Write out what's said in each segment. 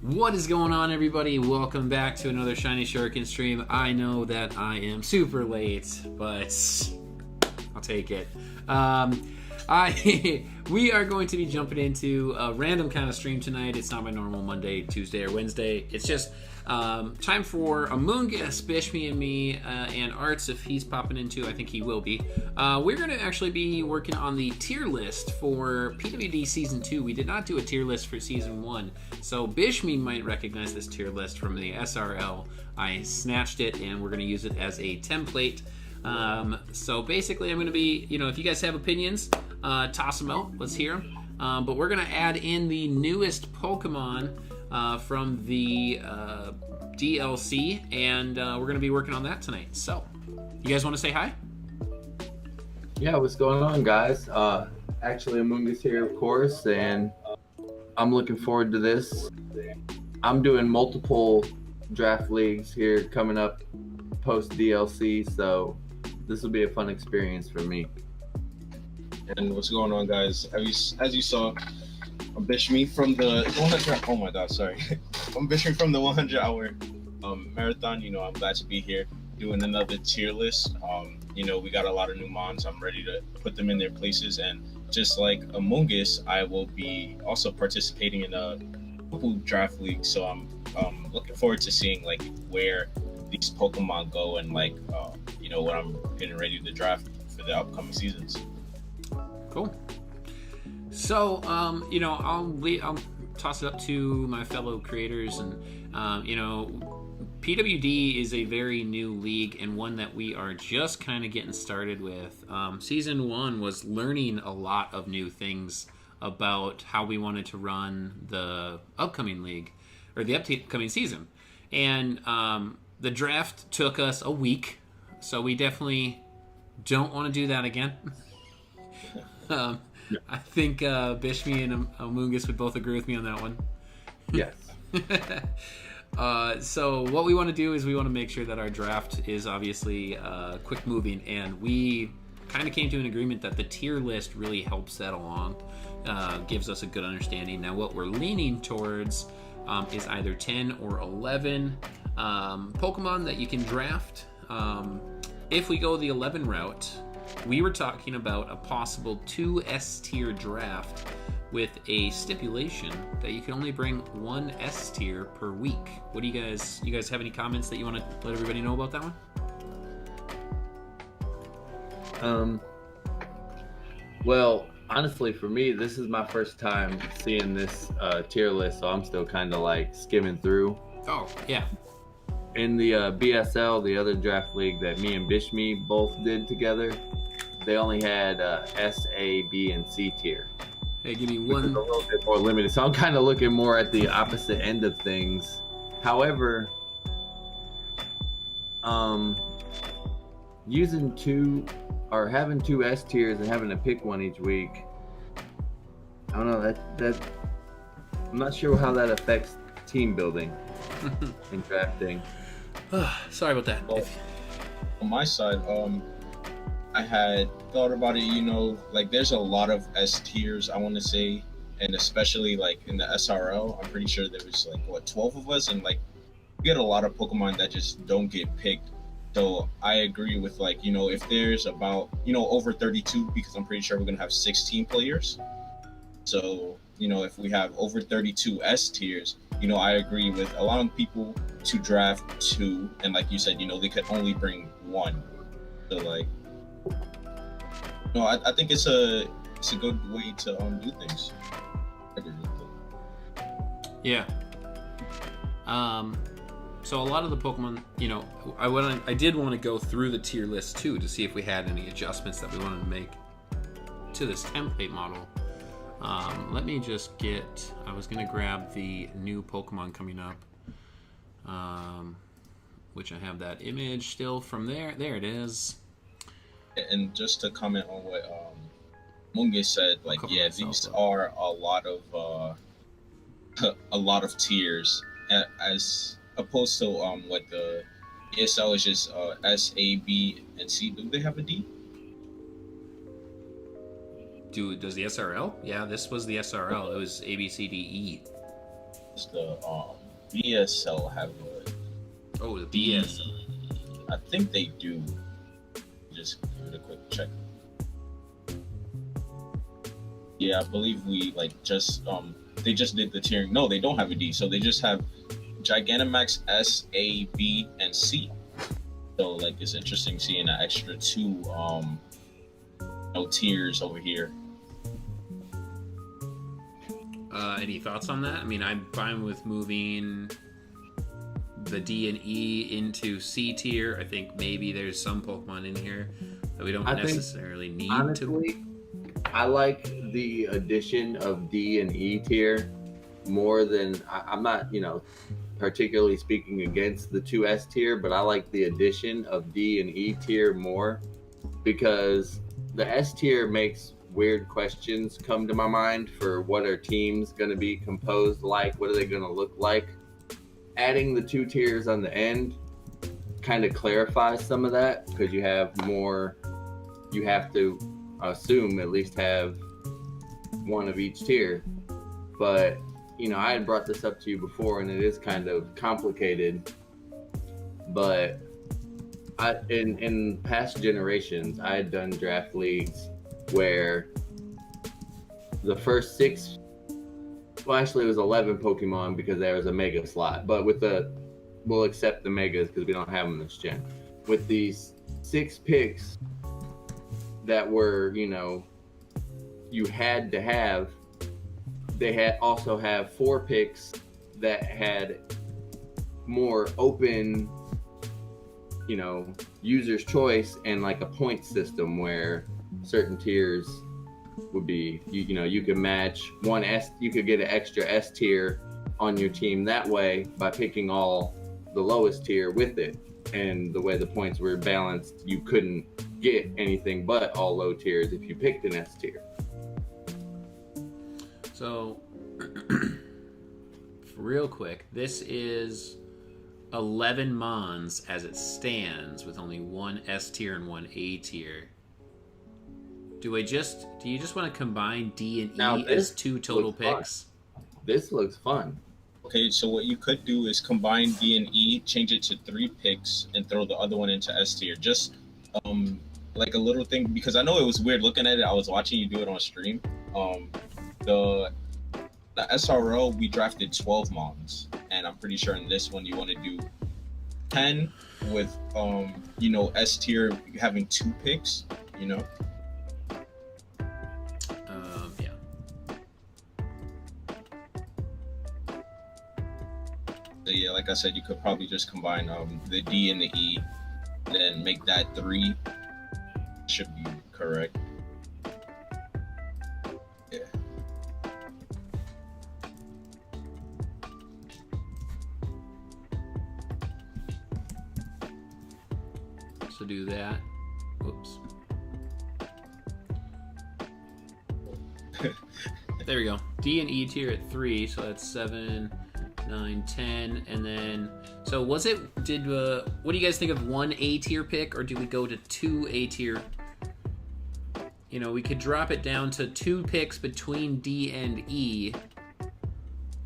What is going on, everybody? Welcome back to another Shiny Shuriken stream. I know that I am super late, but I'll take it. We are going to be jumping into a random kind of stream tonight. It's not my normal Monday, Tuesday, or Wednesday. It's just time for Amoonguss, Bishmii, and me, and Arrtz, if he's popping in too. I think he will be. We're going to actually be working on the tier list for PWD Season 2. We did not do a tier list for Season 1, so Bishmii might recognize this tier list from the SRL. I snatched it, and we're going to use it as a template. So basically, I'm going to be, if you guys have opinions, toss them out. Let's hear them. But we're going to add in the newest Pokemon from the DLC, and we're going to be working on that tonight. So, you guys want to say hi? Yeah, what's going on, guys? Actually, Amoonguss here, of course, and I'm looking forward to this. I'm doing multiple draft leagues here coming up post DLC, so this will be a fun experience for me. And what's going on, guys? As you saw, I'm Bishmii from the 100. Oh my God, sorry. I'm Bishmii from the 100-hour marathon. I'm glad to be here doing another tier list. We got a lot of new mons. I'm ready to put them in their places, and just like Amoonguss, I will be also participating in a couple draft leagues. So I'm looking forward to seeing where these Pokemon go, and when I'm getting ready to draft for the upcoming seasons. Cool. So, I'll toss it up to my fellow creators, and PWD is a very new league and one that we are just kind of getting started with. Season 1 was learning a lot of new things about how we wanted to run the upcoming league, or the upcoming season, and the draft took us a week, so we definitely don't want to do that again. I think Bishmii and Amoonguss would both agree with me on that one. Yes. So what we want to do is we want to make sure that our draft is obviously quick moving, and we kind of came to an agreement that the tier list really helps that along, gives us a good understanding. Now what we're leaning towards is either 10 or 11 Pokemon that you can draft. If we go the 11 route, we were talking about a possible 2 S-tier draft with a stipulation that you can only bring 1 S-tier per week. What do you guys have any comments that you want to let everybody know about that one? Well, honestly, for me, this is my first time seeing this tier list, so I'm still kind of skimming through. Oh, yeah. In the BSL, the other draft league that me and Bishmii both did together, they only had S, A, B, and C tier. Hey, give me Which one. is a little bit more limited. So I'm kind of looking more at the opposite end of things. However, using having 2 S tiers and having to pick one each week, I don't know, that I'm not sure how that affects team building and drafting. Sorry about that. Well, on my side, I had thought about it, there's a lot of S tiers, I want to say, and especially in the SRL, I'm pretty sure there was 12 of us, and we get a lot of Pokemon that just don't get picked. So I agree with if there's about over 32, because I'm pretty sure we're gonna have 16 players. So if we have over 32 S tiers, I agree with allowing people to draft 2, and like you said, they could only bring 1. So I think it's a good way to do things. Yeah. So a lot of the Pokemon, I did want to go through the tier list too to see if we had any adjustments that we wanted to make to this template model. Let me just I was going to grab the new Pokemon coming up, which I have that image still from there. There it is. And just to comment on what Amoonguss said, these are a lot of tiers, as opposed to what the ESL is just S, A, B, and C. Do they have a D? Does the SRL? Yeah, this was the SRL. It was A, B, C, D, E. Does the BSL have a Oh, the D? BS. I think they do. Just give it a quick check. Yeah, I believe we they just did the tiering. No, they don't have a D, so they just have Gigantamax S, A, B, and C. So like it's interesting seeing an extra two tiers over here. Any thoughts on that? I mean, I'm fine with moving the D and E into C tier. I think maybe there's some Pokemon in here that we don't necessarily need honestly, I like the addition of D and E tier more than I'm not, particularly speaking against the 2S tier, but I like the addition of D and E tier more because the S tier makes weird questions come to my mind for what are teams going to be composed like, what are they going to look like. Adding the 2 tiers on the end kind of clarifies some of that because you have to assume at least have one of each tier. But I had brought this up to you before and it is kind of complicated, but in past generations I had done draft leagues where the first 6, well actually it was 11 Pokemon because there was a Mega slot, but we'll accept the Megas because we don't have them this gen. With these 6 picks that were, you had to have, they had also have 4 picks that had more open, user's choice and like a point system where certain tiers would be, you could match one S, you could get an extra S tier on your team that way by picking all the lowest tier with it. And the way the points were balanced, you couldn't get anything but all low tiers if you picked an S tier. So, real quick, this is 11 Mons as it stands with only 1 S tier and 1 A tier. Do you just want to combine D and E as 2 total picks? This looks fun. Okay, so what you could do is combine D and E, change it to 3 picks, and throw the other one into S tier. Just like a little thing, because I know it was weird looking at it. I was watching you do it on stream. The SRO, we drafted 12 Mons, and I'm pretty sure in this one you want to do 10 with S tier having 2 picks. Yeah. So yeah, like I said, you could probably just combine the D and the E, and then make that 3. Should be correct. Yeah. So do that. Whoops. There we go. D and E tier at 3, so that's 7, 9, 10, and then so what do you guys think of 1 A tier pick, or do we go to 2 A tier? We could drop it down to 2 picks between D and E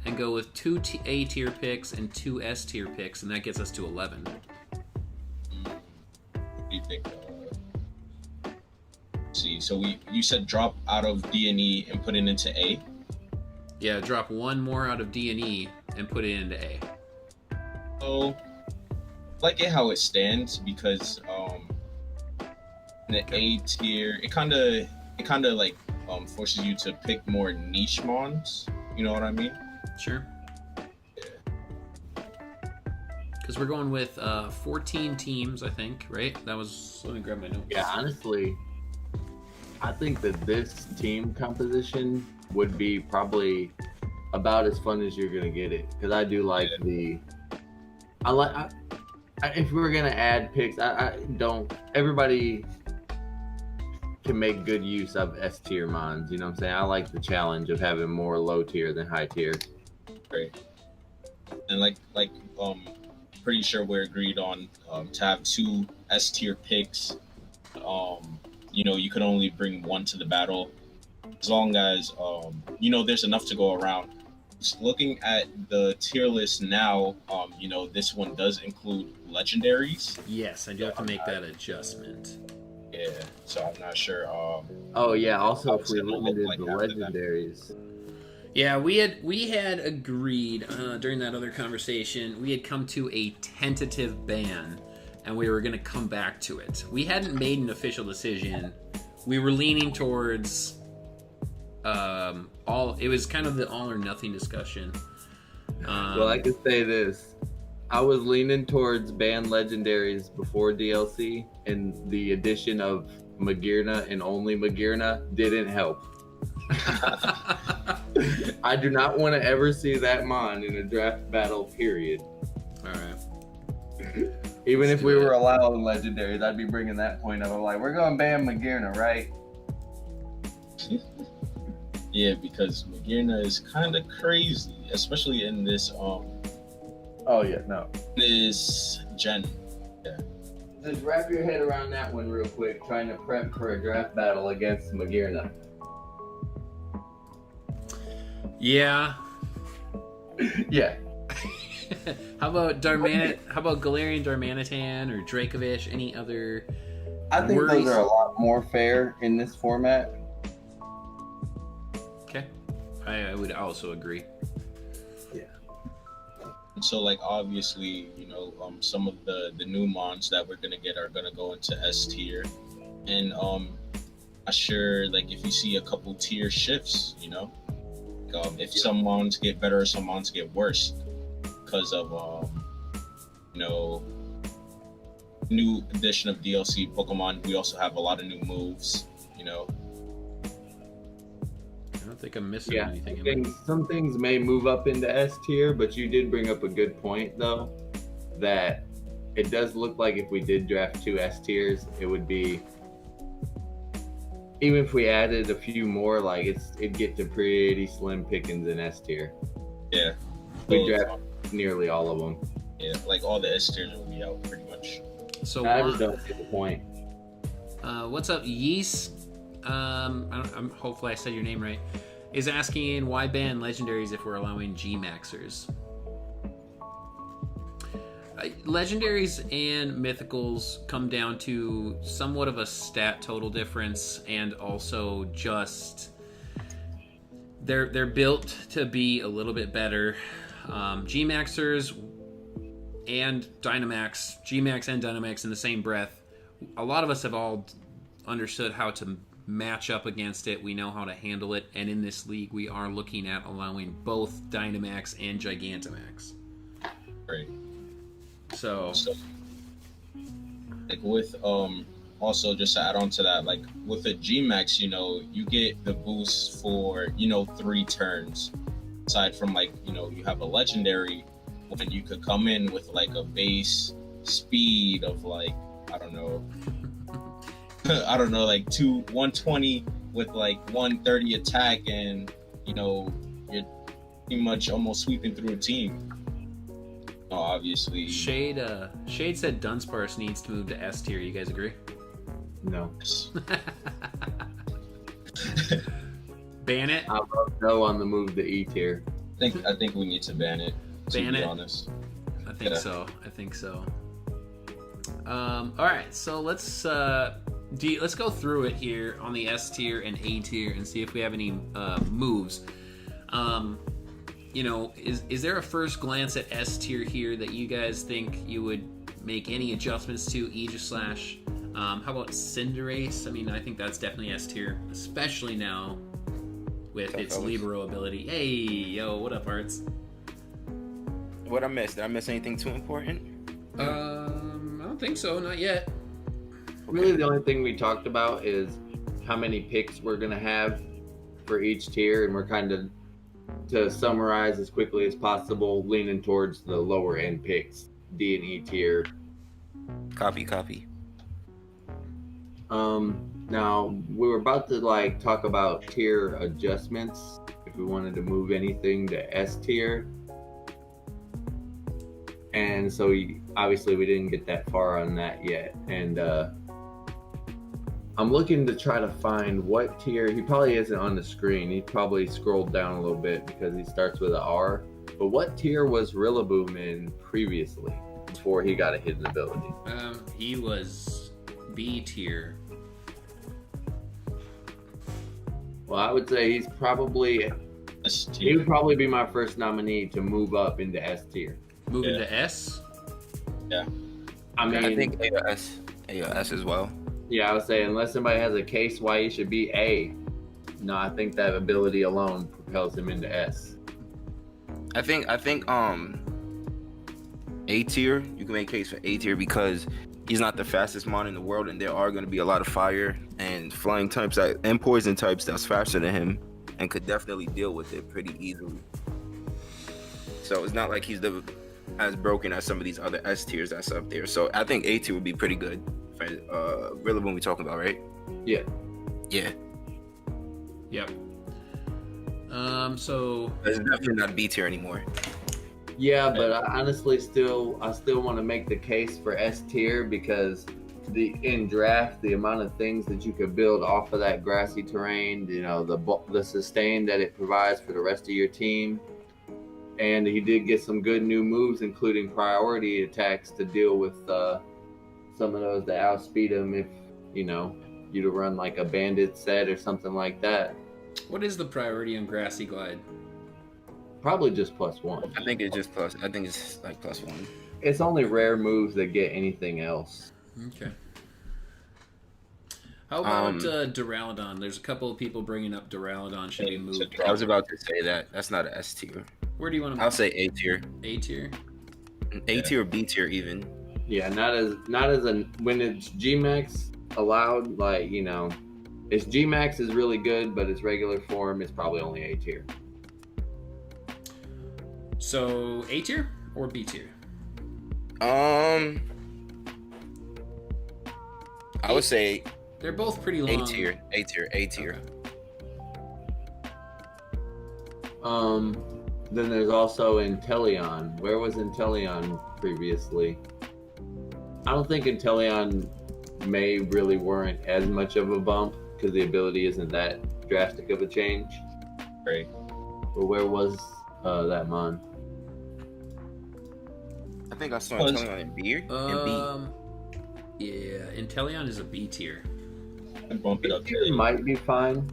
and go with 2 A tier picks and 2 S tier picks, and that gets us to 11. What do you think? See, so you said drop out of D and E and put it into A? Yeah, drop 1 more out of D and E and put it into A. So, like it how it stands, because in the A tier, it kind of like forces you to pick more niche mons. You know what I mean? Sure. Yeah. Because we're going with 14 teams, I think, right? Let me grab my notes. Yeah, honestly, I think that this team composition would be probably about as fun as you're gonna get it, because I do like if we were gonna add picks, everybody can make good use of S tier mons. You know what I'm saying? I like the challenge of having more low tier than high tier. Great. And like pretty sure we're agreed on to have 2 S tier picks. You could only bring 1 to the battle as long as there's enough to go around. looking at the tier list now, you know, this one does include legendaries. Yes, I do have to make that adjustment. Yeah, so I'm not sure. Oh yeah. Also, how if it's we gonna look limited like the after that. legendaries. Yeah, we had agreed during that other conversation. We had come to a tentative ban, and we were going to come back to it. We hadn't made an official decision. We were leaning towards all. It was kind of the all or nothing discussion. Well, I could say this. I was leaning towards ban legendaries before DLC, and the addition of Magearna and only Magearna didn't help. I do not want to ever see that mon in a draft battle, period. All right. Even Let's if we do it. were allowing legendaries, I'd be bringing that point up. I'm like, we're going to ban Magearna, right? Yeah, because Magearna is kind of crazy, especially in this Oh, yeah, no. this gen. Just wrap your head around that one real quick, trying to prep for a draft battle against Magearna. Yeah. Yeah. How about How about Galarian Darmanitan or Dracovish? Any other? I think worries? those are a lot more fair in this format. Okay, I would also agree. And so, like, obviously, you know, some of the new mons that we're gonna get are gonna go into S tier, and I'm sure, like, if you see a couple tier shifts, you know, if some mons get better, some mons get worse because of you know, new edition of DLC Pokemon. We also have a lot of new moves, you know. I don't think I'm missing Yeah, anything. some things may move up into S tier, but you did bring up a good point, though, that it does look like if we did draft 2 S tiers, it would be, even if we added a few more, like it'd get to pretty slim pickings in S tier. Yeah. We draft nearly all of them. Yeah, like all the S tiers will be out pretty much. So I just don't get the point. what's up, Yeast? Hopefully I said your name right. Is asking why ban legendaries if we're allowing G Maxers. Legendaries and mythicals come down to somewhat of a stat total difference, and also just they're built to be a little bit better. G Maxers and Dynamax, G Max and Dynamax in the same breath. A lot of us have all understood how to match up against it. We know how to handle it, and in this league we are looking at allowing both Dynamax and Gigantamax. Right. So like with also just to add on to that, like with a Gmax, you know, you get the boost for, you know, 3 turns. Aside from, like, you know, you have a legendary when you could come in with like a base speed of, like, I don't know, like 120 with like 130 attack, and, you know, you're pretty much almost sweeping through a team. Obviously, Shade said Dunsparce needs to move to S tier. You guys agree? No. Ban it. I vote no on the move to E tier. I think we need to ban it. To Ban be it? honest. I think so. All right, so let's go through it here on the S tier and A tier and see if we have any moves. You know, is there a first glance at S tier here that you guys think you would make any adjustments to? Aegislash. How about Cinderace? I mean, I think that's definitely S tier, especially now with its Libero ability. Hey, yo, what up, Arrtz? What I missed? Did I miss anything too important? I don't think so, not yet. Really, the only thing we talked about is how many picks we're gonna have for each tier, and we're kind of, to summarize as quickly as possible, leaning towards the lower end picks, D and E tier. Copy. Now we were about to like talk about tier adjustments if we wanted to move anything to S tier, and so obviously we didn't get that far on that yet. And I'm looking to try to find what tier. He probably isn't on the screen. He probably scrolled down a little bit because he starts with an R. But what tier was Rillaboom in previously before he got a hidden ability? He was B tier. Well, I would say he's probably. S He tier. would probably be my first nominee to move up into S tier. Moving Yeah. to S. I mean, I think AS as well. yeah, I would say unless somebody has a case why he should be A. No, I think that ability alone propels him into S. I think A tier. You can make a case for A tier because he's not the fastest mon in the world, and there are going to be a lot of fire and flying types and poison types that's faster than him and could definitely deal with it pretty easily. So it's not like he's as broken as some of these other S tiers that's up there. So I think A tier would be pretty good for Rillaboom we talking about, right? Yeah. Yeah. Yep. So It's definitely not B tier anymore. Yeah, but I honestly still want to make the case for S tier because in draft the amount of things that you could build off of that grassy terrain, you know, the sustain that it provides for the rest of your team, and he did get some good new moves, including priority attacks to deal with some of those that outspeed him if you know you to run like a bandit set or something like that. what is the priority on Grassy Glide? Probably just +1. I think it's just plus. I think it's like +1. It's only rare moves that get anything else. Okay. How about Duraludon? There's a couple of people bringing up Duraludon should be moved. I was about to say that. That's not an S tier. Where do you want to I'll move? say A tier. A tier? A tier or B tier even. Yeah, not as a when it's Gmax allowed, like, you know, its Gmax is really good, but its regular form is probably only A tier. So A tier or B tier? I would say They're both pretty A long. tier. A tier. A tier. Okay. Then there's also Inteleon. Where was Inteleon previously? I don't think Inteleon may really warrant as much of a bump because the ability isn't that drastic of a change. Right. But where was that mon? I think I saw Was- Inteleon in B. Yeah, Inteleon is a B tier. And bump it up It to might be fine.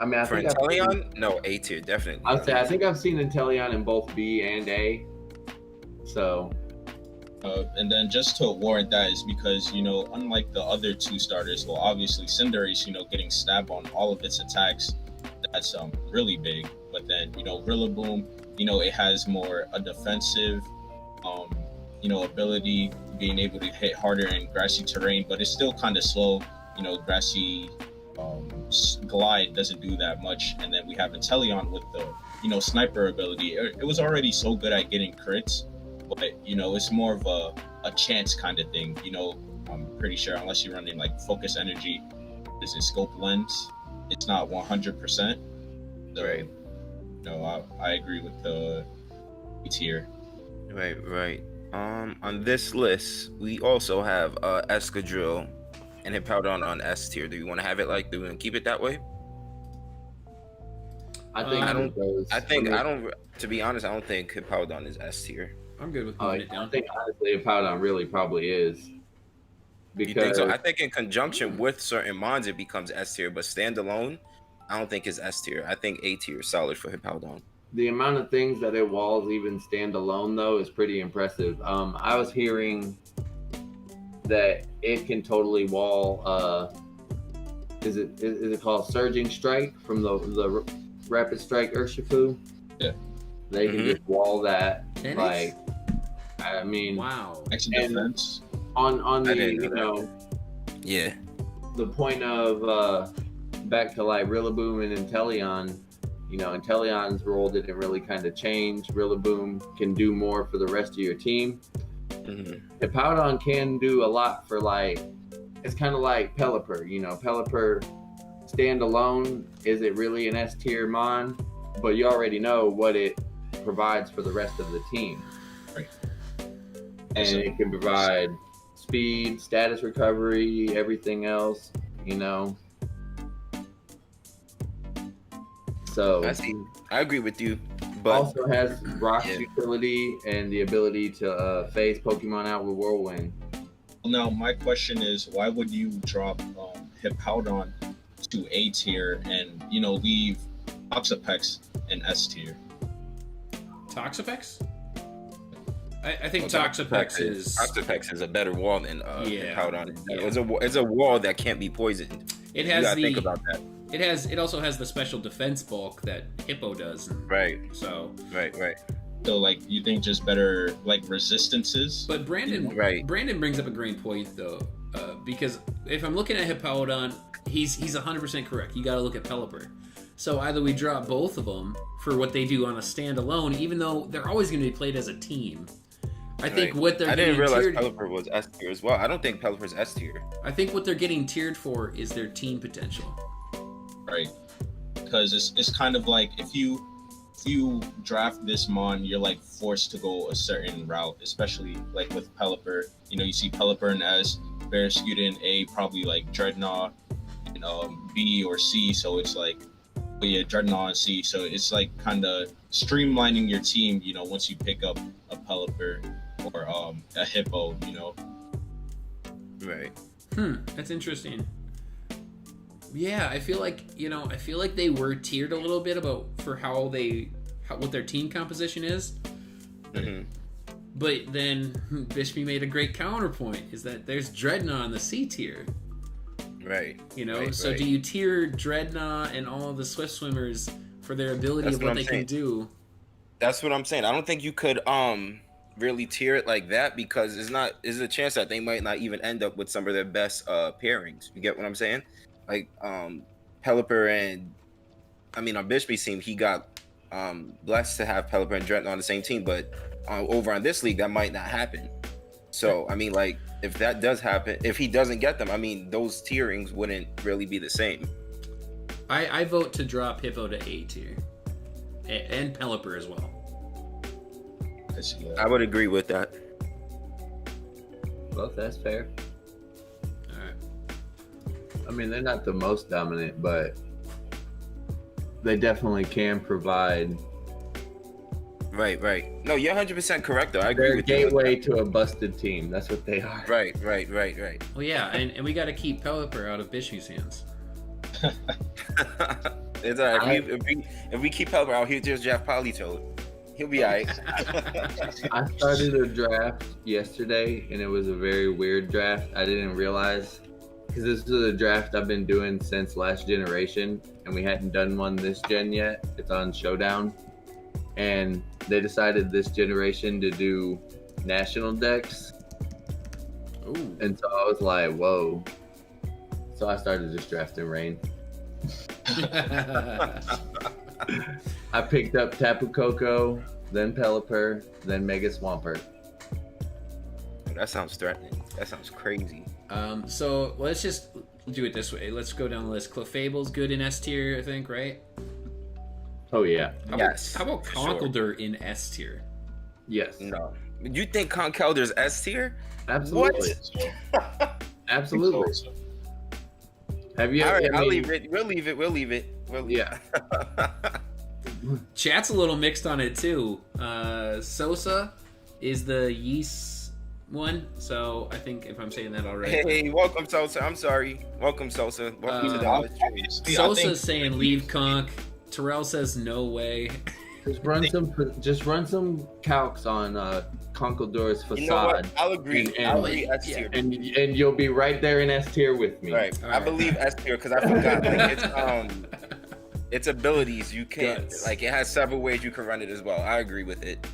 I mean, For Inteleon, no, A tier, definitely. I'd say I think I've seen Inteleon in both B and A. So and then just to warrant that is because, you know, unlike the other two starters, well, obviously Cinderace, you know, getting stabbed on all of its attacks, that's really big. But then, you know, Rillaboom, you know, it has more a defensive, you know, ability, being able to hit harder in grassy terrain, but it's still kind of slow. You know, grassy glide doesn't do that much. And then we have Inteleon with the, you know, sniper ability. It was already so good at getting crits, but, you know, it's more of a chance kind of thing. You know, I'm pretty sure unless you're running like focus energy, is it scope lens? It's not 100%. So, Right. No, I agree with the B tier. Right. On this list, we also have Escadrille and Hippowdon on S tier. Do you want to have it like? Do we want to keep it that way? I think I it goes- To be honest, I don't think Hippowdon is S tier. I'm good with I moving it down. think honestly, Hippowdon really probably is. You Because think so? I think in conjunction with certain mons, it becomes S tier, but standalone, I don't think it's S tier. I think A tier is solid for Hippowdon. the amount of things that it walls even stand alone though is pretty impressive. I was hearing that it can totally wall is it called Surging Strike from the Rapid Strike Urshifu? Yeah. They can just wall that. Can it? Like, I mean, Wow. Action And- defense. on I the, didn't you know know, Yeah. the point of back to like Rillaboom and Inteleon, you know, Inteleon's role didn't really kind of change. Rillaboom can do more for the rest of your team. Hippowdon can do a lot for, like, it's kind of like Pelipper, you know, Pelipper standalone, is it really an S tier mon? But you already know what it provides for the rest of the team. Right. And it can provide speed, status recovery, everything else. you know. So I see. I agree with you, but also has Rock's Yeah. utility and the ability to phase Pokemon out with Whirlwind. Now, my question is, why would you drop Hippowdon to A tier and leave Toxapex in S tier? Toxapex? I think well, Toxapex is. Toxapex is a better wall than Yeah. Hippowdon. Yeah. It's a wall that can't be poisoned. It You has gotta the. think about that. It also has the special defense bulk that Hippo does. Right. So. Right. So, like, you think just better, like, resistances? But Brandon brings up a great point though, because if I'm looking at Hippowdon, he's 100% correct. You got to look at Pelipper. So either we drop both of them for what they do on a standalone, even though they're always going to be played as a team. I think what they're I getting didn't realize tiered, Pelipper was S tier as well. I don't think Pelipper's S tier. I think what they're getting tiered for is their team potential. Right. Because it's kind of like if you draft this mon, you're like forced to go a certain route, especially like with Pelipper. You see Pelipper in S, Barraskewda in A, probably like Dreadnought in B or C. So it's like, Dreadnought in C. So it's like kind of streamlining your team. Once you pick up a Pelipper or a Hippo. Right. That's interesting. Yeah, I feel like they were tiered a little bit about for what their team composition is. Mm-hmm. But then Bishmii made a great counterpoint: is that there's Dreadnought in the C tier. Right. So do you tier Dreadnought and all of the Swift Swimmers for their ability That's of what what I'm they saying. can do? That's what I'm saying. I don't think you could really tier it like that because there's a chance that they might not even end up with some of their best pairings. You get what I'm saying? Like Pelipper and on Bishmee's team, he got blessed to have Pelipper and Dreadnought on the same team, but over on this league that might not happen. So if that does happen, if he doesn't get them, those tierings wouldn't really be the same. I vote to drop Hippo to A tier. And Pelipper as well. I would agree with that. Well, that's fair. Alright. They're not the most dominant, but they definitely can provide. Right. No, you're 100% correct though. I agree They're a with you. gateway to a busted team. That's what they are. Right. Well, yeah, and we got to keep Pelipper out of Bishmee's hands. It's all right. If we keep Pelipper out, he'll just draft Politoed. He'll be all right. I started a draft yesterday, and it was a very weird draft. I didn't realize, because this is a draft I've been doing since last generation, and we hadn't done one this gen yet. It's on Showdown. And they decided this generation to do national decks. Ooh. And so I was like, whoa. So I started just drafting Rain. I picked up Tapu Koko, then Pelipper, then Mega Swampert. That sounds threatening. That sounds crazy. So let's just do it this way. Let's go down the list. Clefable's good in S tier, I think, right? Oh, yeah. Yes. How about for Conkeldurr in S tier? Yes. No. You think Conkeldurr's S tier? Absolutely. Absolutely. Have you All ever, right, I'll leave it. We'll leave it. Yeah. Chat's a little mixed on it too. Sosa is the yeast one, so I think if I'm saying that all right. Hey, welcome Sosa. I'm sorry. Welcome Sosa. Welcome to the Obviously, Sosa's saying leave Conk. Terrell says no way. Just run some calcs on Conkeldurr's facade. You know what? I'll agree. I'll agree S Yeah. tier. And you'll be right there in S tier with me. Right. All I right. believe S tier because I forgot its abilities. You can Guts. it has several ways you can run it as well. I agree with it.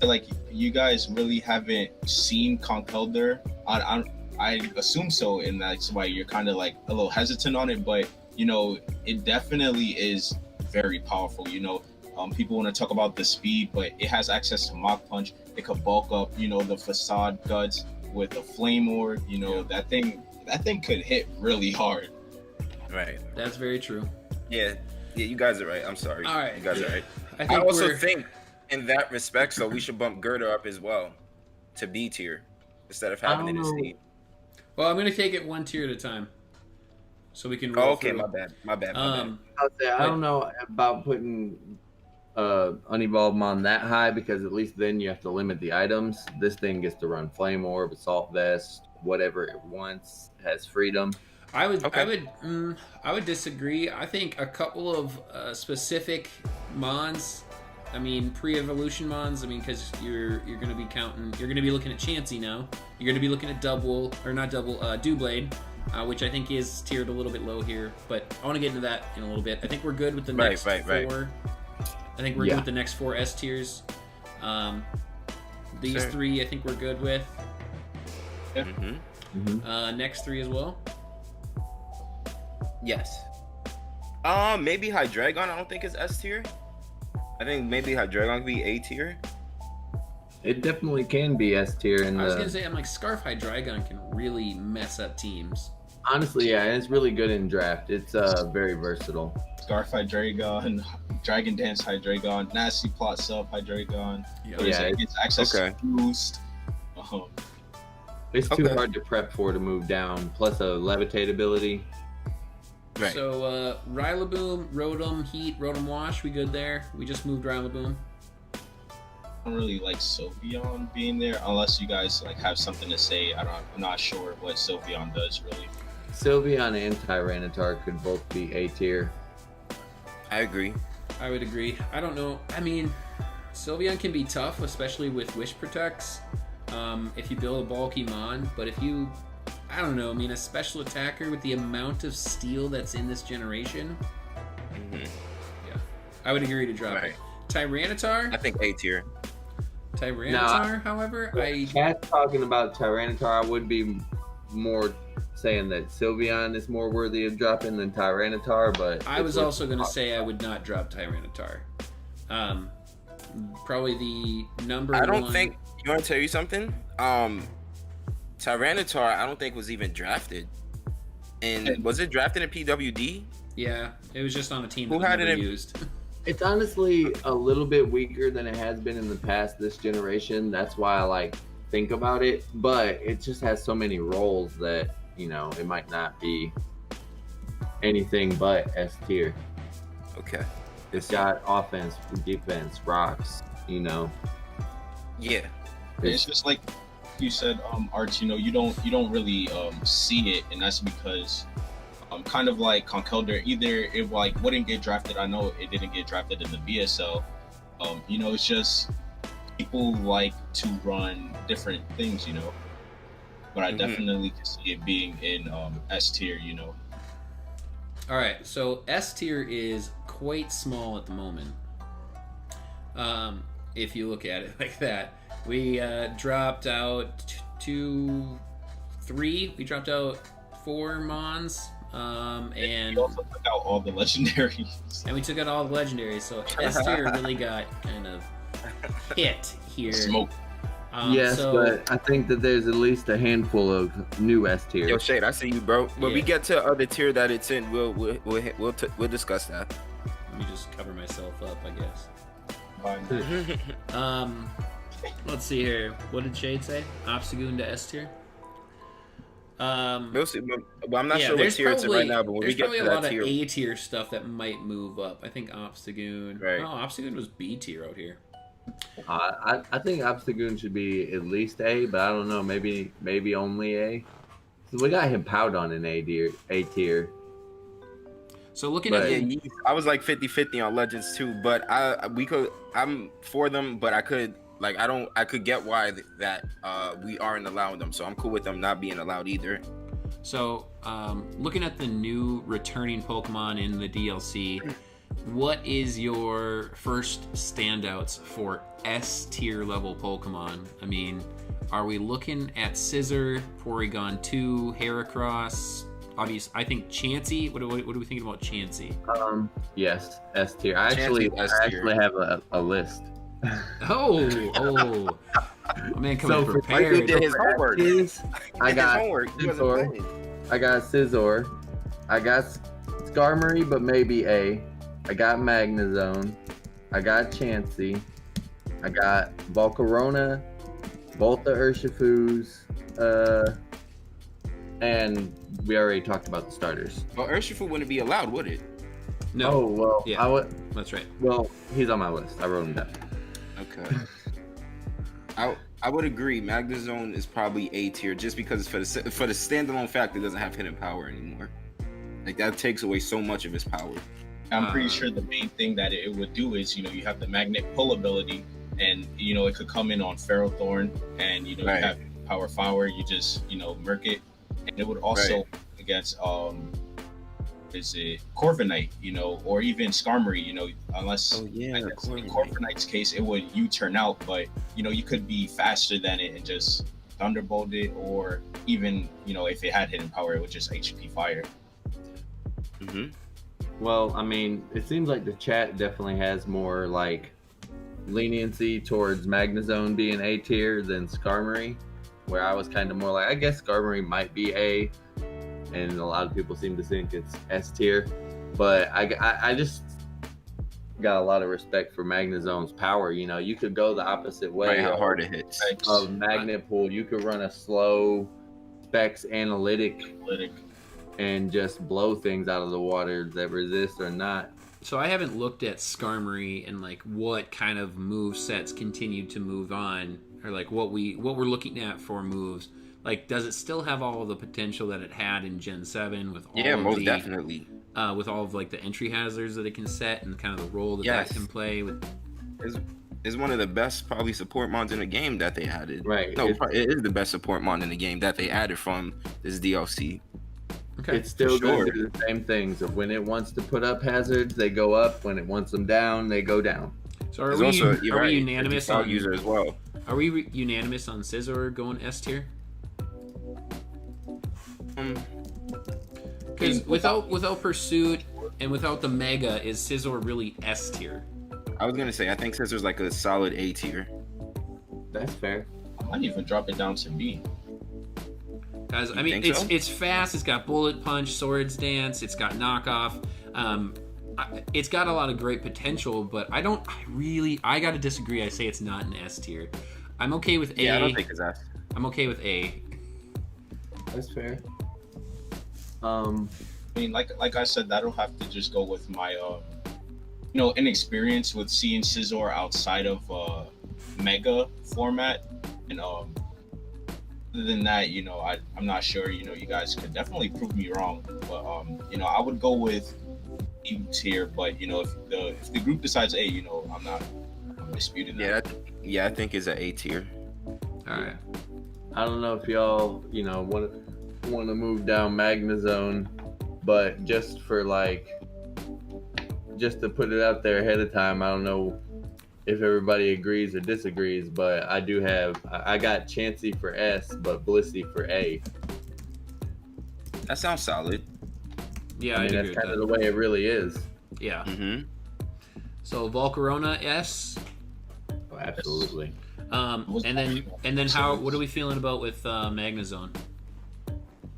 like you guys really haven't seen Conkeldurr. I assume so, and that's why you're kind of like a little hesitant on it. But it definitely is very powerful. People want to talk about the speed, but it has access to Mach Punch. It could bulk up, the facade guts with a flame orb. That thing could hit really hard. Right. That's very true. Yeah, you guys are right. I'm sorry. All right. You guys are right. I I also think in that respect, so we should bump Gerda up as well to B tier instead of having it as C. Well, I'm gonna take it one tier at a time. so we can roll okay, through. my bad. I'll say I don't know about putting Unevolve Mon that high, because at least then you have to limit the items. This thing gets to run Flame Orb, Assault Vest, whatever it wants, has freedom. I would disagree. I think a couple of specific mons. I mean, pre-evolution mons. I mean, because you're going to be counting. You're going to be looking at Chansey now. You're going to be looking at Doublade, which I think is tiered a little bit low here. But I want to get into that in a little bit. I think we're good with the next four. I think we're good with the next 4 S tiers. These 3, I think we're good with. Yeah. Next 3 as well. Yes. Maybe Hydreigon. I don't think it's S tier. I think maybe Hydreigon could be A tier. It definitely can be S tier. I was gonna say, I'm like, Scarf Hydreigon can really mess up teams. Honestly, yeah, and it's really good in draft. It's very versatile. Scarf Hydreigon, Dragon Dance Hydreigon, Nasty Plot Self Hydreigon. Yeah, it gets access to boost. It's too hard to prep for to move down. Plus a levitate ability. Right. So Rillaboom, Rotom Heat, Rotom Wash, we good there? We just moved Rillaboom. I don't really like Sylveon being there unless you guys like have something to say. I'm not sure what Sylveon does really. Sylveon and Tyranitar could both be A tier. I agree. I would agree. I don't know. I mean, Sylveon can be tough, especially with Wish Protects. If you build a bulky mon, but if you, I don't know, I mean, a special attacker with the amount of steel that's in this generation, yeah, I would agree to drop it. Tyranitar? I think A tier. Tyranitar, however, Cat's talking about Tyranitar. I would be more saying that Sylveon is more worthy of dropping than Tyranitar, but I was also going to say I would not drop Tyranitar. Probably the number one. I don't think, you want to tell you something? Tyranitar, I don't think was even drafted. And was it drafted in PWD? Yeah, it was just on a team Who that had was it never in- used. it's honestly a little bit weaker than it has been in the past this generation. That's why I think about it, but it just has so many roles that, you know, it might not be anything but S tier. Okay. It's got offense, defense, rocks, you know. Yeah. It's just like you said, Arrtz, you know, you don't really see it, and that's because kind of like Conkeldurr, either it wouldn't get drafted. I know it didn't get drafted in the BSL. You know, it's just people like to run different things, you know. But I definitely can see it being in S tier, you know. All right, so S tier is quite small at the moment. If you look at it like that, we dropped out 2, 3. We dropped out 4 Mons, and we also took out all the legendaries. And we took out all the legendaries, so S tier really got kind of hit here. Smoke. Yes, so, but I think that there's at least a handful of new S tier. Yo, Shade, I see you, bro. When we get to other tier that it's in, we'll discuss that. Let me just cover myself up, I guess. Fine. Let's see here. What did Shade say? Obstagoon to S tier. We'll see. Well, I'm not sure what there's tier it's in right now, but when we get to a that lot tier, of A tier stuff that might move up. I think Obstagoon. Right. No, Obstagoon was B tier out here. I think Obstagoon should be at least A, but I don't know. Maybe I'm A. So we got him Powdon in A tier. So looking at the, I was like 50-50 on Legends too, but I'm for them, but I could get why that we aren't allowing them, so I'm cool with them not being allowed either. So looking at the new returning Pokemon in the DLC, what is your first standouts for S tier level Pokemon? I mean, are we looking at Scizor, Porygon 2, Heracross? Obviously, I think Chansey. What are we thinking about Chansey? Yes, S tier. I actually have a list. Oh, man, coming prepared. Did his homework. I got Scizor. I got Scizor. I got Skarmory, but maybe A. I got Magnezone. I got Chansey. I got Volcarona. Both the Urshifus. And we already talked about the starters. Well, Urshifu wouldn't be allowed, would it? No. Oh, well, Yeah. That's right. Well, he's on my list. I wrote him down. Okay. I would agree. Magnezone is probably A tier just because for the standalone fact it doesn't have hidden power anymore. Like that takes away so much of his power. I'm pretty sure the main thing that it would do is, you have the magnet pull ability, and it could come in on Ferrothorn, and you have Power Flower. You just murk it, and it would also against is it Corviknight, or even Skarmory, unless I guess in Corviknight's case it would U-turn out, but you could be faster than it and just Thunderbolt it, or even if it had hidden power it would just HP fire. Mm-hmm. Well, I mean, it seems like the chat definitely has more like leniency towards Magnezone being A tier than Skarmory, where I was kind of more like, I guess Skarmory might be A, and a lot of people seem to think it's S tier. But I just got a lot of respect for Magnezone's power. You could go the opposite way. Right, how hard it hits. Of Magnet Pull, you could run a slow Specs analytic and just blow things out of the water that resist or not. So I haven't looked at Skarmory and like what kind of move sets continue to move on, or like what we're looking at for moves. Like, does it still have all of the potential that it had in Gen 7 with all most definitely. With all of like the entry hazards that it can set and kind of the role that can play with. Is one of the best probably support mods in the game that they added. Right. No, it is the best support mod in the game that they added from this DLC. Okay. It's still going to do the same things. When it wants to put up hazards, they go up. When it wants them down, they go down. So are we unanimous on user as well? Are we unanimous on Scizor going S tier? Because without Pursuit and without the Mega, is Scizor really S tier? I was gonna say I think Scizor's like a solid A tier. That's fair. I might even drop it down to B. Guys, I mean, it's fast. It's got Bullet Punch, Swords Dance. It's got Knockoff. It's got a lot of great potential, but I gotta disagree. I say it's not an S tier. I'm okay with A. Yeah, I don't think it's S. I'm okay with A. That's fair. I mean, like I said, that'll have to just go with my inexperience with seeing Scizor outside of Mega format, and other than that, I'm not sure. You guys could definitely prove me wrong, but I would go with E tier. But if the group decides A, I'm disputing that. I think it's an A tier. All right. I don't know if y'all want to move down Magnezone, but just to put it out there ahead of time, I don't know if everybody agrees or disagrees, but I got Chansey for S, but Blissey for A. That sounds solid. Yeah, I mean, that's kind of the way it really is. Yeah. Mm-hmm. So Volcarona S. Oh, absolutely. And then what are we feeling about with Magnezone?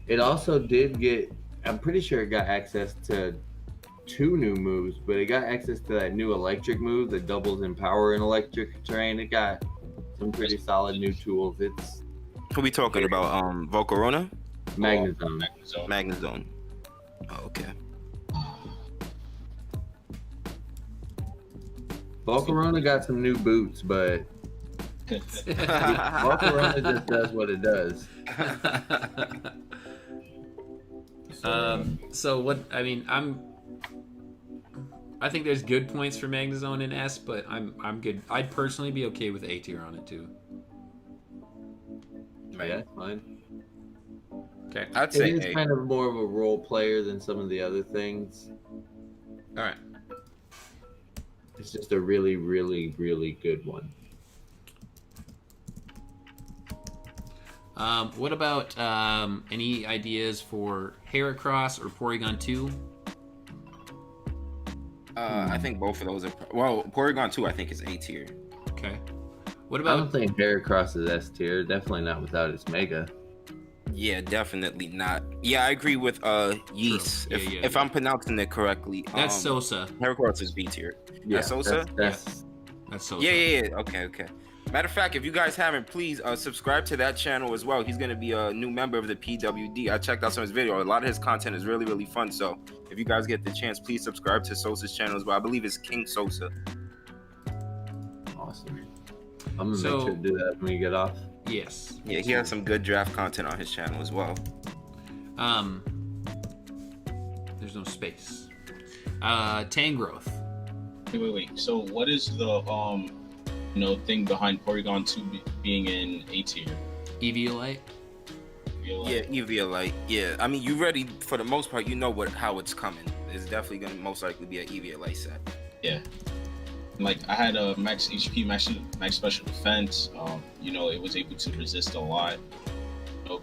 It also did get, I'm pretty sure it got access to 2 new moves, but it got access to that new electric move that doubles in power in electric terrain. It got some pretty solid new tools. It's Who we talking about? Volcarona? Magnezone. Magnezone. Oh, okay. Volcarona got some new boots, but Volcarona just does what it does. So what? I mean, I think there's good points for Magnezone in S, but I'm good. I'd personally be okay with A tier on it too. Right. Yeah, fine. Okay. I'd say it is A. kind of more of a role player than some of the other things. All right. It's just a really, really, really good one. What about any ideas for Heracross or Porygon 2? I think both of those are. Well, Porygon 2, I think is A tier. Okay. What I about? don't think Heracross is S tier. Definitely not without its Mega. Yeah, definitely not. Yeah, I agree with Yeast. Yeah, If I'm pronouncing it correctly. That's Sosa. Heracross is B tier. Yeah, Sosa? That's That's Sosa. Yeah. Okay. Matter of fact, if you guys haven't, please subscribe to that channel as well. He's gonna be a new member of the PWD. I checked out some of his video. A lot of his content is really, really fun. So if you guys get the chance, please subscribe to Sosa's channel as well. I believe it's King Sosa. Awesome. I'm gonna make sure to do that when we get off. Yes. Yeah, he has some good draft content on his channel as well. There's no space. Tangrowth. Wait. So what is the thing behind Porygon 2 being in A tier? Eviolite. Yeah, Eviolite. Yeah, I mean, you ready for the most part. You know how it's coming. It's definitely gonna most likely be an Eviolite set. Yeah. Like I had a max HP, max special defense. It was able to resist a lot.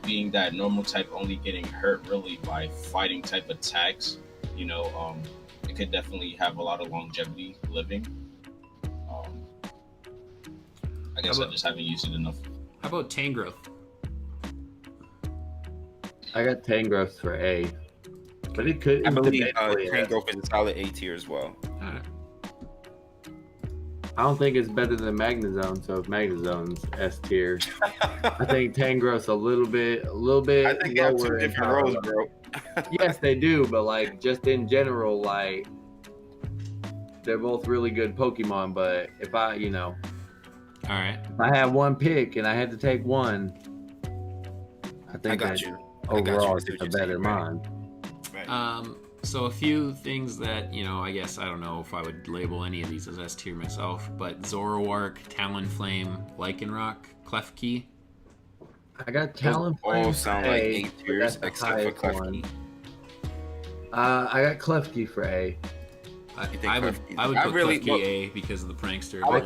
Being that normal type only getting hurt really by fighting type attacks, it could definitely have a lot of longevity living. I guess I just haven't used it enough. How about Tangrowth? I got Tangrowth for A, but it could. I believe Tangrowth is a solid A tier as well. All right. I don't think it's better than Magnezone, so if Magnezone's S tier, I think Tangrowth's a little bit. I think they have two different roles, bro. Yes, they do, but like just in general, like they're both really good Pokemon. But if I, All right. if I had one pick and I had to take one, I think that overall it's a better mind. Right. So a few things that, I guess I don't know if I would label any of these as S tier myself, but Zoroark, Talonflame, Lycanroc, Klefki. I got Talonflame. All sound like A tiers that's the except for highest Klefki. I got Klefki for A. I would put Klefki A because of the prankster. I was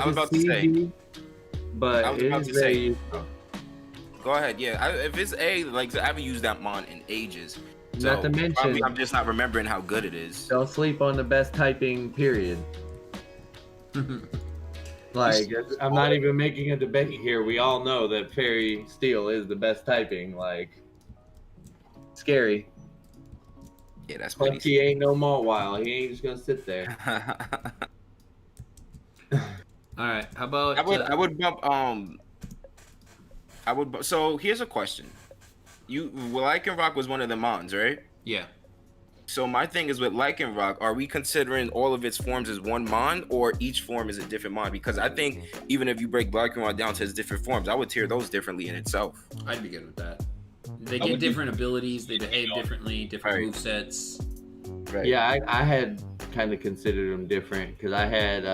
could about to see say. B, but it is very. Go ahead, yeah. If it's A, like I haven't used that mon in ages. Not to mention, probably I'm just not remembering how good it is. don't sleep on the best typing. Period. Like I'm not even making a debate here. We all know that Fairy Steel is the best typing. Like scary. Yeah, that's But pretty. he ain't no Mawile. He ain't just gonna sit there. All right. How about I would bump. So here's a question. Lycanroc was one of the mons, right? Yeah. So my thing is with Lycanroc, are we considering all of its forms as one mon, or each form is a different mon? Because I think even if you break Lycanroc down to its different forms, I would tier those differently in itself. I'd be good with that. They get different abilities. They behave differently. Different movesets. Right. Yeah, I had kind of considered them different because I had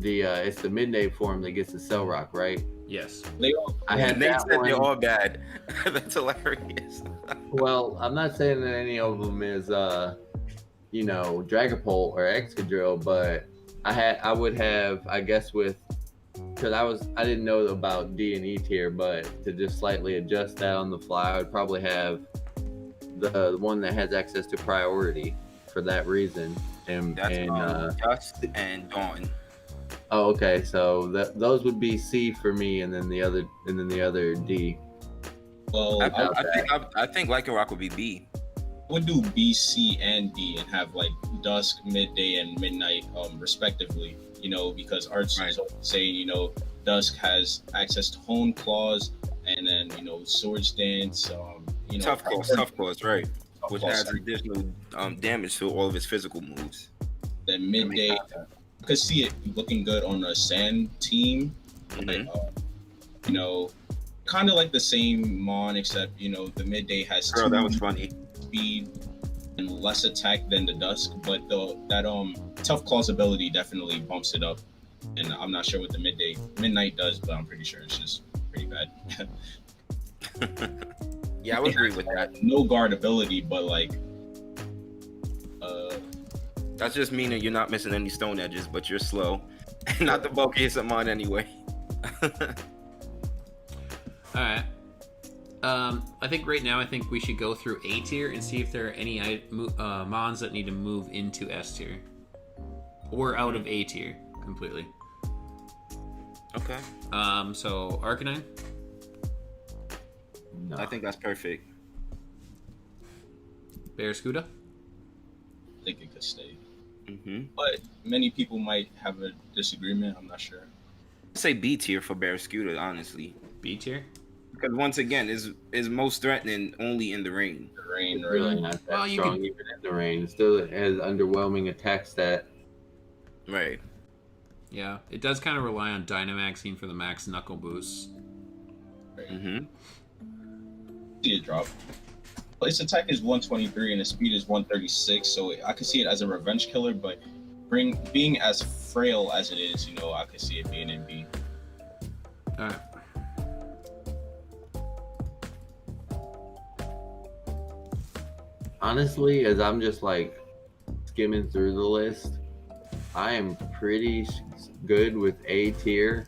it's the midday form that gets the Cell Rock, right? Yes. I had They that said one. they're all bad. That's hilarious. Well, I'm not saying that any of them is Dragapult or Excadrill, but I would have, I guess, because I didn't know about D and E tier, but to just slightly adjust that on the fly, I would probably have the one that has access to priority for that reason. That's Dust and Dawn. Oh, okay. So those would be C for me, and then the other D. Well, I think Lycanroc would be B. I would do B, C, and D and have like dusk, midday, and midnight, respectively. Because Arrtz is saying, dusk has access to hone claws, and then swords dance. Tough claws, right? Which adds additional damage to all of his physical moves. Then midday, I could see it looking good on a sand team. Mm-hmm. Kind of like the same mon, except the midday has that was funny. Speed and less attack than the dusk, but that tough claws ability definitely bumps it up. And I'm not sure what the midnight does, but I'm pretty sure it's just pretty bad. Yeah, I would agree with that. No guard ability, but like that's just meaning you're not missing any stone edges, but you're slow. Not the bulkiest mon anyway. All right. I think right now we should go through A tier and see if there are any mons that need to move into S tier or out of A tier completely. Okay. So Arcanine. No. I think that's perfect. Barraskewda. I think it could stay. Mm-hmm. But many people might have a disagreement. I'm not sure. say B tier for Barraskewda, honestly. B tier. Because once again, is most threatening only in the rain. The rain, It's really right? not that Well, you strong could- even in the rain. It still has underwhelming attack stat. Right. Yeah, it does kind of rely on Dynamaxing for the max knuckle boosts. Mm-hmm. See it drop. Its attack is 123 and its speed is 136, so I could see it as a revenge killer, but being as frail as it is, I could see it being in B. All right. Honestly, as I'm just like skimming through the list, I am pretty good with A tier,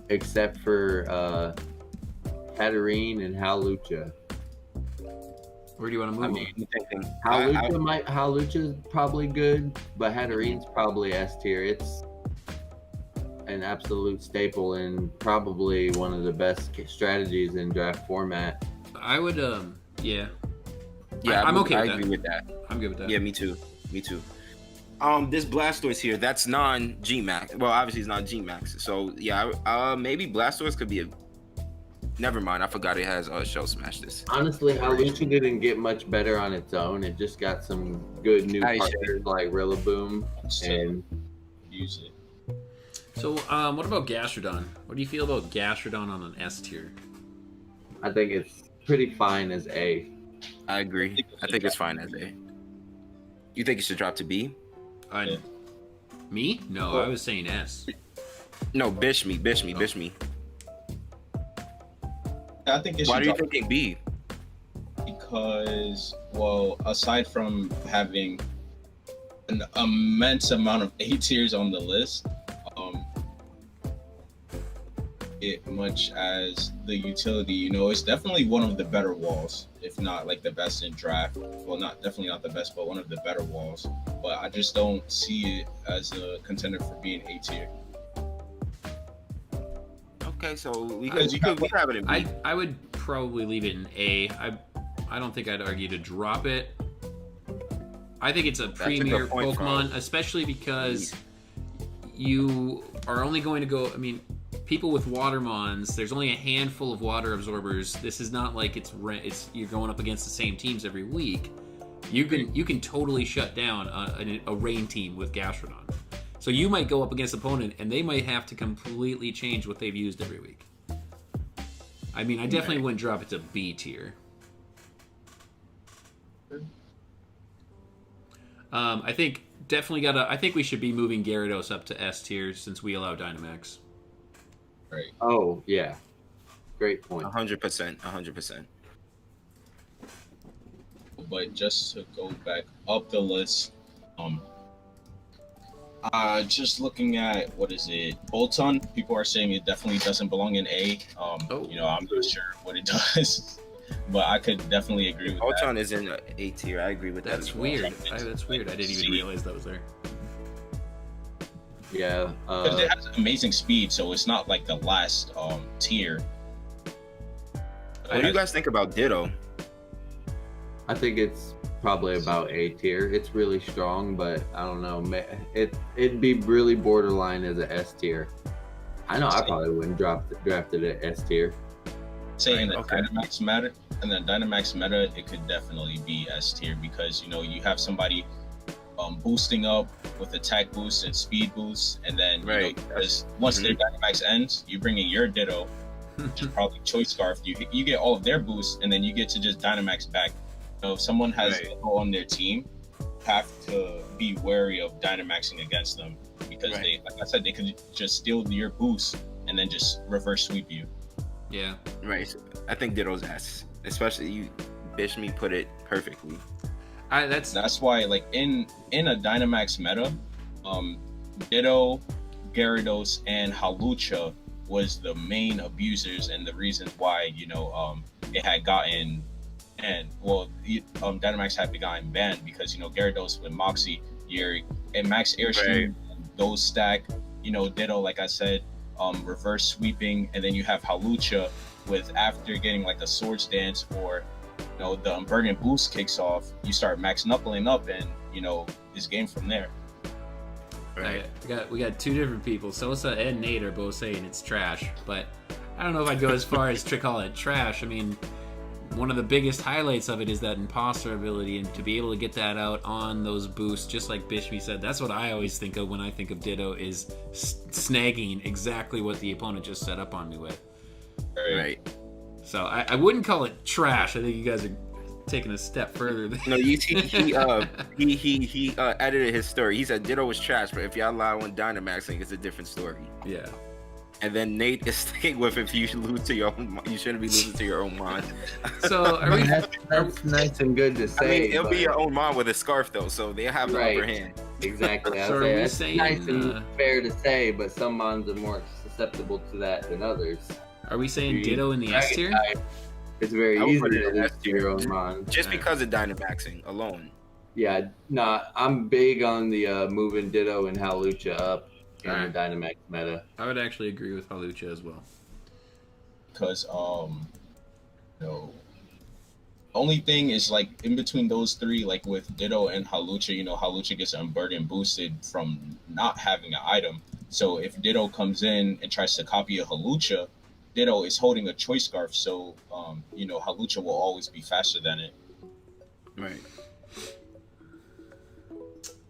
except for Katarine and Hawlucha. Where do you want to move? I mean, I'm thinking. Hawlucha's probably good, but Hatterine's probably S tier. It's an absolute staple and probably one of the best strategies in draft format. I would, yeah. Yeah, I'm okay I with agree that. with that. I'm good with that. Yeah, me too. Me too. This Blastoise here, that's non-G Max. Well, obviously it's not G Max. So yeah, maybe Blastoise could be a. Never mind, I forgot it has Shell Smash this. Honestly, Hawlucha didn't get much better on its own. It just got some good new partners like Rillaboom and Use it. So, what about Gastrodon? What do you feel about Gastrodon on an S tier? I think it's pretty fine as A. I agree. I think it's fine as A. You think it should drop to B? Yeah. Me? No, I was saying S. No, Bishmii. I think it Why should are you drop thinking B? because, well, aside from having an immense amount of A tiers on the list, it much as the utility, it's definitely one of the better walls, if not like the best in draft. Well, definitely not the best, but one of the better walls. But I just don't see it as a contender for being A tier. Okay, so we Because could you have- have it in B. I would probably leave it in A. I don't think I'd argue to drop it. I think it's a a premier good point, Pokemon, especially because you are only going to go. I mean, people with Watermons, there's only a handful of water absorbers. This is not like it's you're going up against the same teams every week. You can totally shut down a rain team with Gastrodon. So you might go up against an opponent and they might have to completely change what they've used every week. I mean, I definitely wouldn't drop it to B tier. I think I think we should be moving Gyarados up to S tier since we allow Dynamax. Right. Oh, yeah. Great point. 100%. But just to go back up the list, just looking at what is it, Bolton, people are saying it definitely doesn't belong in A. I'm not sure what it does, but I could definitely agree with Bolton that. is in A tier. I agree with that. That's weird. That's weird. I didn't even realize that was there. Yeah. Because it has amazing speed, so it's not like the last tier. What do you guys think about Ditto? I think it's probably about A tier. It's really strong, but I don't know. It'd be really borderline as a S tier. I know I probably wouldn't draft it at S tier. Say in the Okay. Dynamax meta, it could definitely be S tier because you have somebody boosting up with attack boost and speed boost, and then because once their Dynamax ends, you bring in your Ditto, which is probably Choice Scarf. You get all of their boosts, and then you get to just Dynamax back. So if someone has Ditto on their team, have to be wary of Dynamaxing against them because they, like I said, they could just steal your boost and then just reverse sweep you. Yeah. Right. I think Ditto's S. Especially Bishmii put it perfectly. That's why, like in a Dynamax meta, Ditto, Gyarados, and Hawlucha was the main abusers and the reasons why it had gotten Dynamax had gotten banned because Gyarados with Moxie, and Max Airstream, those stack. Ditto, like I said, reverse sweeping, and then you have Hawlucha with after getting like a Swords Dance or the Unburdened boost kicks off, you start max knuckling up, and it's game from there. Right. We got two different people. Sosa and Nate are both saying it's trash, but I don't know if I'd go as far as to call it trash. I mean, one of the biggest highlights of it is that imposter ability, and to be able to get that out on those boosts, just like Bishmii said, that's what I always think of when I think of Ditto, is snagging exactly what the opponent just set up on me with. Right. So I wouldn't call it trash. I think you guys are taking a step further. No, you see, he edited his story. He said Ditto was trash, but if y'all allow on Dynamaxing, it's a different story. Yeah. And then Nate is sticking with, if you lose to your own, you shouldn't be losing to your own mind. So are we? That's nice and good to say. I mean, it'll but... be your own mind with a scarf though, so they have the upper hand. Exactly. So are we that's saying, nice and fair to say, but some mons are more susceptible to that than others. Are we saying Ditto in the S tier? It's very I would easy put it to in lose S to your own mon. Just because of Dynamaxing alone. Yeah, nah, I'm big on the moving Ditto and Hawlucha up in the Dynamax meta. I would actually agree with Hawlucha as well. Because only thing is, like, in between those three, like with Ditto and Hawlucha, Hawlucha gets unburdened boosted from not having an item. So if Ditto comes in and tries to copy a Hawlucha, Ditto is holding a choice scarf, so Hawlucha will always be faster than it. Right.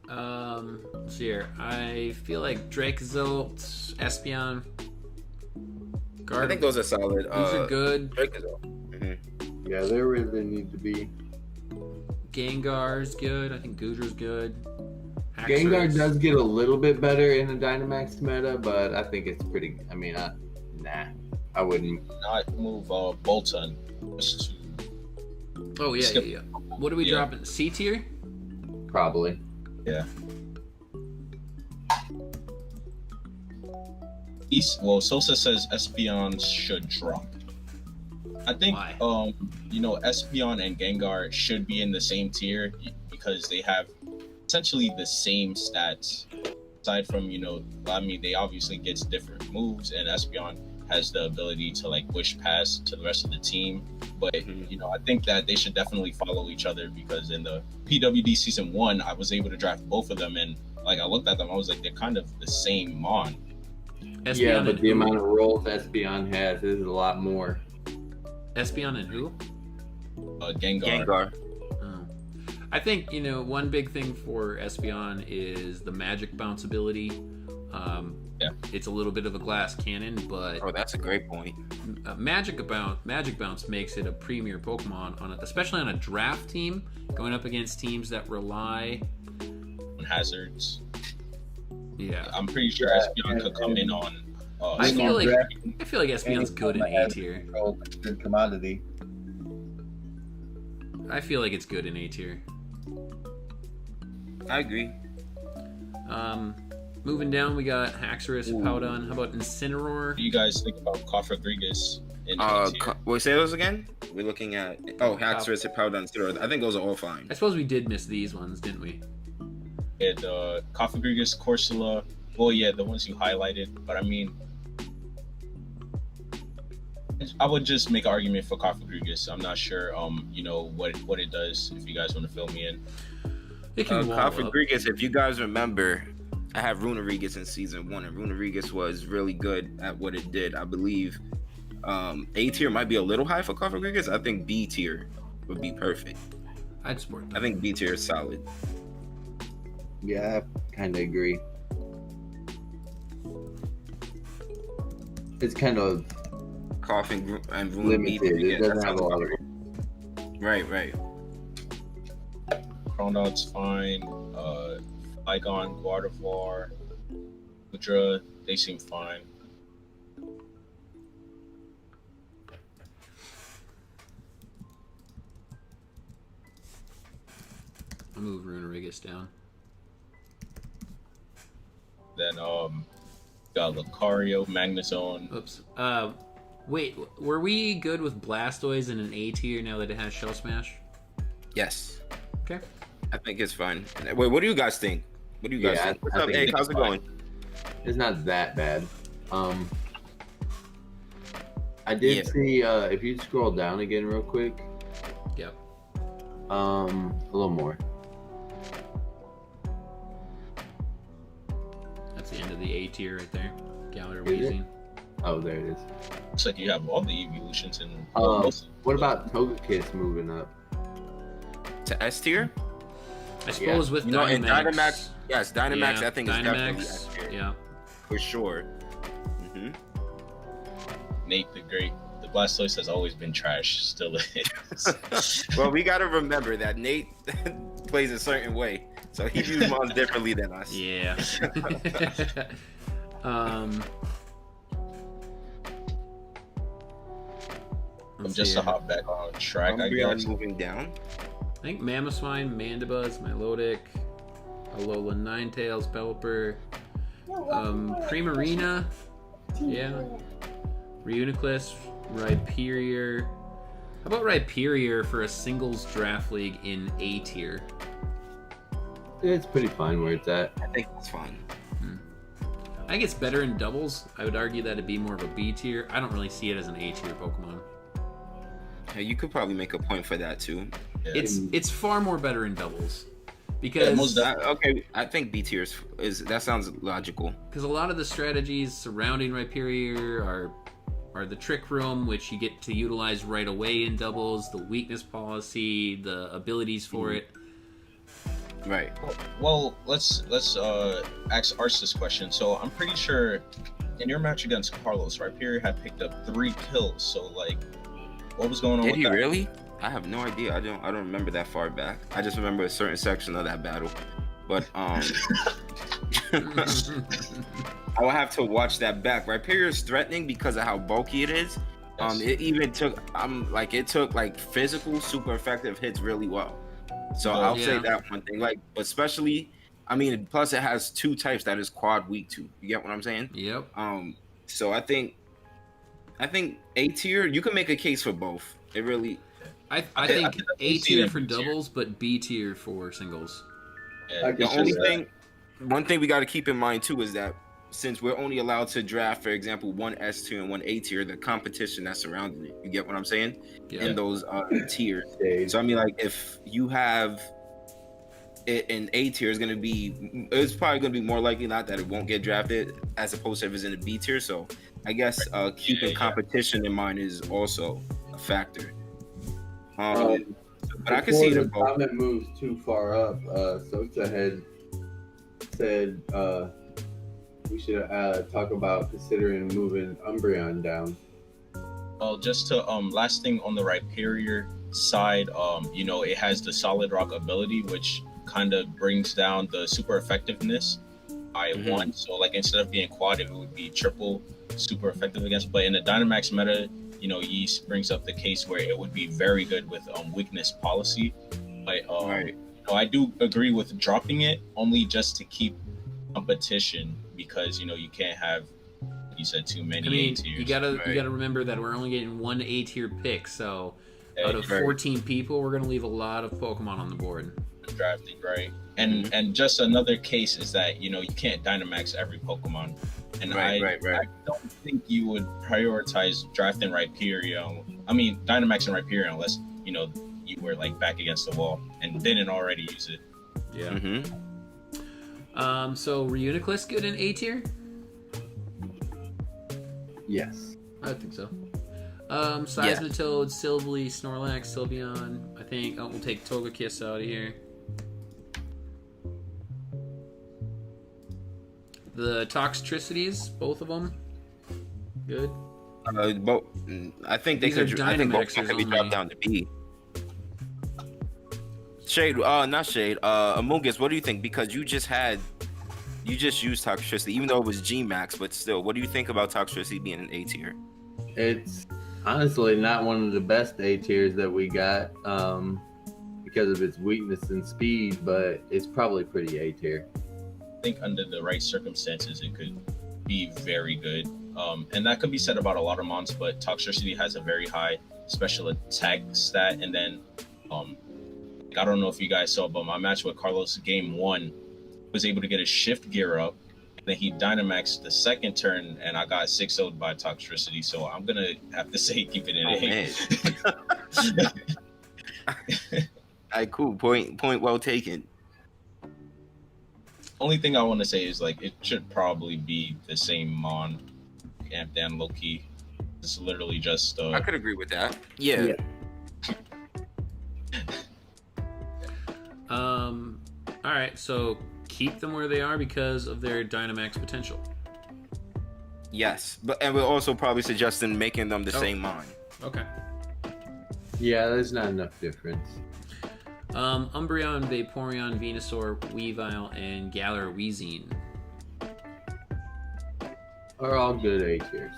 Let's see here. I feel like Dracozolt, Espeon, I think those are solid. Those are good. Yeah, they really need to be. Gengar's good. I think Goodr's good. Gengar does get a little bit better in the Dynamax meta, but I think it's pretty. I mean, I wouldn't. Not move Bolton. Just to Oh yeah, yeah. What are we dropping? C tier? Probably. Yeah. Sosa says Espeon should drop. I think Espeon and Gengar should be in the same tier because they have essentially the same stats. Aside from, they obviously gets different moves, and Espeon has the ability to like wish pass to the rest of the team. But I think that they should definitely follow each other, because in the PWD season 1, I was able to draft both of them, and like I looked at them, I was like, they're kind of the same mon. Espeon, yeah, but the amount of rolls Espeon has is a lot more. Espeon and who? Gengar. Oh. I think, one big thing for Espeon is the magic bounce ability. It's a little bit of a glass cannon, but that's a great point. Magic bounce makes it a premier Pokemon, especially on a draft team, going up against teams that rely on hazards. Yeah, I'm pretty sure Espeon could come in on. I feel like Espeon's good in A tier. Good commodity. I feel like it's good in A tier. I agree. Moving down, we got Haxorus, Powdon. How about Incineroar? What do you guys think about Cofagrigus in A tier? Wait, say those again? We're looking at Haxorus, Powdon, Incineroar. I think those are all fine. I suppose we did miss these ones, didn't we? Yeah, the Cofagrigus, Corsola. Well, yeah, the ones you highlighted. But I mean, I would just make an argument for Cofagrigus. I'm not sure, what it does. If you guys want to fill me in. Cofagrigus, if you guys remember, I have Runerigus in season 1, and Runerigus was really good at what it did. I believe A tier might be a little high for Cofagrigus. I think B tier would be perfect. I'd support that. I think B tier is solid. Yeah, I kind of agree. It's kind of Coughing and limited. It doesn't have a lot of. Right. Cronodon's fine. Flygon, Gardevoir, Udra, they seem fine. I'll move Runerigus down. Then got Lucario, Magnezone. Oops. Wait, were we good with Blastoise in an A tier now that it has Shell Smash? Yes. Okay. I think it's fine. Wait, what do you guys think? What do you guys think? What's up, Egg? How's it going? It's not that bad. I did see, if you scroll down again real quick. Yep. A little more. That's the end of the A tier right there. Galar Is it? Weezing. Oh, there it is. Looks like you have all the evolutions in. What about Togekiss moving up? To S tier? I suppose with You know, and Dynamax. Dynamax, yes, Dynamax, Yeah, I think is definitely Dynamax. S tier. Yeah. For sure. Hmm. Nate the Great. The Blastoise has always been trash. Still is. Well, we got to remember that Nate plays a certain way, so he views mons differently than us. Yeah. I'm just to hop back on track, I Umbreon guess. moving down. I think Mamoswine, Mandibuzz, Milotic, Alola Ninetales, Pelipper, Primarina, yeah, Reuniclus, Rhyperior. How about Rhyperior for a singles draft league in A tier? It's pretty fine where it's at. I think that's fine. I think it's better in doubles. I would argue that it'd be more of a B tier. I don't really see it as an A tier Pokemon. Yeah, you could probably make a point for that too. Yeah. It's far more better in doubles Yeah, most because Okay, I think B tier is that sounds logical. a lot of the strategies surrounding Rhyperior are the Trick Room, which you get to utilize right away in doubles, the weakness policy, the abilities for it. Right. Well, let's ask Arrtz this question. So I'm pretty sure in your match against Carlos, Rhyperior had picked up 3 kills. So like, what was going on Did with he that? really? I have no idea. I don't remember that far back. I just remember a certain section of that battle. But I will have to watch that back. Rhyperior is threatening because of how bulky it is. Yes. It even took it took like physical super effective hits really well. So Oh, I'll say yeah. that one thing. Like, but especially, I mean, plus it has 2 types that is quad weak to. You get what I'm saying? Yep. So I think A tier, you can make a case for both. It really, I I think can A see tier that for B tier. doubles, but B tier for singles. Yeah, The it's the only just, thing, one thing we got to keep in mind too is that since we're only allowed to draft, for example, one S tier and one A tier, the competition that's surrounding it. You get what I'm saying? Yeah. In those tiers. Stage. So I mean, like if you have it in A tier, it's probably going to be more likely not that it won't get drafted as opposed to if it's in a B tier. So I guess keeping competition in mind is also a factor. But I can see Before them the both. comment moves too far up, Sosa had said we should talk about considering moving Umbreon down. Well, just to last thing on the Rhyperior side, you know, it has the Solid Rock ability, which kind of brings down the super effectiveness by 1. So like instead of being quad, it would be triple super effective against. But in the Dynamax meta, you know, Yeast brings up the case where it would be very good with weakness policy. But Right. you know, I do agree with dropping it only just to keep competition, because you know you can't have, you said, too many I mean, A tiers. you gotta Right. remember that we're only getting 1 A tier pick, so Yeah, out of right. 14 people, we're gonna leave a lot of Pokemon on the board. drafting, right? And just another case is that, you know, you can't Dynamax every Pokemon, and Right. I don't think you would prioritize drafting Rhyperior. I mean, Dynamax and Rhyperior unless, you know, you were like back against the wall and didn't already use it. Yeah. Mm-hmm. So Reuniclus good in A tier? Yes. I think so. Seismitoad, Silvally, Snorlax, Sylveon. I think we'll take Togekiss out of here. The Toxtricities, both of them, good. But I think they These could. are I think both Dynamaxers could be only. dropped down to B. Shade, not Shade. Amoonguss, what do you think? Because you just used Toxtricity, even though it was G Max, but still, what do you think about Toxtricity being an A tier? It's honestly not one of the best A tiers that we got because of its weakness and speed, but it's probably pretty A tier. I think under the right circumstances, it could be very good. And that could be said about a lot of mons, but Toxtricity has a very high special attack stat. And then, I don't know if you guys saw, but my match with Carlos, game 1, was able to get a shift gear up. And then he Dynamaxed the second turn, and I got 6-0'd by Toxtricity. So I'm going to have to say keep it in Oh, A. Alright, cool. Point well taken. only thing I want to say is like it should probably be the same mon, amp down low key. It's literally just I could agree with that. Yeah. All right, so keep them where they are because of their Dynamax potential. Yes, and we're also probably suggesting making them the same mon. Okay. Yeah, there's not enough difference. Umbreon, Vaporeon, Venusaur, Weavile, and Galar Weezing Are all good A tiers.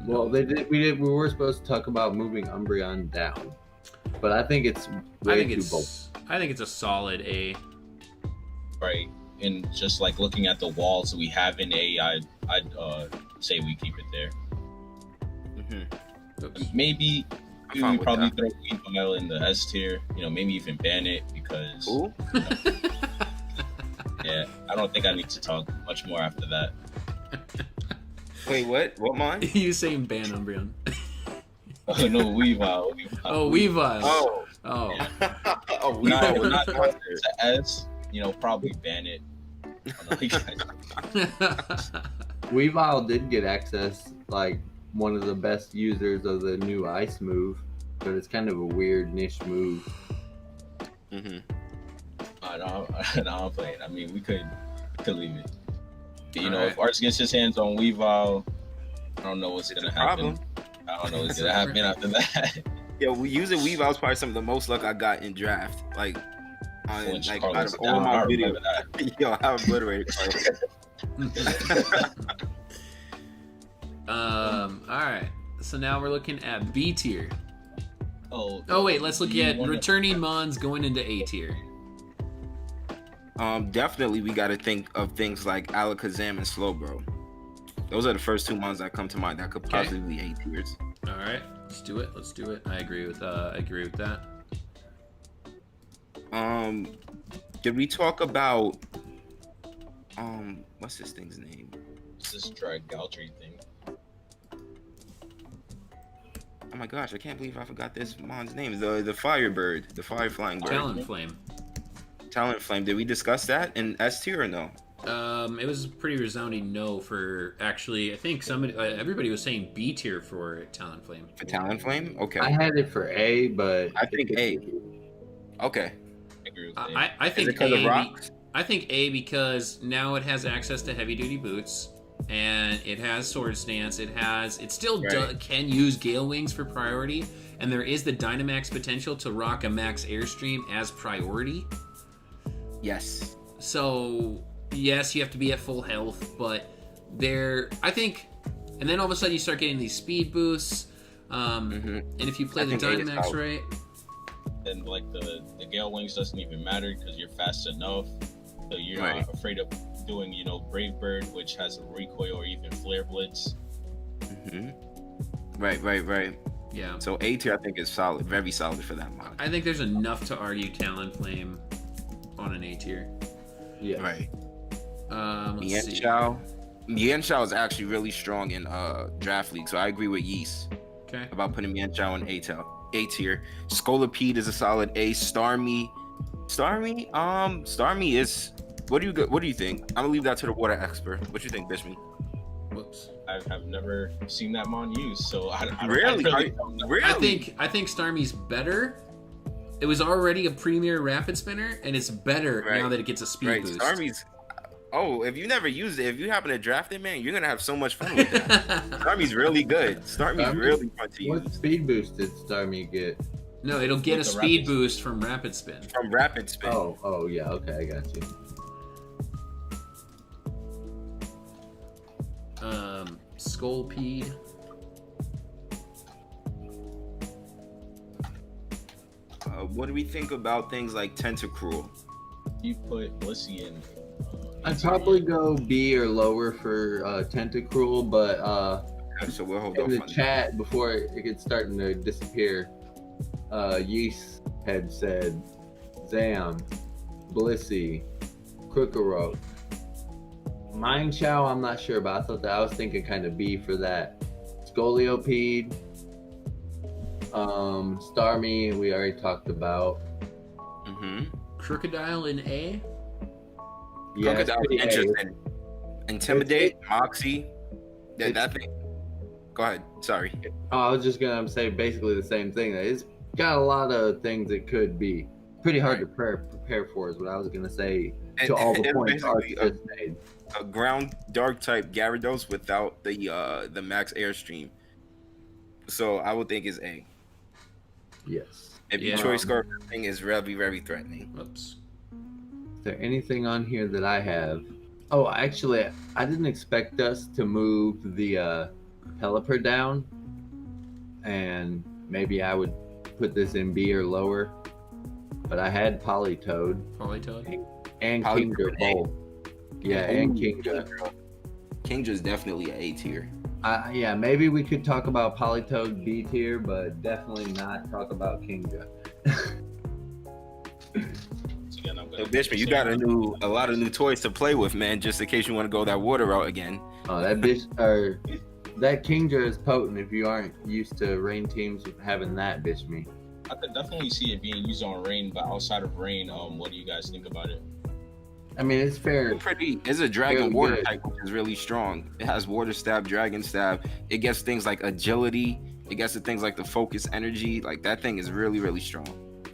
Well, we were supposed to talk about moving Umbreon down, but I think it's way too bold. I think it's a solid A. right. And just like looking at the walls we have in A, I'd say we keep it there. Maybe we probably throw Weavile in the S tier. You know, maybe even ban it because. Ooh. Yeah, I don't think I need to talk much more after that. Wait, what? What mon? You saying ban Umbreon? Oh no, Weavile. Oh, Weavile. Oh. Oh. Oh, Not Weavile. to S. You know, probably ban it. I don't know, you guys. Weavile did get access, like one of the best users of the new ice move, but it's kind of a weird niche move. I'm playing. I mean, we could leave it. You know, Alright. if Arrtz gets his hands on Weavile, I don't know what's gonna happen. I don't know what's gonna happen after that. Yeah, we using Weavile is probably some of the most luck I got in draft. Like, Which out Carlos of all down, I my remember videos. Yo, I obliterated Carlos. All right. So now we're looking at B tier. Oh wait, let's look at returning mons going into A tier. Definitely we got to think of things like Alakazam and Slowbro. Those are the first two mons that come to mind that could possibly be A tiers. All right, let's do it. I agree with that. Did we talk about what's this thing's name? It's this Dragaltry thing. Oh my gosh, I can't believe I forgot this mon's name. The Firebird, the Fire Flying Bird. Talonflame. Did we discuss that in S tier or no? It was a pretty resounding no for actually. I think everybody was saying B tier for Talonflame. For Talonflame? Okay. I had it for A, but I think A. Okay. I agree with A. I think Is it because of rocks? I think A because now it has access to heavy duty boots and it has Sword Stance. It still can use Gale Wings for priority, and there is the Dynamax potential to rock a Max Airstream as priority. Yes. So yes, you have to be at full health, but I think, and then all of a sudden you start getting these speed boosts, and if you play the Dynamax right, then like the Gale Wings doesn't even matter because you're fast enough, so you're not afraid of doing, you know, Brave Bird, which has a recoil, or even Flare Blitz. Right. Yeah. So A tier I think is solid, very solid for that mod. I think there's enough to argue Talonflame on an A tier. yeah. Right. Let's see. Mienshao is actually really strong in draft league, so I agree with Yeast Okay. about putting Mienshao in A tier. Scolipede is a solid A. Starmie is. What do you think? I'm gonna leave that to the water expert. What do you think, Bishmii? Whoops. I have never seen that mon used, so I Really? don't know. Really? I think Starmie's better. It was already a premier rapid spinner, and it's better now that it gets a speed boost. Starmie's. Oh, if you never used it, if you happen to draft it, man, you're gonna have so much fun with that. Starmie's really good. Starmie's really fun to use. What speed boost did Starmie get? No, it'll get a With the speed rapid boost from rapid spin. From rapid spin. Oh yeah, okay, I got you. Scolipede. What do we think about things like Tentacruel? You put Blissey in. I'd probably go B or lower for Tentacruel, but So we'll hold off in the on chat before it gets starting to disappear, Yeast had said Zam, Blissey, Crookerrope. Mienshao, I'm not sure about. I was thinking kind of B for that. Scolipede, Starmie, we already talked about. Crocodile in A. Yeah, it's Crocodile's pretty A. interesting. Intimidate, Moxie, that thing. Go ahead. Sorry. Oh, I was just gonna say basically the same thing. That it's got a lot of things it could be. Pretty hard to prepare for is what I was gonna say. To all the points Arrtz just made. A ground dark type Gyarados without the max airstream. So I would think is A. Yes. If your choice scarf thing is very, very threatening. Whoops. Is there anything on here that I have? Oh, actually, I didn't expect us to move the Pelipper down, and maybe I would put this in B or lower. But I had Politoed and Kingdra both. Yeah, and Kingdra. Kingdra's definitely an A tier. Yeah, maybe we could talk about Politoed B tier, but definitely not talk about Kingdra. Bishmii, you got a lot of new toys to play with, man. Just in case you want to go that water route again. Oh, that Kingdra is potent if you aren't used to rain teams having that, Bishmii. I could definitely see it being used on rain, but outside of rain, what do you guys think about it? I mean, it's fair. It's a dragon water type, which is really strong. It has water stab, dragon stab. It gets things like agility. It gets to things like the focus energy. Like that thing is really, really strong.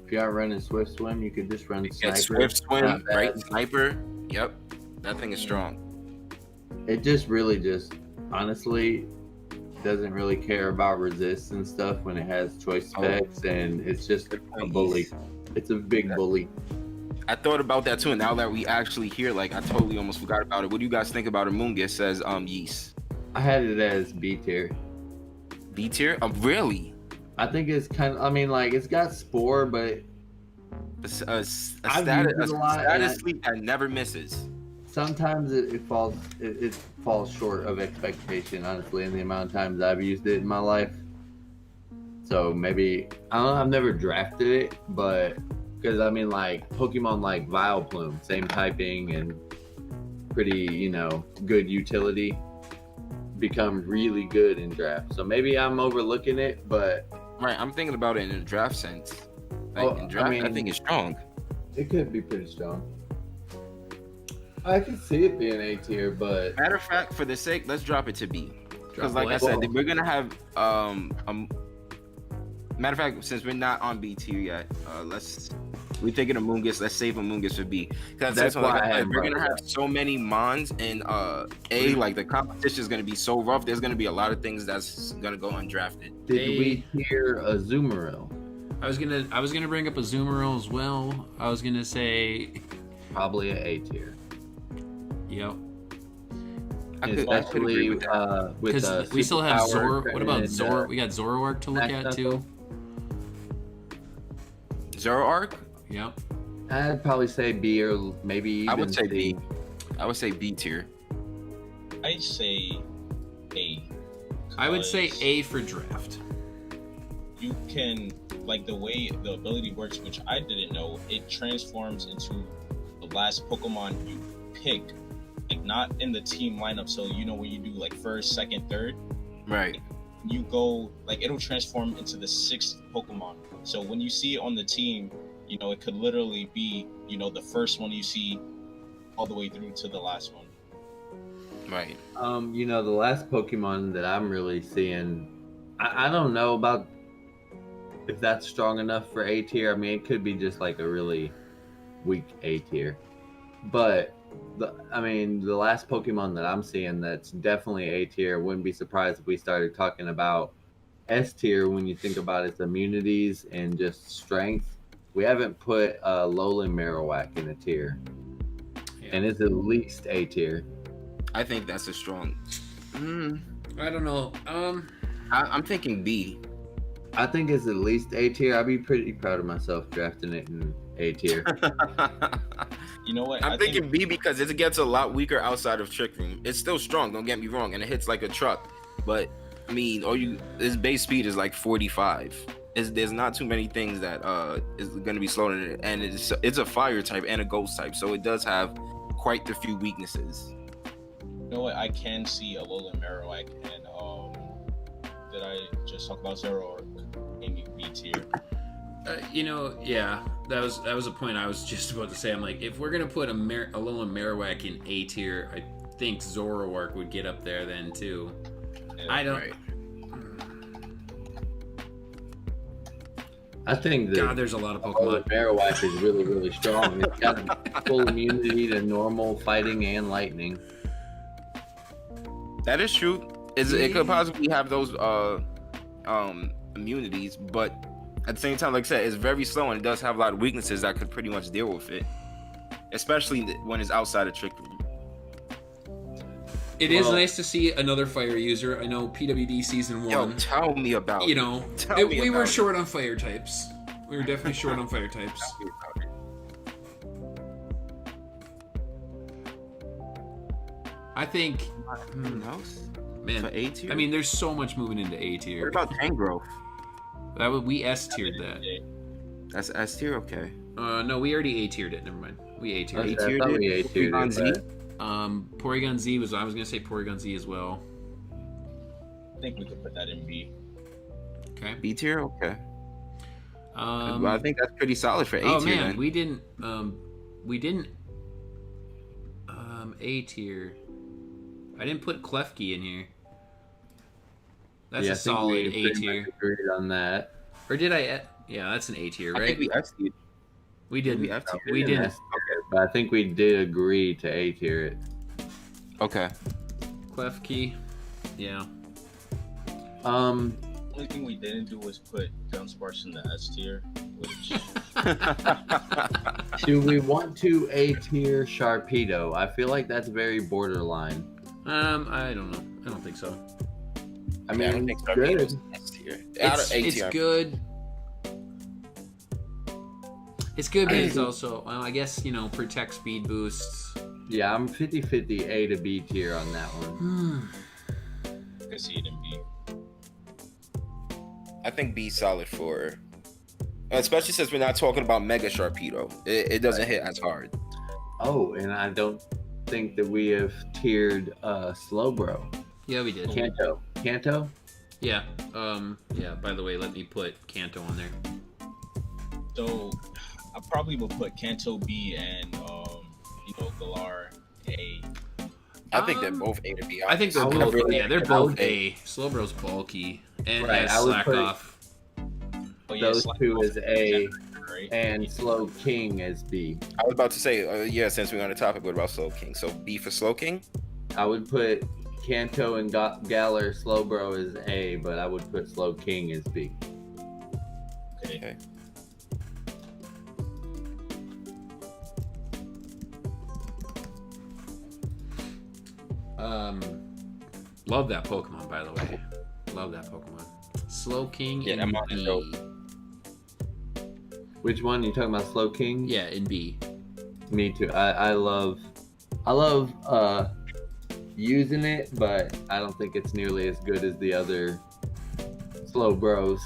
If you aren't running Swift Swim, you could just run Sniper. Swift Swim, right? Sniper. Yep. That thing is strong. It honestly doesn't really care about resist and stuff when it has choice specs, and it's just a bully. It's a big bully. I thought about that too, and now that we actually hear, like, I totally almost forgot about it. What do you guys think about Amoonguss? Says Yeast. I had it as B tier. B tier? Really? I think it's kind of. I mean, like, it's got Spore, but a status sleep that never misses. Sometimes it falls short of expectation, honestly, in the amount of times I've used it in my life. So maybe I don't know, I've never drafted it, but because I mean, like Pokemon like Vileplume, same typing and pretty, good utility, become really good in draft. So maybe I'm overlooking it, but right, I'm thinking about it in a draft sense. In draft, I think it's strong. It could be pretty strong. I can see it being A tier, but matter of fact, for the sake, let's drop it to B. Because like I said, we're gonna have matter of fact, since we're not on B tier yet, we're thinking Amoonguss. Let's save Amoonguss for B. Because that's why we're gonna have so many Mons in A. Like the competition is gonna be so rough. There's gonna be a lot of things that's gonna go undrafted. Did we hear Azumarill? I was gonna bring up Azumarill as well. I was gonna say probably an A tier. Yep. Especially with we still have Zor. What about Zor? We got Zoroark to look at too. Zoroark? Yep. I'd probably say B or maybe even I would say C. B. I would say B tier. I'd say A. I would say A for draft. You can, like, the way the ability works, which I didn't know, it transforms into the last Pokemon you pick, like not in the team lineup. So when you do like first, second, third, right? You go like it'll transform into the 6th Pokemon. So when you see it on the team, it could literally be the first one you see all the way through to the last one. Right. The last Pokemon that I'm really seeing, I don't know about if that's strong enough for A tier. I mean, it could be just like a really weak A tier, but the last Pokemon that I'm seeing that's definitely A tier. Wouldn't be surprised if we started talking about S tier when you think about its immunities and just strength. We haven't put Alolan Marowak in a tier, and it's at least A tier. I think that's a strong. I don't know. I'm thinking B. I think it's at least A tier. I'd be pretty proud of myself drafting it in A tier. You know what? I'm thinking B because it gets a lot weaker outside of Trick Room. It's still strong, don't get me wrong, and it hits like a truck. But I mean, its base speed is like 45. There's not too many things that is going to be slower than it, and it's a fire type and a ghost type, so it does have quite a few weaknesses. You know what? I can see Alolan Marowak, and did I just talk about Zoroark in B tier? Yeah, that was a point I was just about to say. I'm like, if we're gonna put a little Marowak in A tier, I think Zoroark would get up there then too. Yeah, I don't. right. I think that God, there's a lot of Pokemon. Marowak is really, really strong. It's got full immunity to normal fighting and lightning. That is true. It could possibly have those immunities, but at the same time, like I said, it's very slow and it does have a lot of weaknesses that could pretty much deal with it, especially when it's outside of Trick Room. It is nice to see another fire user. I know PWD season 1. Yo, tell me about it. We were short on fire types. We were definitely short on fire types. I think. Who else? Man, For A tier? I mean, there's so much moving into A What tier. about Tangrowth? We S tiered that. That's S tier, okay. No, we already A tiered it. Never mind. We A tiered I it. thought we A-tiered Porygon it, Z? but- Porygon Z was. I was gonna say Porygon Z as well. I think we could put that in B. Okay. B tier, okay. Well, I think that's pretty solid for A tier. Oh man, then. we didn't A tier. I didn't put Klefki in here. That's Yeah, a I think solid we A pretty tier. much agreed on that. Or did I? Yeah, that's an A tier, I right? think we S tiered. We didn't. we F tier. We didn't. Okay, but I think we did agree to A tier it. Okay. Klefki. Yeah. The only thing we didn't do was put Dunsparce in the S tier, which Do we want to A tier Sharpedo? I feel like that's very borderline. I don't know. I don't think so. I I mean, don't think it's Sharpedo's good. S tier. Out of A It's tier. good. It's good, but it's also, well, I guess, protect speed boosts. Yeah, I'm 50-50 A to B tier on that one. I could see it in B. I think B solid for, especially since we're not talking about Mega Sharpedo. It doesn't hit as hard. Oh, and I don't think that we have tiered Slowbro. Yeah, we did. Kanto? Yeah. Yeah, by the way, let me put Kanto on there. So I probably would put Kanto B and Galar A. I think they're both A to B. I think they're would both, really- yeah, they're I both would- A. Slowbro's bulky and Right, has I would slack put- off. Oh, Those Slack two Off is A, right? and Slow King as B. I was about to say, yeah, since we're on the topic, what about Slow King? So B for Slow King? I would put Kanto and Galar Slowbro as A, but I would put Slow King as B. Okay. Love that Pokemon, by the way. Love that Pokemon. Slow King Yeah, in I'm on it, B. though. Which one? You talking about Slow King? Yeah, in B. Me too. I love using it, but I don't think it's nearly as good as the other Slow Bros.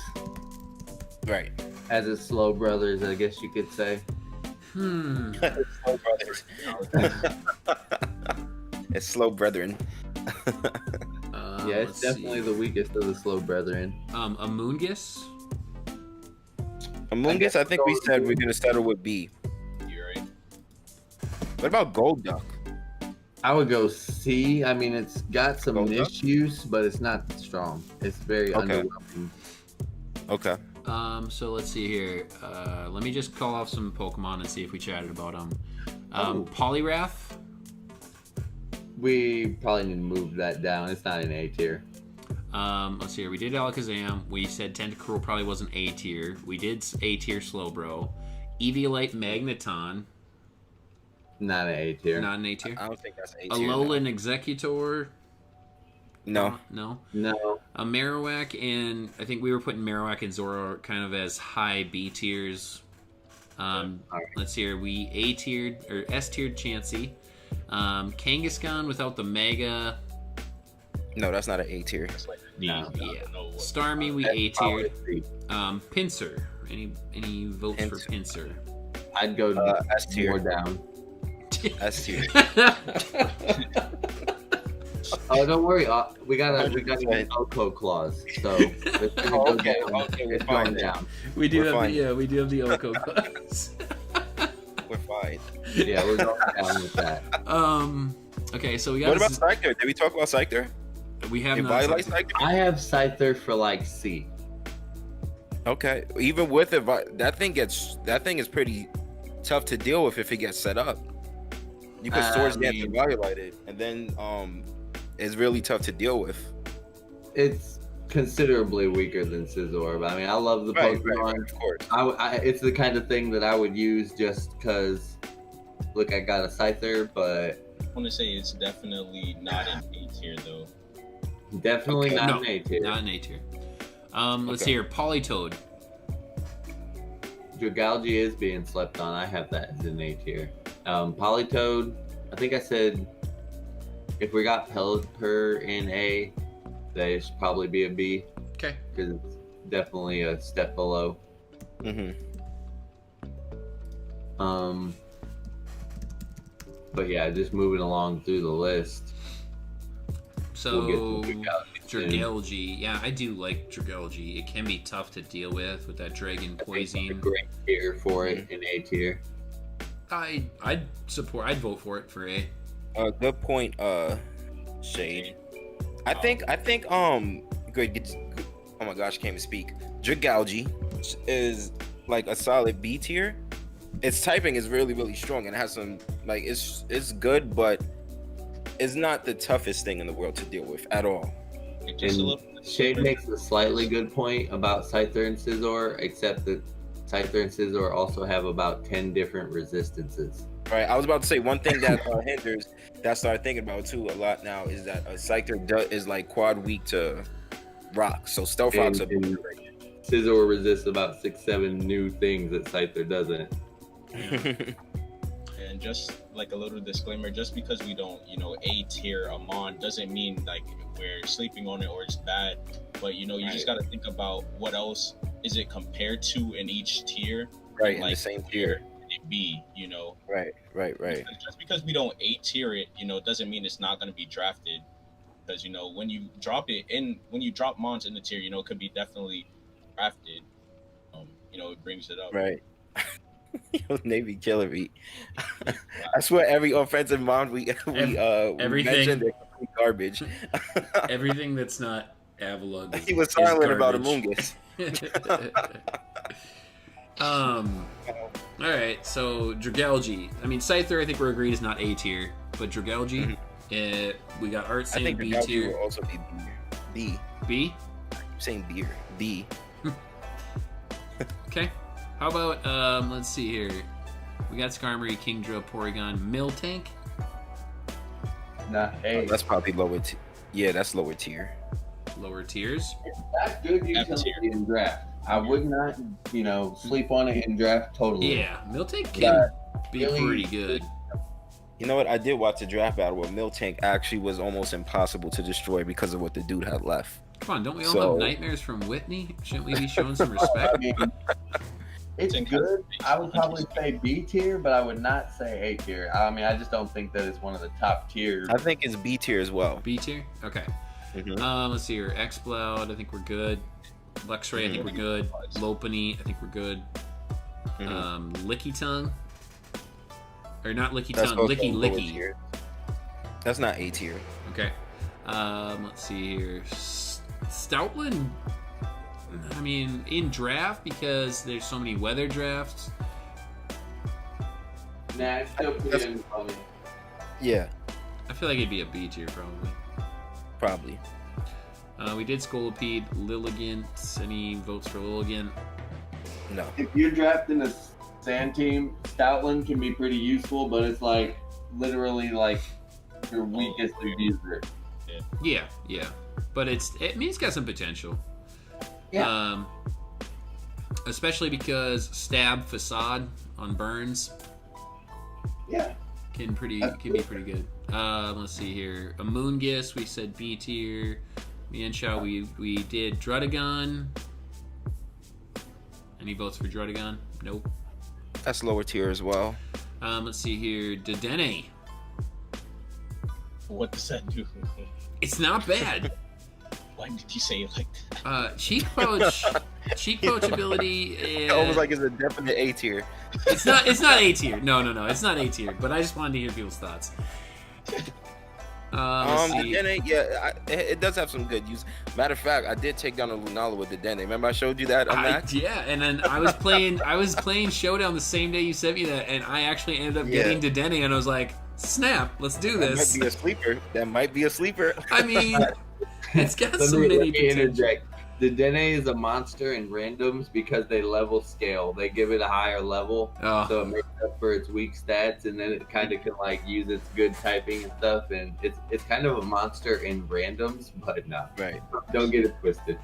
Right. As a Slow Brothers, I guess you could say. Hmm. Slow Brothers. It's Slow Brethren. Yeah, it's definitely the weakest of the Slow Brethren. Amoonguss. Amoonguss, I think we said we're going to settle with B. You're right. What about Golduck? I would go C. I mean, it's got some Golduck? niche use, but it's not strong. It's very Okay. underwhelming. Okay. So let's see here. Let me just call off some Pokemon and see if we chatted about them. Oh. Poliwrath. We probably need to move that down. It's not an A tier. Let's see here. We did Alakazam. We said Tentacruel probably wasn't A tier. We did A tier Slowbro. Eviolite Magneton. Not an A tier. Not an A tier. I don't think that's A tier. Alolan Executor. No. No. No. Marowak, and I think we were putting Marowak and Zoro kind of as high B tiers. Alright. Let's see here. We A tiered or S tiered Chansey. Kangaskhan without the Mega. No, that's not an A tier. It's like D. No. I don't Yeah. know what- Starmie, we That's A probably tiered. C. Pinsir. Any votes for Pinsir? I'd go S tier. more down. S tier. Oh, don't worry. We got a 100%. Oko clause, so it's gonna go Okay, down. okay, we're It's fine going then. down. We do We're have fine. we do have the Oko class. We're fine. Yeah, we're going down with that. Okay, so we got. What about Scyther? Did we talk about Scyther? We have not. Anybody like talked- Scyther? I have Scyther for like C. Okay, even with it, that thing is pretty tough to deal with if it gets set up. You could swords get violated, and then it's really tough to deal with. It's considerably weaker than Scizor, but I mean, I love the Pokemon. Of course. It's the kind of thing that I would use just because, look, I got a Scyther, but I want to say it's definitely not an A tier though. definitely Okay. not No, an A tier. not an A tier. Let's Okay. hear Politoed. Dragalge is being slept on. I have that as an A tier. Politoed, I think I said if we got Pelipper in A, that should probably be a B Okay. because it's definitely a step below. Mm-hmm. But yeah, just moving along through the list. So We'll get to Dragalge soon. Dragalge. Yeah, I do like Dragalge. It can be tough to deal with that Dragon A Poison. great tier for it in A tier. I'd vote for it for A. Good point, Shade. I think, good. Oh my gosh, I can't even speak. Dragalge is like a solid B tier. Its typing is really, really strong and it has some like it's good, but it's not the toughest thing in the world to deal with at all. Like, just a And little bit Shade slower. makes a slightly good point about Scyther and Scizor, except that Scyther and Scizor also have about 10 different resistances. Right, I was about to say one thing that hinders that I started thinking about too a lot now is that Scyther is like quad weak to rocks, so stealth rocks are And Scizor resists about 6-7 new things that Scyther doesn't. And just like a little disclaimer, just because we don't, A tier Amon doesn't mean like we're sleeping on it or it's bad. But you just got to think about what else is it compared to in each tier. right, in Like, the same tier. It be, Right. Because just because we don't A tier it, doesn't mean it's not going to be drafted. Because when you drop Mons in the tier, it could be definitely drafted. It brings it up. Right. Yo, Navy killer beat. I swear every offensive mound we everything. mentioned they're complete garbage. Everything that's not Avalugg. He was is silent about garbage. Amoonguss. All right, so Dragalge. I mean, Scyther, I think we're agreed is not A tier, but Dragalge, we got Arrtz I think B Dragalge tier. will also be B. B. I'm saying beer. B. Okay. How about let's see here. We got Skarmory, Kingdra, Porygon, Miltank. Nah, A. That's probably lower. Yeah, that's lower tier. Lower tiers. That's good F utility tier. in draft. I would not, sleep on it in draft totally. Yeah, Miltank can be really pretty good. You know what? I did watch the draft battle where Miltank actually was almost impossible to destroy because of what the dude had left. Come on, don't we all So- have nightmares from Whitney? Shouldn't we be showing some respect? I mean, it's good. I would probably say B tier, but I would not say A tier. I mean, I just don't think that it's one of the top tiers. I think it's B tier as well. B tier? Okay. Mhm. Let's see here. Exploud, I think we're good. Luxray, I think we're good. Lopunny, I think we're good. Mhm. Licky Tongue. Or not Licky That's Tongue, also Licky lower Licky. tier. That's not A tier. Okay. Let's see here. Stoutland, I mean, in draft, because there's so many weather drafts. Nah, it's still put in probably. Yeah, I feel like it'd be a B tier, probably. probably. We did Scolipede, Lilligant. Any votes for Lilligant? No. If you're drafting a sand team, Stoutland can be pretty useful, but it's like literally like your weakest abuser. Yeah. But it's got some potential. Yeah. Especially because Stab Facade on Burns Yeah. can be pretty good. Let's see here. Amoonguss, we said B tier. Mienshao, we did Drudagon. Any votes for Drudagon? Nope. That's lower tier as well. Let's see here. Dedenne. What does that do? It's not bad. Why did you say it like that? Cheek poach ability. It almost like it's a definite A tier. It's not A tier. No, it's not A tier. But I just wanted to hear people's thoughts. Let's see. The Dene, yeah, it does have some good use. Matter of fact, I did take down a Lunala with the Dene. Remember I showed you that on Max? Yeah, and then I was playing Showdown the same day you sent me that, and I actually ended up getting Dedenne, and I was like, snap, let's do this. That might be a sleeper. I mean, it's got some Let mini me potential. interject. The Dene is a monster in randoms because they level scale. They give it a higher level, so it makes up for its weak stats, and then it kind of can like use its good typing and stuff. And it's kind of a monster in randoms, but no, Right. Don't get it twisted.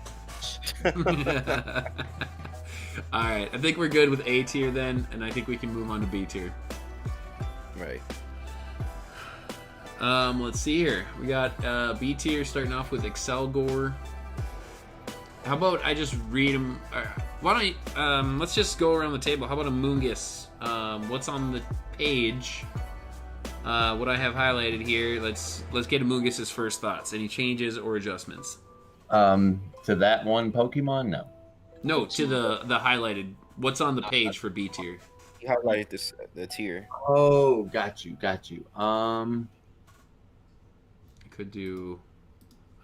All right, I think we're good with A tier then, and I think we can move on to B tier. Right. Let's see here. We got B tier starting off with Excelgor. How about I just read them? Why don't let's just go around the table. How about Amoonguss? What's on the page? What I have highlighted here. Let's get Amoonguss's first thoughts. Any changes or adjustments? To that one Pokemon, no. No, to the highlighted. What's on the page for B tier? You highlighted the tier. Oh, got you. I could do.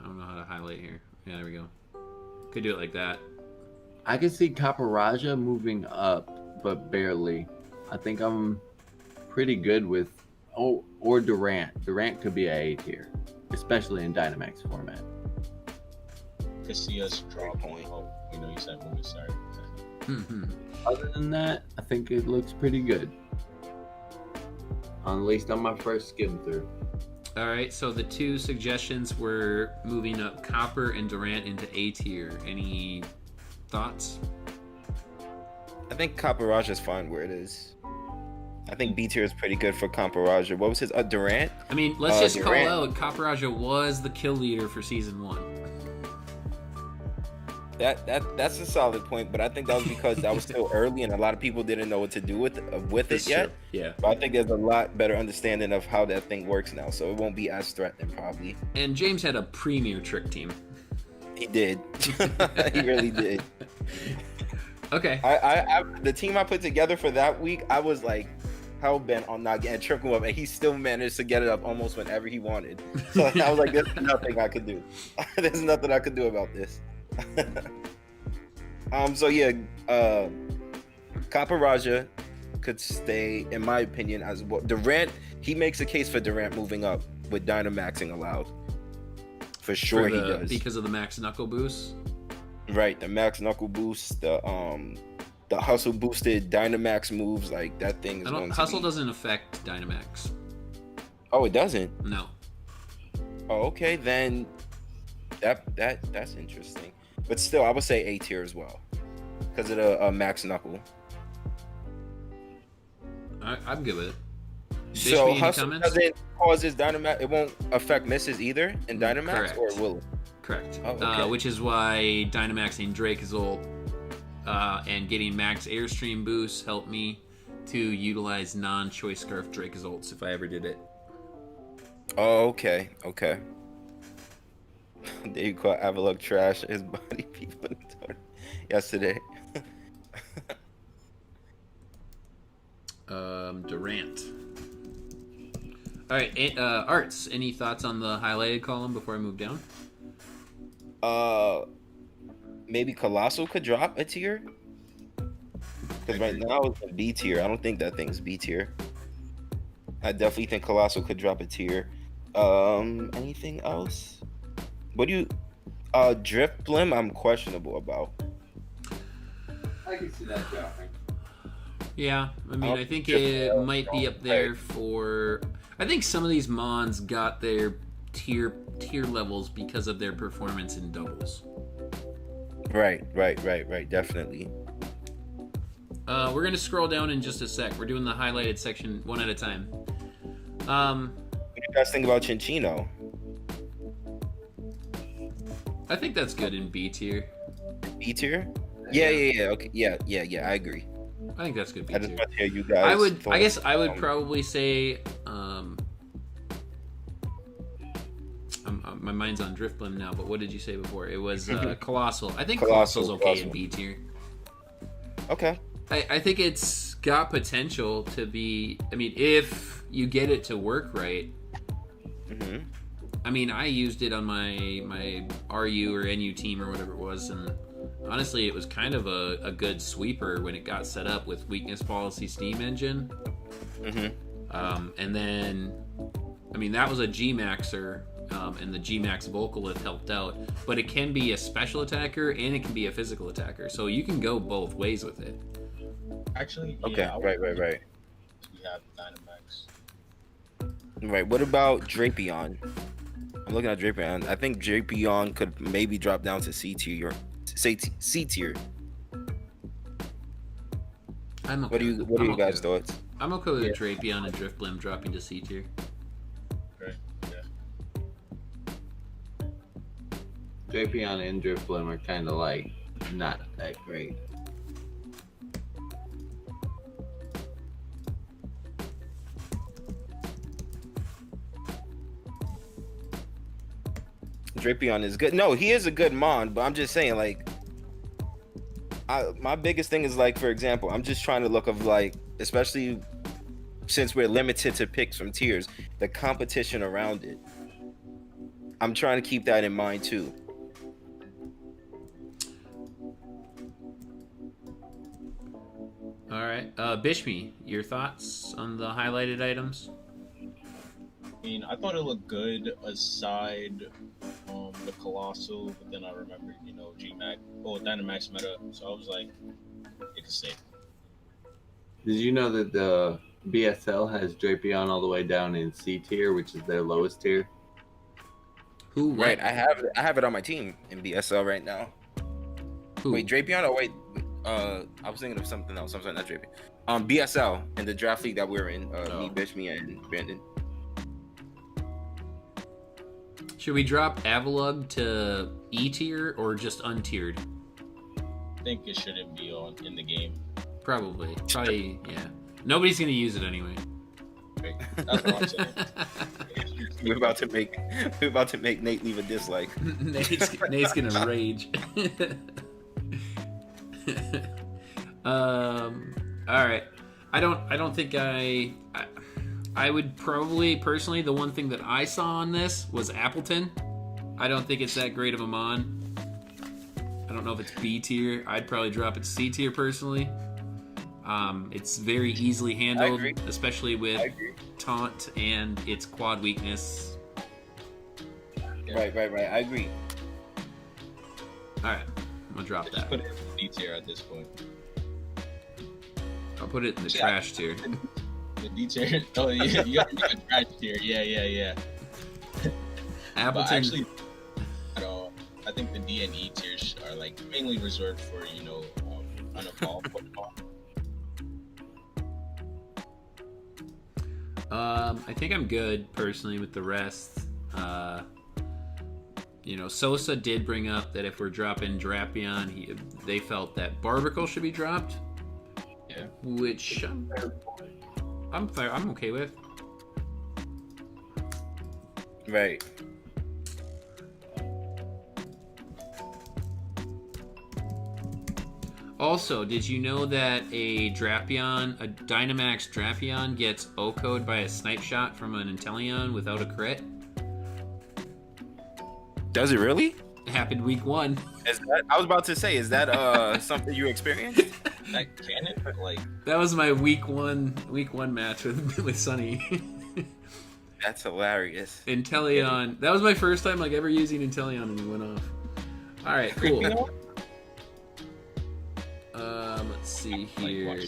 I don't know how to highlight here. Yeah, there we go. Could do it like that. I can see Caparaja moving up, but barely. I think I'm pretty good with. Oh, or Durant. Durant could be a tier, especially in Dynamax format. Could see us drop point. Oh, you said movie. Sorry. Other than that, I think it looks pretty good. At least on my first skim through. All right, so the two suggestions were moving up Copper and Durant into A tier. Any thoughts? I think Caparaja's fine where it is. I think B tier is pretty good for Caparaja. What was his Durant? I mean, let's just Durant. call out Caparaja was the kill leader for season 1. That's a solid point, but I think that was because that was still early and a lot of people didn't know what to do with it yet. True. Yeah. But I think there's a lot better understanding of how that thing works now, so it won't be as threatening probably. And James had a premier trick team. He did. He really did. Okay. I the team I put together for that week, I was like hell bent on not getting triple up, and he still managed to get it up almost whenever he wanted. So I was like, there's nothing I could do. There's nothing I could do about this. So yeah, Caparaja could stay, in my opinion, as well. Durant, he makes a case for Durant moving up with Dynamaxing allowed. For sure, he does. Because of the max knuckle boost. Right, the max knuckle boost, the hustle boosted Dynamax moves, like that thing is going to Hustle doesn't affect Dynamax. Oh, it doesn't? No. Oh, okay, then that's interesting. But still, I would say A tier as well, because of the max knuckle. I'm good with it. So Bishmii, hustle doesn't cause his Dynamax. It won't affect misses either in Dynamax, Correct. or will it? Correct. Oh, okay. Which is why Dynamaxing Dracozolt and getting max Airstream boosts helped me to utilize non-Choice Scarf Dracozolts if I ever did it. Oh, okay. There you call Avalok trash his body people yesterday. Durant. All right, Arrtz, any thoughts on the highlighted column before I move down? Maybe Colossal could drop a tier. Because right now it's a B tier. I don't think that thing's B tier. I definitely think Colossal could drop a tier. Anything else? What do you... Drifblim, I'm questionable about. I can see that dropping. Yeah, I mean, I think it might be up there for... I think some of these mons got their tier levels because of their performance in doubles. Right, definitely. We're going to scroll down in just a sec. We're doing the highlighted section one at a time. What do you guys think about Chinchino? I think that's good in B tier. B tier? Yeah. Okay, yeah. I agree. I think that's good B I just tier. want to hear you guys. I guess I would probably say mind's on Driftblim now, but what did you say before? It was Colossal. I think Colossal, Colossal's okay in B tier. Okay. I think it's got potential to be. I mean, if you get it to work right. Mm-hmm. I mean, I used it on my RU or NU team or whatever it was, and honestly, it was kind of a good sweeper when it got set up with weakness policy steam engine. Mm-hmm. And then, I mean, that was a G-Maxer, and the G-Max Vocalith helped out. But it can be a special attacker and it can be a physical attacker, so you can go both ways with it. Actually, Okay, yeah, right. We have Dynamax. Right. What about Drapion? I'm looking at Drapion. I think Drapion could maybe drop down to C tier. C tier. I'm okay. What are you guys' thoughts? I'm okay with Drapion and Driftblim dropping to C tier. Right. Yeah. Drapion and Driftblim are kind of like not that great. Drapion is good. No, he is a good mon, but I'm just saying, like, my biggest thing is, like, for example, I'm just trying to look of, like, especially since we're limited to picks from tiers, the competition around it. I'm trying to keep that in mind too. All right, Bishmii, your thoughts on the highlighted items? I mean, I thought it looked good aside the Colossal, but then I remembered, G-Max, Dynamax meta, so I was like, it could stay. Did you know that the BSL has Drapion all the way down in C tier, which is their lowest tier? Who? Right, I have it on my team in BSL right now. Who? Wait, Drapion? Oh wait, I was thinking of something else. I'm sorry, not Drapion. BSL in the draft league that we're in. Me, Bishmii, and Brandon. Should we drop Avalugg to E tier or just untiered? I think it shouldn't be in the game. Probably, yeah. Nobody's gonna use it anyway. Right? That's what I'm saying. We're about to make Nate leave a dislike. Nate's gonna rage. All right. I don't think I would probably personally, the one thing that I saw on this was Appleton. I don't think it's that great of a mon. I don't know if it's B tier. I'd probably drop it to C tier personally. It's very easily handled, especially with taunt and its quad weakness. Right. I agree. All right, I'm gonna drop that. Put it in D tier at this point. I'll put it in the trash tier. The D tier. Oh yeah, you got the trash tier. Yeah. Appleton. But actually, I think the D and E tiers are like mainly reserved for unevolved Pokemon. I think I'm good personally with the rest. Sosa did bring up that if we're dropping Drapion, they felt that Barbicle should be dropped. Yeah. Which I'm okay with. Right. Also, did you know that a Dynamax Drapion gets O-code by a snipe shot from an Inteleon without a crit? Does it really? It happened week 1. I was about to say, is that something you experienced? That canon, like that was my week one match with Sunny. That's hilarious. Inteleon. That was my first time ever using Inteleon, and he went off. All right, cool. Let's see here.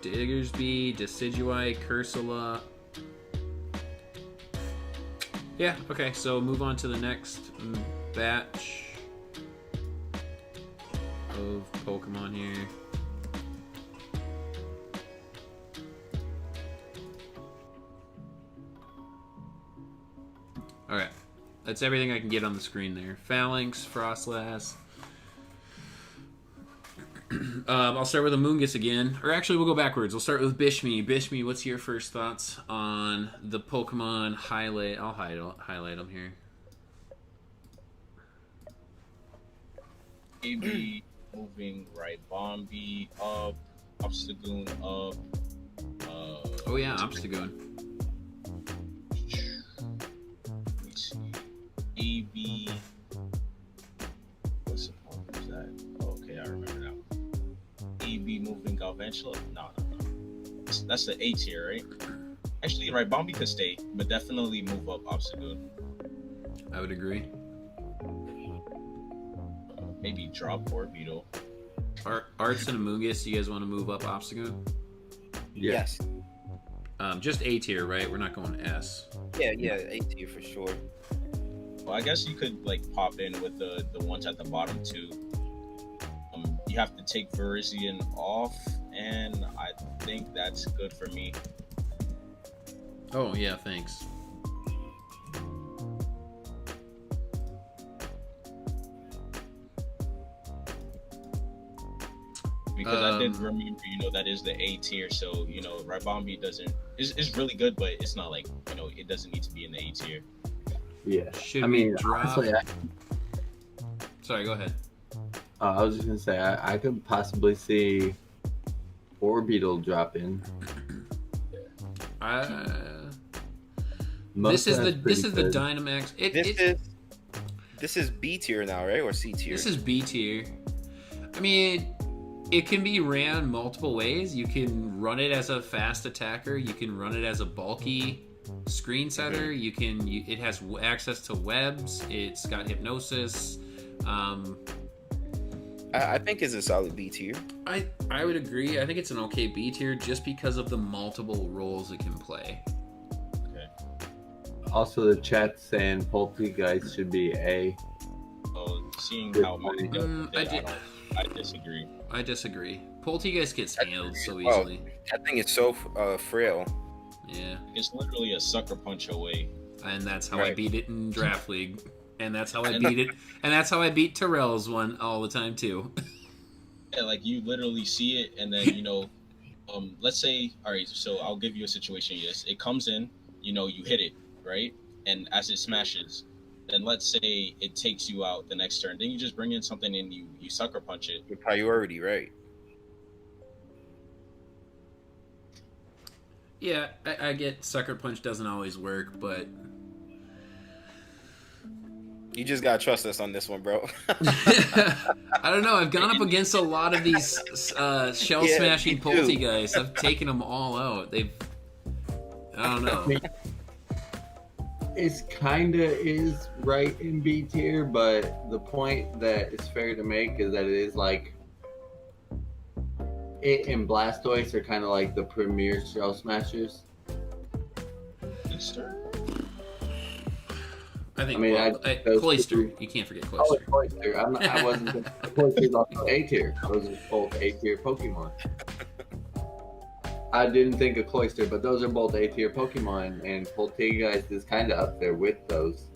Diggersby, Decidueye, Cursula. Yeah, okay, so move on to the next batch of Pokemon here. Alright, that's everything I can get on the screen there. Phalanx, Frostlass. I'll start with Amoonguss again. Or actually, we'll go backwards. We'll start with Bishmii. Bishmii, what's your first thoughts on the Pokemon highlight? I'll highlight them here. AB moving right. Bombi up. Obstagoon up. Oh yeah, Obstagoon. Let me see. AB. What's the point of that? Oh, okay, I remember now. AB moving Galvantula? No. That's the A tier, right? Actually, right, Bombi could stay, but definitely move up Obstagoon. I would agree. Maybe drop Orbeetle. Arrtz and Amoonguss, you guys want to move up Obstagoon? Yes. Just A tier, right? We're not going S. Yeah, A tier for sure. Well, I guess you could like pop in with the ones at the bottom too. You have to take Virizion off, and I think that's good for me. Oh yeah, thanks. Because I did remember, that is the A tier, so Ribombi is really good, but it's not like it doesn't need to be in the A tier. Yeah. Should we drop? Honestly, Sorry, go ahead. I was just gonna say I could possibly see Orbeetle drop in. This is the good. Dynamax. This is B tier now, right, or C tier? This is B tier. I mean, it can be ran multiple ways. You can run it as a fast attacker. You can run it as a bulky screen setter. It has access to webs. It's got hypnosis. I think it's a solid B tier. I would agree. I think it's an okay B tier just because of the multiple roles it can play. Okay. Also, the chat saying Poltergeist should be A. Oh, seeing how many I disagree. I disagree. Poltergeist gets handled so easily. That thing is so frail. Yeah. It's literally a sucker punch away. And that's how I beat it in Draft League. And that's how I beat it. And that's how I beat Terrell's one all the time, too. Yeah, like, you literally see it, and then, let's say, all right, so I'll give you a situation. Yes, it comes in, you hit it, right? And as it smashes, then let's say it takes you out the next turn. Then you just bring in something and you sucker punch it. Your priority, right? Yeah, I get sucker punch doesn't always work, but you just gotta trust us on this one, bro. I don't know. I've gone up against a lot of these shell smashing Poltergeists. I've taken them all out. I don't know. It's kinda is right in B tier, but the point that is fair to make is that it is like it and Blastoise are kind of like the premier shell smashers. I think Cloyster. You can't forget Cloyster. Oh, Cloyster. I wasn't. Cloyster's also A tier. Those are both A tier Pokemon. I didn't think of Cloyster, but those are both A tier Pokemon, and Poltergeist is kind of up there with those.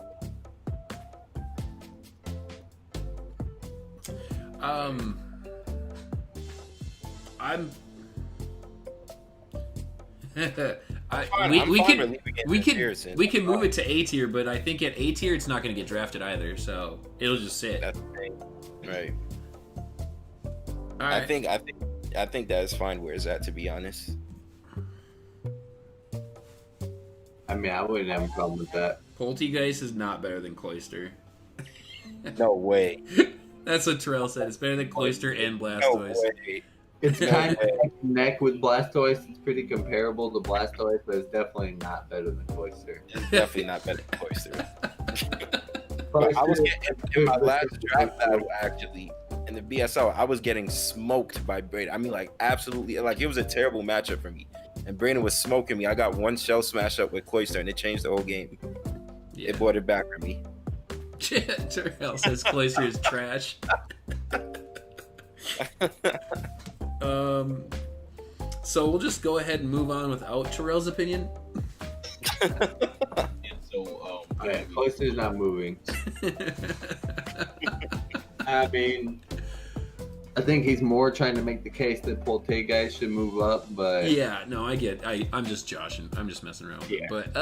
We can move it to A tier, but I think at A tier it's not going to get drafted either, so it'll just sit. That's the thing, right? All right. I think that is fine where it's at, to be honest. I mean, I wouldn't have a problem with that. Poltergeist is not better than Cloyster. No way. That's what Terrell said. It's better than Cloyster and Blastoise. No way. It's kind of neck and neck with Blastoise. It's pretty comparable to Blastoise, but it's definitely not better than Cloyster. It's definitely not better than Cloyster. I was getting, in my last draft battle, actually, in the BSL, I was getting smoked by Brayden. I mean, like, absolutely. Like, it was a terrible matchup for me. And Brayden was smoking me. I got one shell smash up with Cloyster, and it changed the whole game. Yeah. It brought it back for me. Terrell says Cloyster is trash. So we'll just go ahead and move on without Terrell's opinion. Cloyster's not moving. I mean, I think he's more trying to make the case that Poltergeist should move up, but yeah, no, I get. I'm just joshing. I'm just messing around. Yeah. But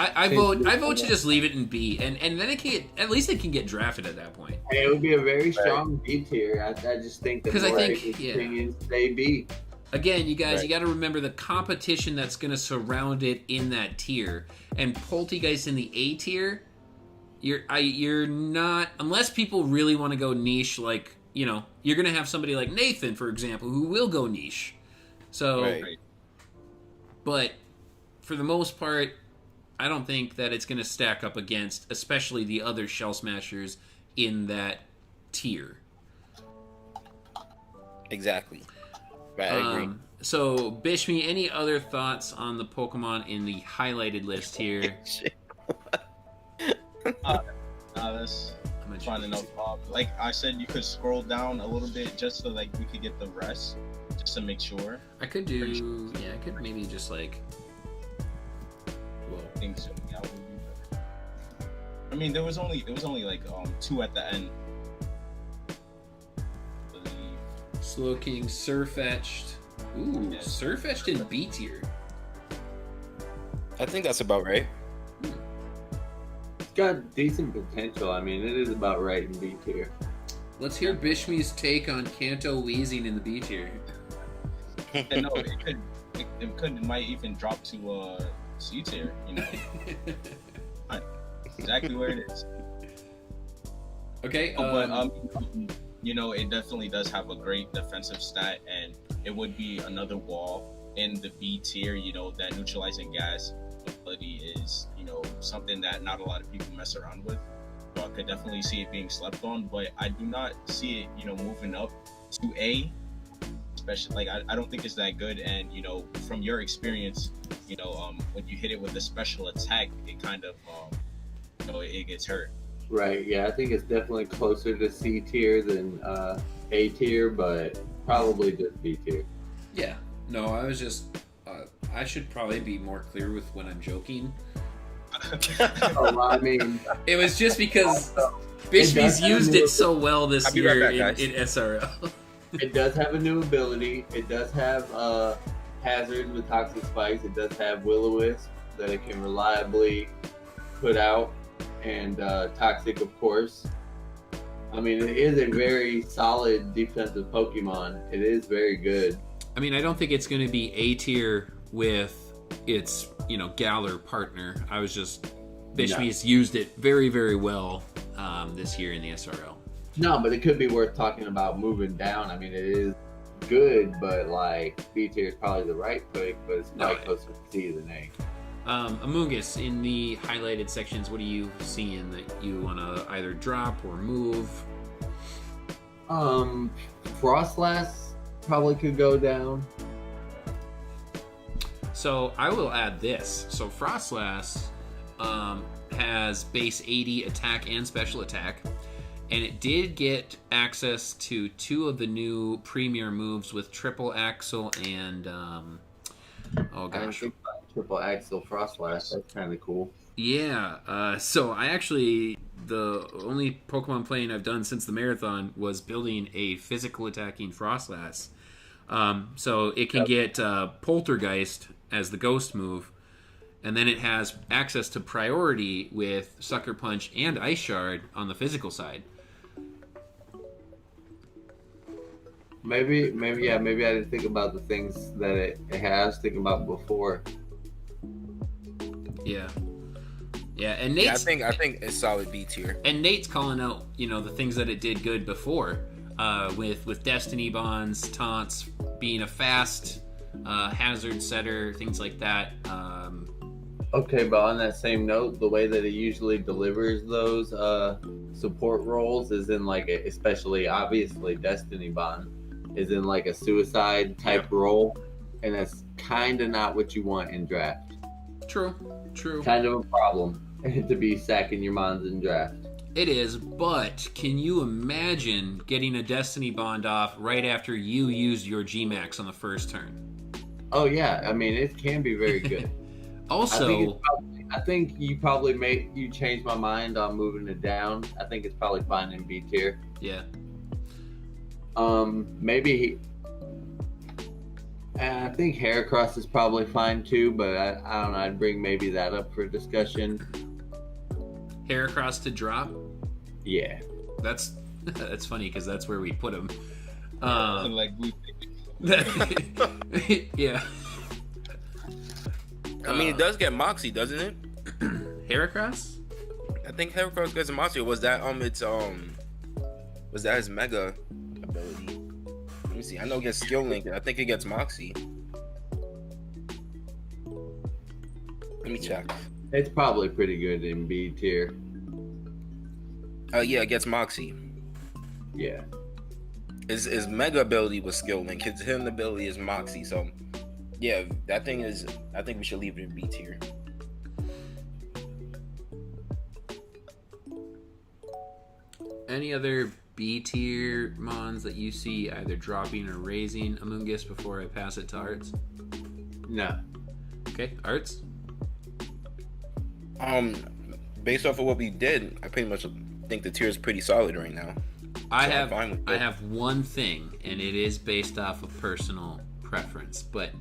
I vote to just leave it in B, and then it can get, at least it can get drafted at that point. Hey, it would be a very strong B tier. I just think the more thing is stay B. Again, you guys, you got to remember the competition that's going to surround it in that tier. And Poltegeist in the A tier, you're not, unless people really want to go niche, like, you know, you're going to have somebody like Nathan, for example, who will go niche. So, but for the most part, I don't think that it's going to stack up against, especially the other Shell Smashers in that tier. Exactly. Right, I agree. So, Bishmii, any other thoughts on the Pokemon in the highlighted list here? That's fine enough. Like I said, you could scroll down a little bit just so like we could get the rest, just to make sure. I could I could maybe just like. I think so. Yeah, would be better. I mean, there was only like 2 at the end. Slowking, Surfetched. Ooh, Yeah. Surfetched in B tier. I think that's about right. It's got decent potential. I mean, it is about right in B tier. Let's hear Bishmii's take on Kanto Weezing in the B tier. And no, it might even drop to C tier. You know, exactly where it is. Okay, but you know, it definitely does have a great defensive stat, and it would be another wall in the B tier. You know, that neutralizing gas ability is, you know, something that not a lot of people mess around with. So I could definitely see it being slept on, but I do not see it, you know, moving up to A. Especially, like, I don't think it's that good. And, you know, from your experience, you know, when you hit it with a special attack, it kind of, you know, it gets hurt. Right, yeah, I think it's definitely closer to C tier than A tier, but probably just B tier. yeah. No, I was just. I should probably be more clear with when I'm joking. Oh, I mean, It was just because Bishmii's used it so well this I'll be right year back, guys. in SRL. it does have a new ability. It does have Hazard with Toxic Spikes. It does have Will-O-Wisp that it can reliably put out, and Toxic, of course. I mean, it is a very solid defensive Pokemon. It is very good. I mean, I don't think it's going to be A tier with its, you know, Galar partner. I was just Bishmii's used it very, very well this year in the SRL. No, but it could be worth talking about moving down. I mean, it is good, but like B tier is probably the right pick, but it's probably closer to C than A. Amoonguss, in the highlighted sections, what are you seeing that you want to either drop or move? Frostlass probably could go down. So I will add this. So Frostlass has base 80 attack and special attack, and it did get access to 2 of the new premier moves with triple axle and oh gosh, Triple Axle Frostlass. That's kind of cool. yeah. So I actually, the only Pokemon playing I've done since the marathon was building a physical attacking Frostlass. So it can get Poltergeist as the ghost move, and then it has access to priority with Sucker Punch and Ice Shard on the physical side. Maybe I didn't think about the things that it has. Thinking about before. Yeah, and Nate's, I think it's solid B tier. and Nate's calling out, you know, the things that it did good before, with Destiny Bonds, taunts, being a fast hazard setter, things like that. Okay, but on that same note, the way that it usually delivers those support roles is in like especially obviously Destiny Bond is in like a suicide type role, and that's kind of not what you want in draft. True. Kind of a problem to be sacking your mons in draft. It is, but can you imagine getting a Destiny Bond off right after you used your G-Max on the first turn? Oh yeah, I mean it can be very good. Also, I think you probably made you changed my mind on moving it down. I think it's probably fine in B tier. yeah. Maybe I think Heracross is probably fine too, but I don't know. I'd bring maybe that up for discussion. Heracross to drop. Yeah. That's funny because that's where we put him. Like we. Yeah. I mean, it does get Moxie, doesn't it? Heracross? I think Heracross gets a Moxie. Or was that was that his Mega ability? Let me see. I know it gets Skill Link. I think it gets Moxie. Let me check. It's probably pretty good in B tier. Yeah, it gets Moxie. Yeah. His Mega ability was Skill Link. His hidden ability is Moxie. So, yeah, that thing is. I think we should leave it in B tier. Any other B tier mons that you see either dropping or raising Amoonguss before I pass it to Arrtz? No. Okay, Arrtz? Based off of what we did, I pretty much think the tier is pretty solid right now. I So I'm fine with it. have one thing, and it is based off of personal preference, but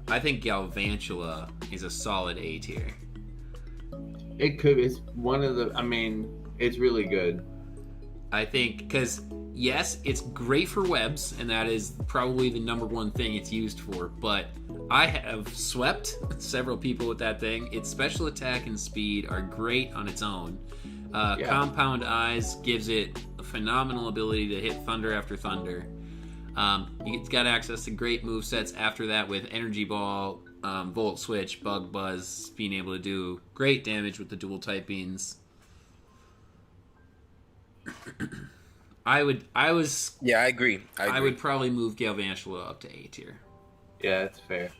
I think Galvantula is a solid A tier. It could. It's one of the. I mean, it's really good. I think because yes, it's great for webs, and that is probably the number one thing it's used for. But I have swept several people with that thing. Its special attack and speed are great on its own. Compound Eyes gives it a phenomenal ability to hit thunder after thunder. It's got access to great movesets after that with Energy Ball, Volt Switch, Bug Buzz, being able to do great damage with the dual typings. I agree. I would probably move Galvantula up to A tier. Yeah, that's fair.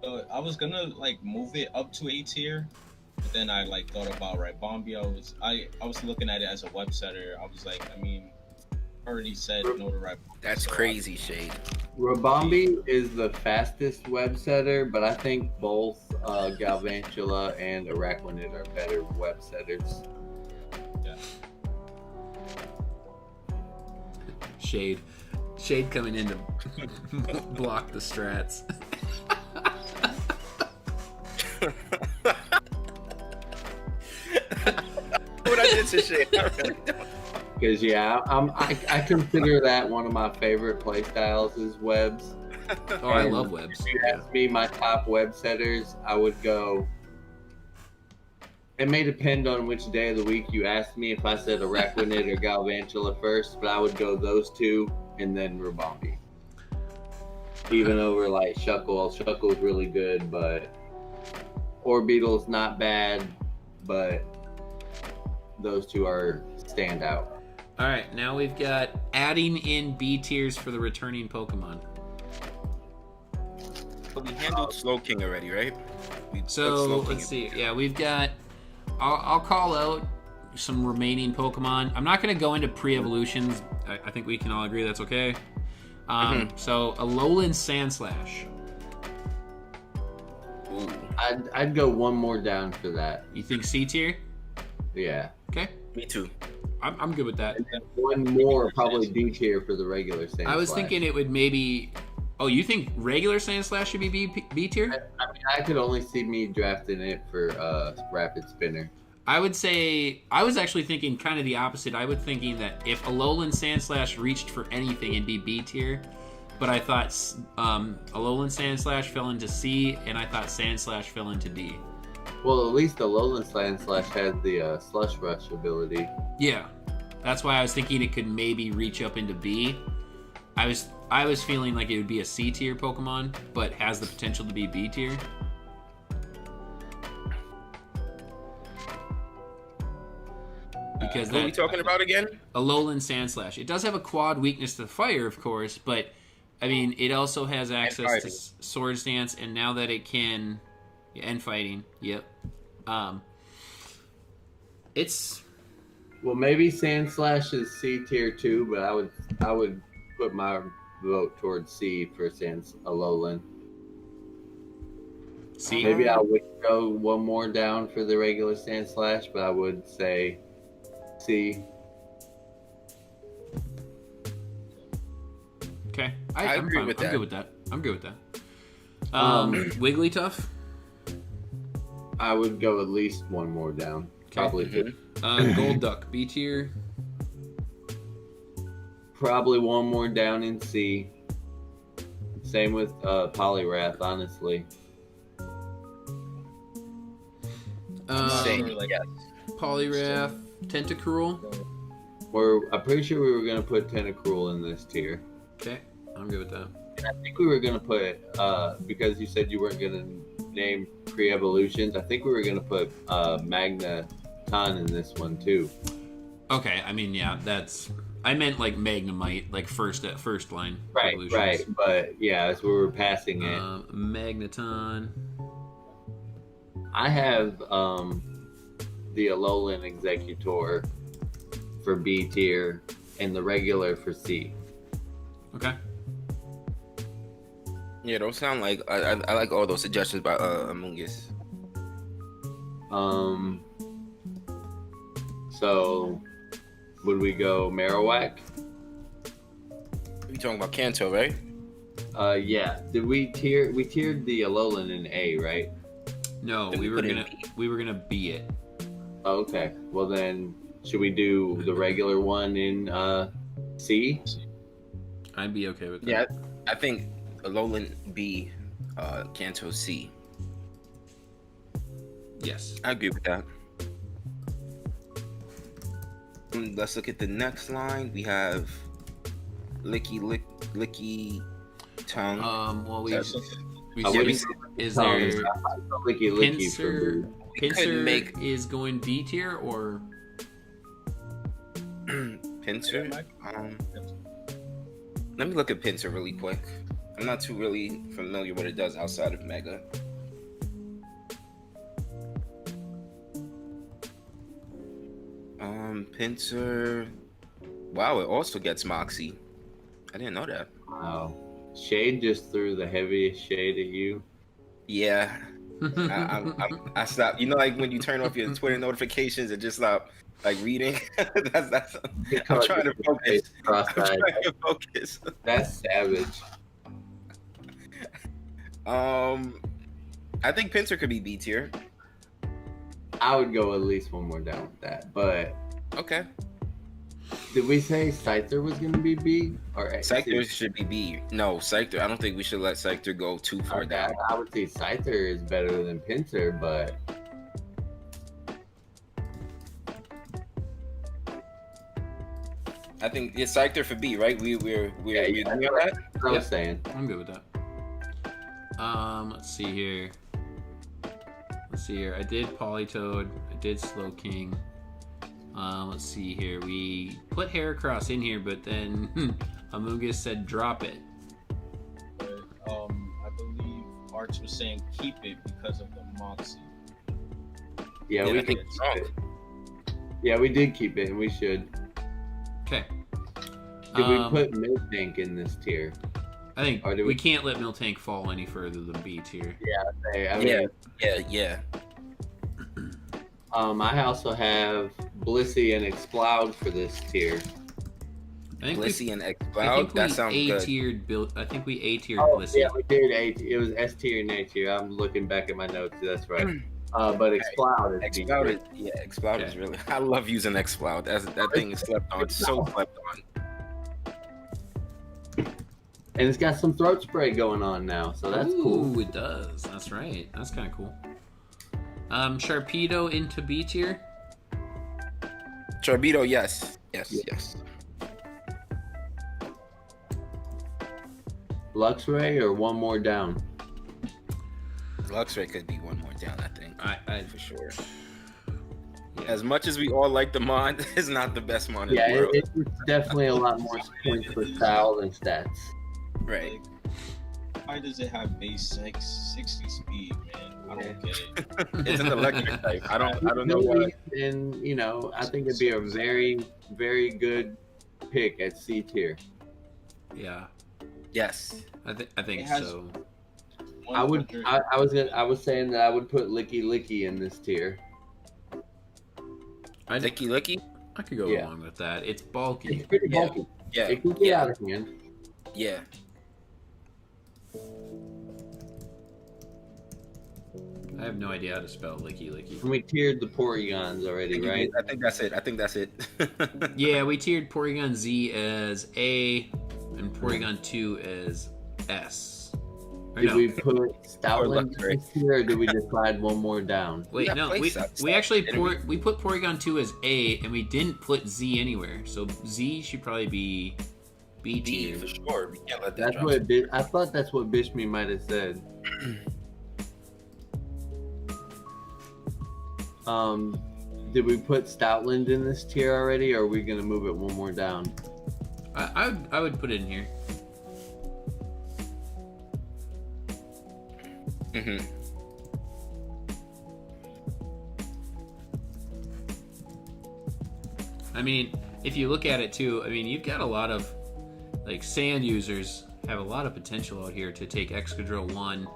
I was gonna like move it up to A tier, but then I like thought about Bombi. I was looking at it as a web setter. I was like, I mean, I already said no to Bombi. That's crazy, Shade. Rabombi is the fastest web setter, but I think both Galvantula and Arachnid are better web setters. Yeah. Shade coming in to block the strats. What I did to Shade, I really don't. Because I consider that one of my favorite playstyles is webs. Oh, I love webs. If you ask me my top web setters, I would go. It may depend on which day of the week you asked me if I said Arachnid or Galvantula first, but I would go those two and then Rabombi. Even over like Shuckle. Shuckle's really good, but Orbeetle's not bad, but those two are standout. All right, now we've got adding in B tiers for the returning Pokemon. But we handled Slow King already, right? So let's see. Yeah, we've got. I'll call out some remaining Pokemon. I'm not going to go into pre-evolutions. I think we can all agree that's okay. So Alolan Sandslash. Ooh. I'd go one more down for that. You think C tier? Yeah. Okay. Me too. I'm good with that. And then one more probably D tier for the regular Sandslash. I was thinking it would maybe. Oh, you think regular Sandslash should be B tier? I mean, I could only see me drafting it for Rapid Spinner. I would say I was actually thinking kind of the opposite. I was thinking that if Alolan Sandslash reached for anything, it'd be B tier. But I thought Alolan Sandslash fell into C, and I thought Sandslash fell into D. Well, at least Alolan Sandslash has the Slush Rush ability. Yeah, that's why I was thinking it could maybe reach up into B. I was feeling like it would be a C tier Pokemon, but has the potential to be B tier. Because What are we talking about again? Alolan Sandslash. It does have a quad weakness to fire, of course, but I mean, it also has access to Swords Dance, and now that it can, and fighting. Yep. It's. Well, maybe Sandslash is C tier too, but I would put my vote towards C for Alolan. C. Maybe I would go one more down for the regular Sandslash, but I would say C. Okay, I I'm agree fine. with I'm that. good with that. I'm good with that. Wigglytuff. I would go at least one more down. Okay. Probably two. Gold Duck, B tier. Probably one more down in C. Same with Poliwrath, honestly. Same. like- Yes. Poliwrath, Tentacruel. I'm pretty sure we were gonna put Tentacruel in this tier. Okay, I'm good with that. I think we were gonna put because you said you weren't gonna name pre-evolutions. I think we were gonna put Magneton in this one too. Okay, I mean, yeah, that's. I meant like Magnemite, like first line. Right, evolutions. right. But yeah, as we were passing it, Magneton. I have the Alolan Executor for B tier and the regular for C. Okay. Yeah, those sound like I like all those suggestions by Amoonguss. So would we go Marowak? We talking about Kanto, right? Yeah. Did we tiered the Alolan in A, right? No, Then we we were put it in gonna B it. Oh, okay. Well then, should we do the regular one in C? I'd be okay with that. Yeah, I think Alolan B, Kanto C. Yes. I agree with that. Let's look at the next line. We have Licky Tongue. Well, we That's- see, is there Licky Licky for Pinsir? We couldn't Pinsir make- is going D tier or Pinsir. Let me look at Pinsir really quick. I'm not too really familiar what it does outside of Mega. Pinsir. Wow, it also gets Moxie. I didn't know that. wow. Shade just threw the heaviest shade at you. Yeah, I stopped. You know, like when you turn off your Twitter notifications and just stop like reading. that's. I'm trying to focus. I'm Cross-eyed. trying to focus. That's savage. I think Pinsir could be B tier. I would go at least one more down with that. But Okay. did we say Scyther was going to be B or A? Scyther should be B. No, Scyther. I don't think we should let Scyther go too far Okay, down. I would say Scyther is better than Pinsir, but I think it's Scyther for B, right? We're Yeah, agree yeah. on that. that's what I was saying. I'm good with that. Let's see here. I did Politoed. I did Slowking. Let's see here. We put Heracross in here, but then Amoonguss said drop it. I believe Arrtz was saying keep it because of the Moxie. Yeah, Yeah, we I think could it's keep it. Yeah, we did keep it, and we should. Okay. Did we put Miltank in this tier? I think or do we we- can't let Miltank fall any further than B tier. Hey, I mean, Yeah. I also have Blissey and Exploud for this tier. I think Blissey and I Exploud. think That we sounds A good. tiered build. I think we A tiered Oh, Blissey. yeah, we did A. It was S tier and A tier. I'm looking back at my notes. That's right. But Exploud is B Exploud tier. is Exploud is Okay. really. I love using Exploud. That thing is slept on. So slept on. And it's got some throat spray going on now, so that's Ooh, cool. it does. That's right. That's kind of cool. Sharpedo into B tier. Charbedo, yes. Yes. Luxray or one more down? Luxray could be one more down, I think. I For sure. Yeah. As much as we all like the Mon, it's not the best Mon in Yeah, the world. it's definitely a lot more points for style than stats. Right. Why does it have base 60 speed, man? I don't get it. It's an electric type. I don't know why. And I think it'd be a very, very good pick at C tier. Yeah. Yes. I think It has- so. I was saying that I would put Licky Licky in this tier. Licky. Licky? I could go Yeah. along with that. It's bulky. It's pretty Yeah. bulky. Yeah. It can get out of hand. Yeah. I have no idea how to spell Licky Licky. And we tiered the Porygons already, right? I think that's it. Yeah, we tiered Porygon Z as A and Porygon 2 as S. Or Did no. we put Stoutland Luxray. in this tier, or did we just slide one more down? Wait, Yeah, no, play we stuff. actually Enemy. we put Porygon 2 as A and we didn't put Z anywhere. So Z should probably be B D tier. for sure. We can't let that That's drop. what I thought. That's what Bishmii might have said. Did we put Stoutland in this tier already, or are we gonna move it one more down? I would put it in here. Mm-hmm. I mean, if you look at it too, I mean, you've got a lot of like sand users have a lot of potential out here to take Excadrill 1,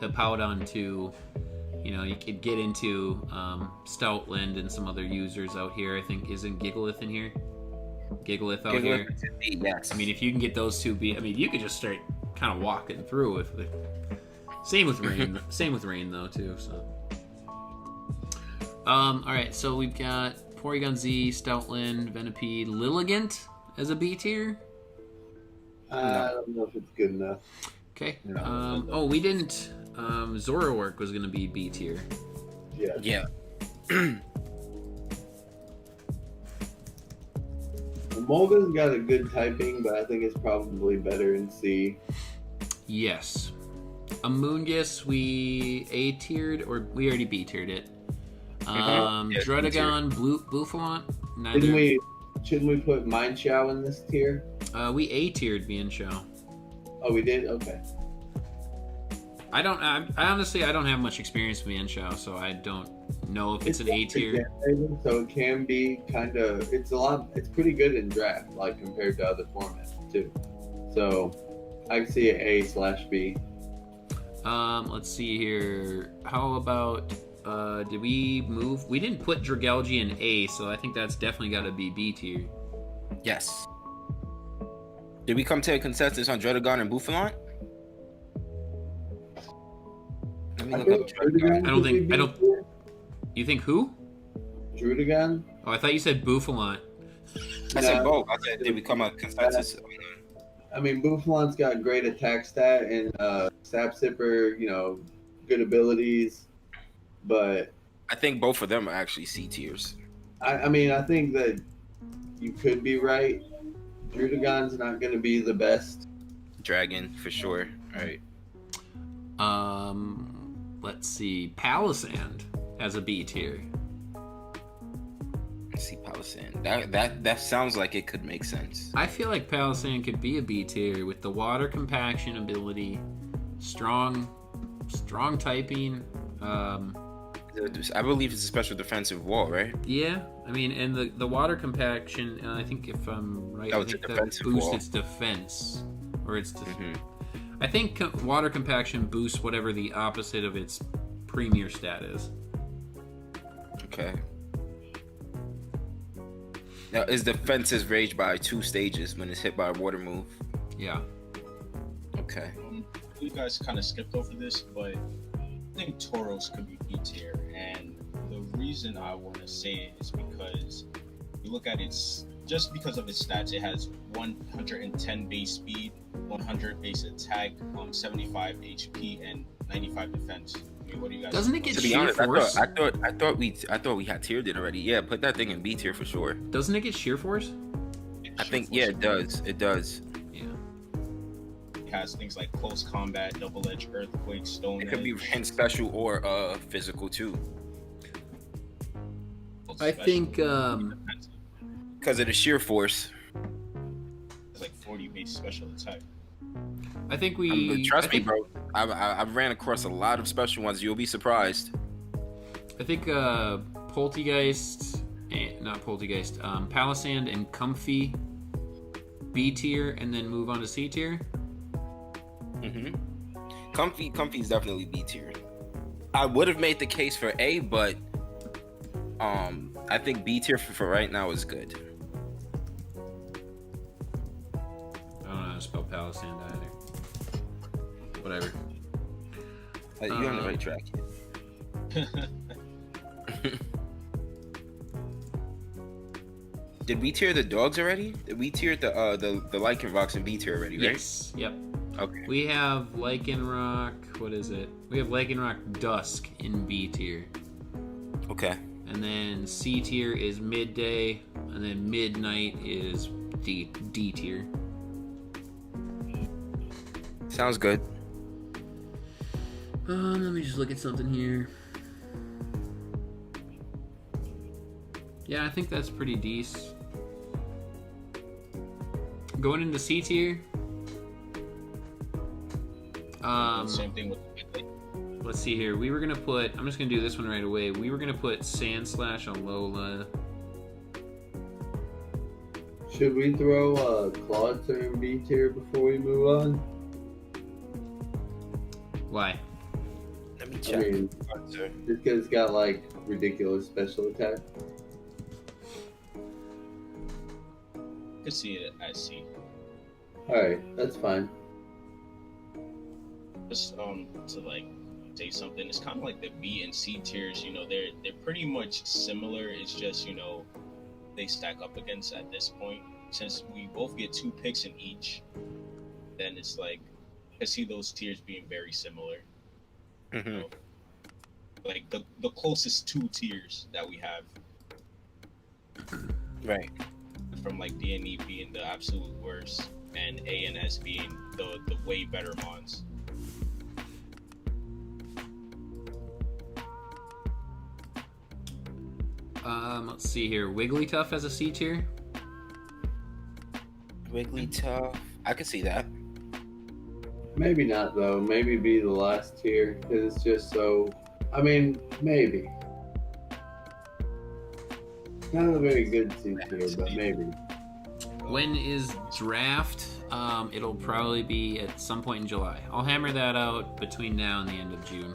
Hippowdon 2. You know, you could get into Stoutland and some other users out here. I think isn't Gigalith in here? Gigalith out here. Yes. I mean, if you can get those two, I mean, you could just start kind of walking through. Same with rain. Same with rain though too. So, all right. So we've got Porygon Z, Stoutland, Venipede, Lilligant as a B tier. I don't know if it's good enough. Okay. No. Oh, we didn't. Zoroark was gonna be B tier. Yeah. Yeah. Amoonguss got a good typing, but I think it's probably better in C. Yes. Amoonguss, we A tiered, or we already B tiered it. Yeah, Druddigon, Buffalant, neither. Shouldn't we put Mineshaw in this tier? We A tiered Mienshao. Oh, we did? Okay. I honestly don't have much experience with Mienshao, so I don't know if it's an A tier. So it can be kind of, it's pretty good in draft, like compared to other formats too. So I can see an A/B. Let's see here. How about did we move? We didn't put Dragalge in A, so I think that's definitely got to be B tier. Yes. Did we come to a consensus on Druddigon and Buffalant? Let me I look think up Druddigon. I don't. You think who? Drudigan? Oh, I thought you said Buffalant. I said No. both. I said, did we come to a consensus? I mean, Buffalon's got great attack stat and Sap Sipper, good abilities, but I think both of them are actually C tiers. I mean, I think that you could be right. Drudigan's not going to be the best. Dragon for sure. All right. Let's see. Palisand as a B tier. Let's see Palisand. That sounds like it could make sense. I feel like Palisand could be a B tier with the water compaction ability, strong typing. I believe it's a special defensive wall, right? Yeah, I mean, and the water compaction. I think if I'm right, Oh, I it's a think that defensive boosts wall. its defense, or its. Mhm. I think water compaction boosts whatever the opposite of its premier stat is. Okay. Now, its defense is raised by 2 stages when it's hit by a water move. Yeah. Okay. You guys kind of skipped over this, but I think Tauros could be B tier, and the reason I want to say it is because you look at just because of its stats, it has 110 base speed, 100 base attack, 75 HP, and 95 defense. I mean, what do you guys? Doesn't it get To be sheer honest, force? I thought we had tiered it already. Yeah, put that thing in B tier for sure. Doesn't it get sheer force? I think it does. It does. Yeah. It has things like close combat, double edge, earthquake, stone. It could be edge, in special or physical too. I special, think defensive. Because of the sheer force. It's like 40 base special attack. I think we Trust I me, think, bro. I've ran across a lot of special ones. You'll be surprised. I think Poltegeist, not Poltegeist, Palisand and Comfy B tier, and then move on to C tier. Mm-hmm. Comfy's definitely B tier. I would have made the case for A, but I think B tier for right now is good. to spell Palestine either. Whatever. You're on the right track. Did we tier the dogs already? Did we tier the Lycanrocs in B tier already, right? Yes. Yep. Okay. We have Lycanroc. What is it? We have Lycanroc Dusk in B tier. Okay. And then C tier is Midday. And then Midnight is D tier. Sounds good. Let me just look at something here. Yeah, I think that's pretty decent. Going into C tier. Same thing with. Let's see here. We were gonna put. I'm just gonna do this one right away. We were gonna put Sandslash on Lola. Should we throw Clawitzer in B tier before we move on? Why? Let me I check. mean, just because it's got like ridiculous special attack. I could see it at C. Alright, that's fine. Just to like say something, it's kind of like the B and C tiers. You know, they're pretty much similar. It's just, you know, they stack up against at this point. Since we both get 2 picks in each, then it's like I see those tiers being very similar. Mm-hmm. You know? Like the closest 2 tiers that we have. Right. From like D and E being the absolute worst and A and S being the way better mons. Let's see here. Wigglytuff as a C tier. Wigglytuff. I could see that. Maybe not though. Maybe be the last tier because it's just so. I mean, maybe. Not a very good C tier, but maybe. When is draft? It'll probably be at some point in July. I'll hammer that out between now and the end of June.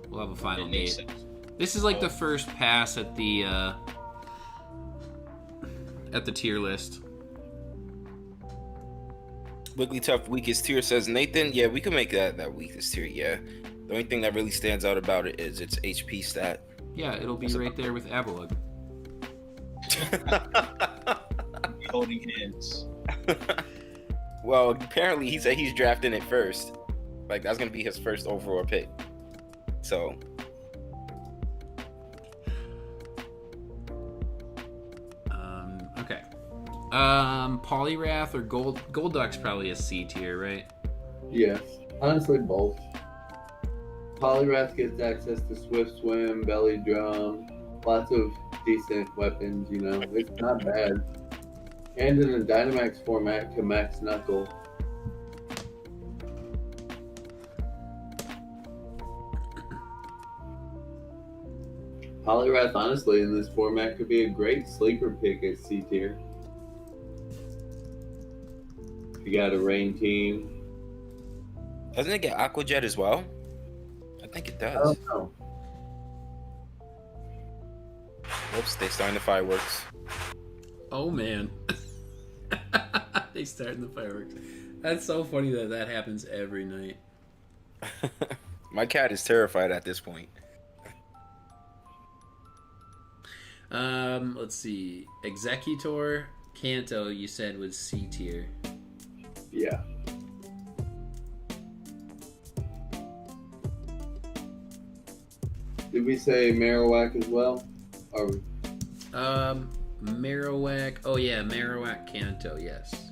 We'll have a final It makes date. sense. This is like the first pass at the tier list. Wigglytuff weakest tier, says Nathan. Yeah, we can make that weakest tier. Yeah. The only thing that really stands out about it is its HP stat. Yeah, it'll be right there with Abalug. Holding hands. Well, apparently he said he's drafting it first. Like that's gonna be his first overall pick. So. Okay. Poliwrath or Golduck's probably a C tier, right? Yes. Honestly, both. Poliwrath gets access to Swift Swim, Belly Drum, lots of decent weapons, you know. It's not bad. And in a Dynamax format, can max Knuckle. Poliwrath, honestly, in this format could be a great sleeper pick at C tier. You got a rain team. Doesn't it get Aqua Jet as well? I think it I does. don't know. Whoops, they starting the fireworks. Oh man. They starting the fireworks. That's so funny that happens every night. My cat is terrified at this point. Let's see. Executor, Kanto, you said was C tier. Yeah. Did we say Marowak as well? Or Marowak. Oh yeah, Marowak, Kanto. Yes.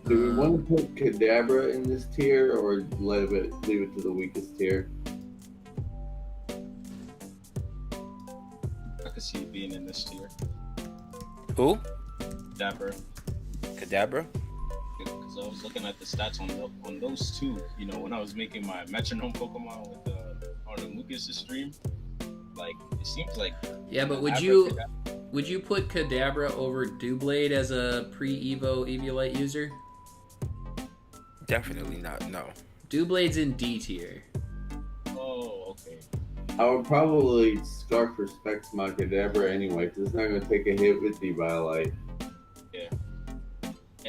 do we want to put Kadabra in this tier or leave it to the weakest tier? I could see it being in this tier. Who? Dapper. Kadabra? Because I was looking at the stats on those two. You know, when I was making my metronome Pokemon with on Lucas's stream, like it seems like. Yeah, but would Kadabra you put Kadabra over Doublade as a pre-Evo Eviolite user? Definitely not. No. Doublade's in D tier. Oh, okay. I would probably Scarf Respects my Kadabra anyway, because it's not going to take a hit with Eviolite. Yeah.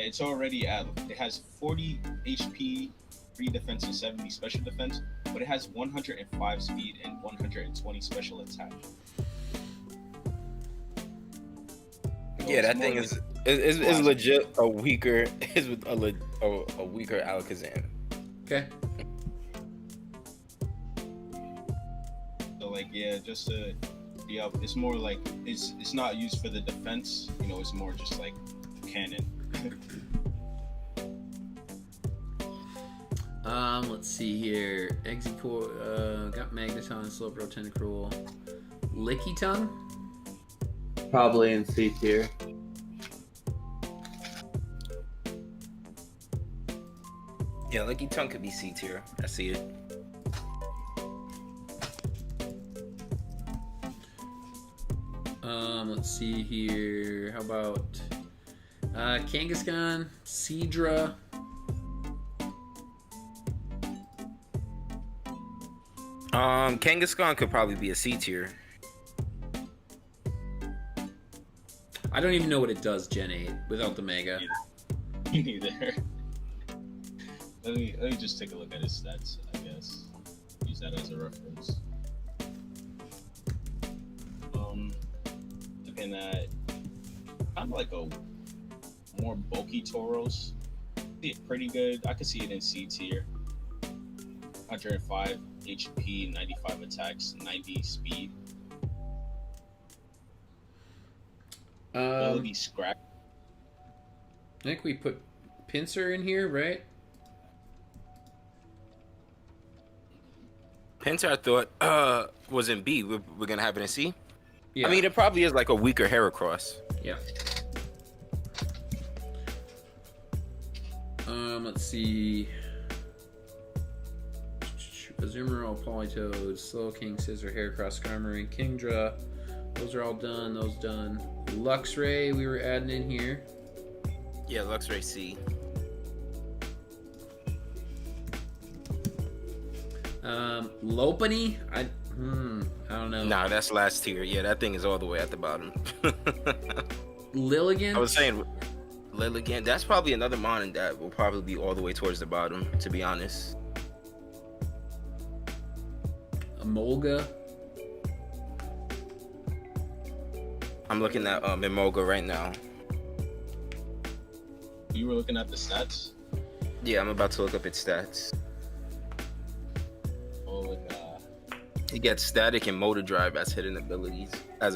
It's already at. It has 40 HP, 3 defense, and 70 special defense, but it has 105 speed and 120 special attack. Yeah, that thing is legit a weaker is a weaker Alakazam. Okay. So like yeah, just to be up, it's more like it's not used for the defense. You know, it's more just like cannon. Let's see here. Exeggutor, got Magneton, Slowbro, Tentacruel, Licky Tongue. Probably in C tier. Yeah, Licky Tongue could be C tier. I see it. Let's see here. How about Kangaskhan, Seadra. Kangaskhan could probably be a C tier. I don't even know what it does, Gen 8, without the Mega. Me neither. Let me just take a look at his stats, I guess. Use that as a reference. Looking at kind of like a more bulky Tauros. See it pretty good. I could see it in C tier. 105 HP, 95 attacks, 90 speed. Ability scrap. I think we put Pinsir in here, right? Pinsir, I thought, was in B. We're gonna have it in C. Yeah. I mean, it probably is like a weaker Heracross. Yeah. Let's see. Azumarill, Politoed, Slowking, Scizor, Heracross, Skarmory, Kingdra. Those are all done. Those done. Luxray, we were adding in here. Yeah, Luxray C. Lopunny, I don't know. Nah, that's last tier. Yeah, that thing is all the way at the bottom. Lilligant. I was saying, Lilligant. That's probably another mon that will probably be all the way towards the bottom. To be honest. Emolga. I'm looking at Emolga right now. You were looking at the stats? Yeah, I'm about to look up its stats. Oh my god. He gets static and motor drive as hidden abilities. I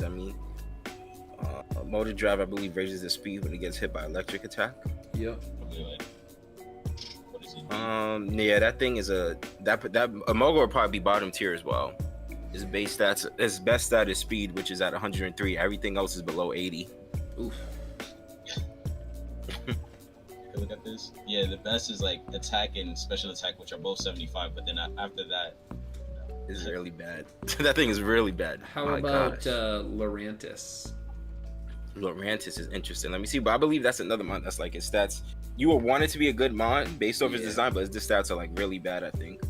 mean. Motor drive, I believe, raises the speed when it gets hit by electric attack. Yep. Probably like, what is it? Yeah, that thing is that Emolga will probably be bottom tier as well. His base stats, his best stat is speed, which is at 103. Everything else is below 80. Oof. Look at this. Yeah, the best is like attack and special attack, which are both 75. But then after that, It's really bad. That thing is really bad. How My about gosh. Lurantis? Lurantis is interesting. Let me see, but I believe that's another mon that's like his stats. You would want it to be a good mon based off his design, but his stats are like really bad, I think.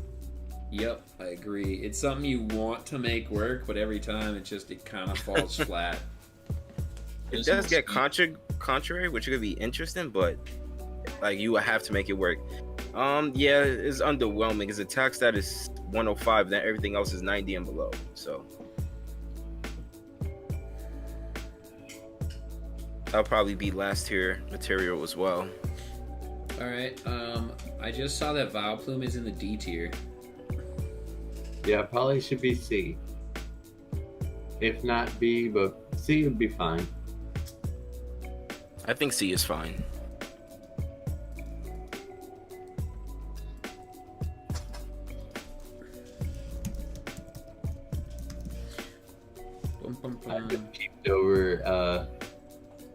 Yep, I agree. It's something you want to make work, but every time it kind of falls flat. It does get contrary, which could be interesting, but like you would have to make it work. Yeah, it's underwhelming. His attack stat is 105, then everything else is 90 and below. So that'll probably be last tier material as well. All right. I just saw that Vileplume is in the D tier. Yeah, probably should be C. If not B, but C would be fine. I think C is fine. I just peeped over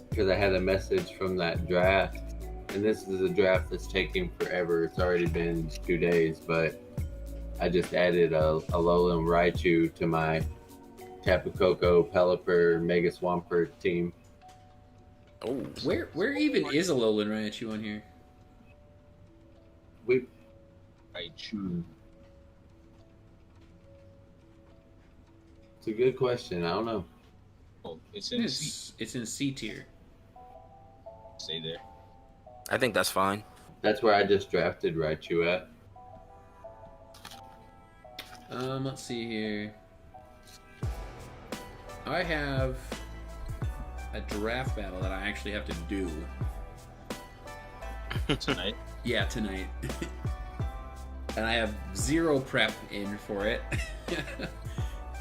because I had a message from that draft, and this is a draft that's taking forever. It's already been 2 days, but I just added a Alolan Raichu to my Tapu Koko, Pelipper, Mega Swampert team. Oh, Where even is Alolan Raichu on here? Raichu. It's a good question. I don't know. Oh, it's in C. It's in C tier. Stay there. I think that's fine. That's where I just drafted Raichu at. Let's see here. I have a draft battle that I actually have to do. Tonight? Yeah, tonight. And I have 0 prep in for it.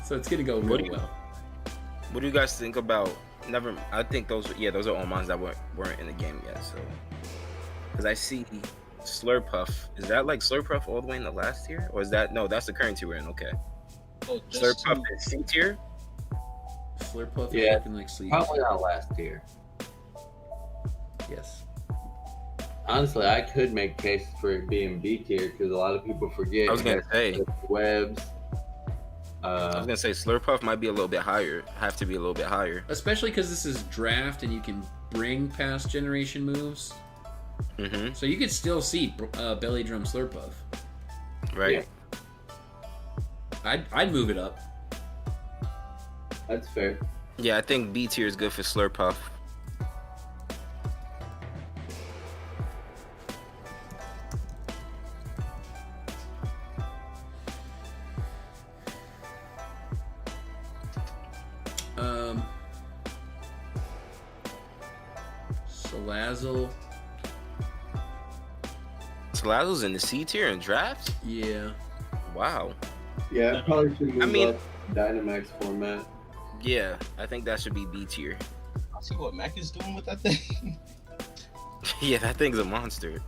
So it's gonna go really well. What do you guys think about? I think those are all mines that weren't in the game yet. So, because I see Slurpuff. Is that like Slurpuff all the way in the last tier, or is that no? That's the current tier we're in. Okay. Oh, Slurpuff is C tier. Slurpuff Yeah, looking like sleep. Probably not last tier. Yes. Honestly, I could make cases for it being B tier because a lot of people forget. I was gonna say. Webs. I was gonna say Slurpuff might be a little bit higher. Have to be a little bit higher. Especially because this is draft and you can bring past generation moves. Mm-hmm. So you could still see Belly Drum Slurpuff. Right. Yeah. I'd move it up. That's fair. Yeah, I think B tier is good for Slurpuff. Salazzle. Salazzle's in the C tier in drafts? Yeah. Wow. Yeah, I probably should move mean- up Dynamax format. Yeah, I think that should be B tier. I see what Mac is doing with that thing. Yeah, that thing's a monster.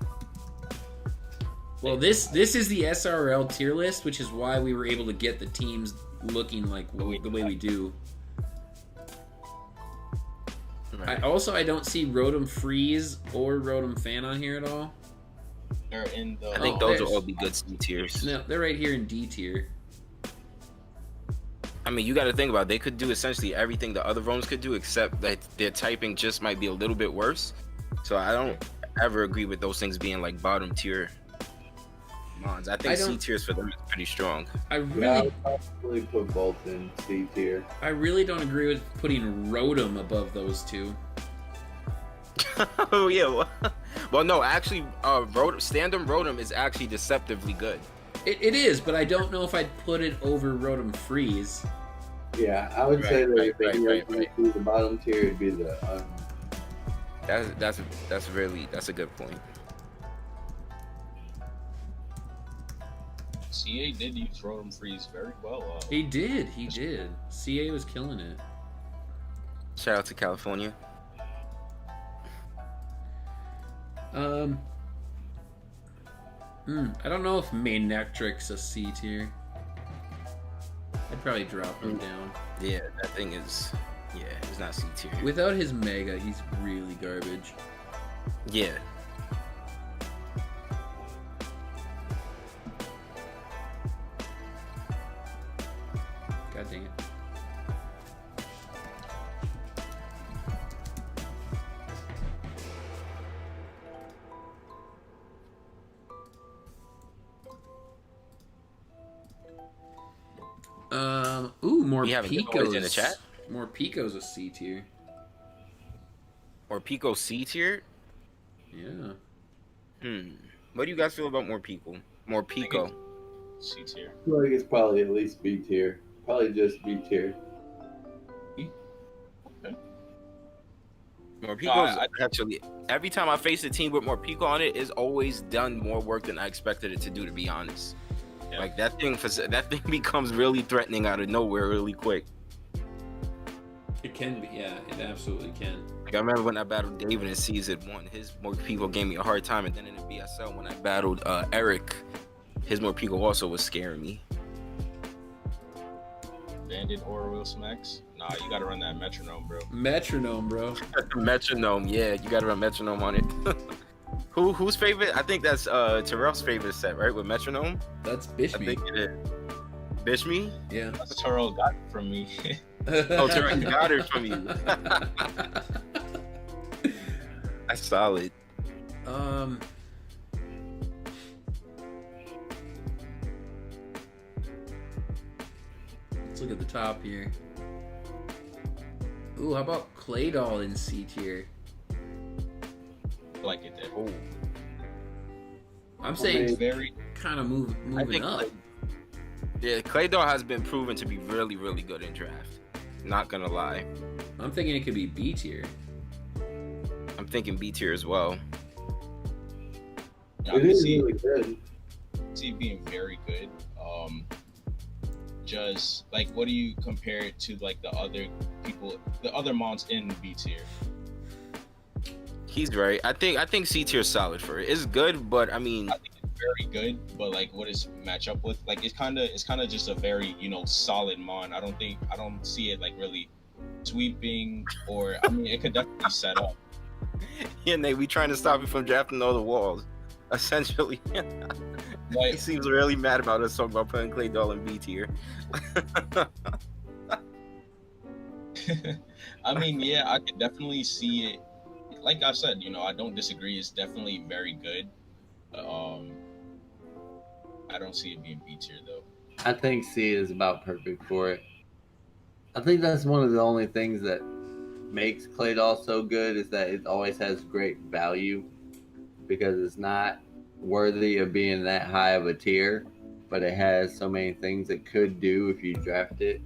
Well, this is the SRL tier list, which is why we were able to get the teams looking like the way we do. Right. I don't see Rotom Freeze or Rotom Fan on here at all. They're in the. I think those will all be good C tiers. No, they're right here in D tier. I mean, you got to think about it. They could do essentially everything the other Roms could do, except that their typing just might be a little bit worse. So I don't ever agree with those things being like bottom tier mons. I think C tiers for them is pretty strong. I Yeah, I really, would probably put both in C tier. I really don't agree with putting Rotom above those two. Oh yeah. Well, no, actually, Standard Rotom is actually deceptively good. It is, but I don't know if I'd put it over Rotom Freeze. Yeah, I would say that right, if they right. do the bottom tier, it'd be the That's a good point. CA did use Rotom Freeze very well. He did. CA was killing it. Shout out to California. I don't know if Manectric's a C tier. I'd probably drop him down. Yeah, that thing is. Yeah, it's not C tier. Without his Mega, he's really garbage. Yeah. God dang it. More We having giveaways in the chat? More Pico's a C tier. Or Pico C tier? Yeah. What do you guys feel about more Pico? More Pico. C tier. I feel like it's probably at least B tier. Probably just B tier. More Pico's actually, every time I face a team with more Pico on it, it's always done more work than I expected it to do, to be honest. Yeah. Like that thing becomes really threatening out of nowhere really quick. It can be, yeah, it absolutely can. Like I remember when I battled David in season 1, his more Pico gave me a hard time, and then in the BSL when I battled Eric, his more Pico also was scaring me. Bandit or Will Smacks? Nah, you gotta run that metronome, bro. Metronome, bro. Metronome, yeah, you gotta run metronome on it. Who's favorite? I think that's Terrell's favorite set, right? With metronome. That's I Bishmii. think it is. Bishmii? Yeah. That's Taro got it from me. Oh, Terrell got it from you. That's solid. Let's look at the top here. Ooh, how about Claydol in C tier? like it did. Oh, I'm saying Very. kind of moving think up. yeah, Claydol has been proven to be really, really good in draft. Not gonna lie. I'm thinking it could be B tier. I'm thinking B tier as well. I It can is see really good. it being very good. Just like, what do you compare it to, like the other people, the other mons in B tier? He's right. I think C tier is solid for it. It's good, but I mean, I think it's very good, but like, what does it match up with? Like, it's kind of just a very, solid mon. I don't see it like really sweeping, or I mean, it could definitely set up. yeah, Nate, we trying to stop you from drafting all the walls. Essentially, Like, he seems really mad about us talking about putting Claydol in B tier. I mean, yeah, I could definitely see it. Like I said, I don't disagree. It's definitely very good. I don't see it being B tier though. I think C is about perfect for it. I think that's one of the only things that makes Claydol so good is that it always has great value because it's not worthy of being that high of a tier, but it has so many things it could do if you draft it.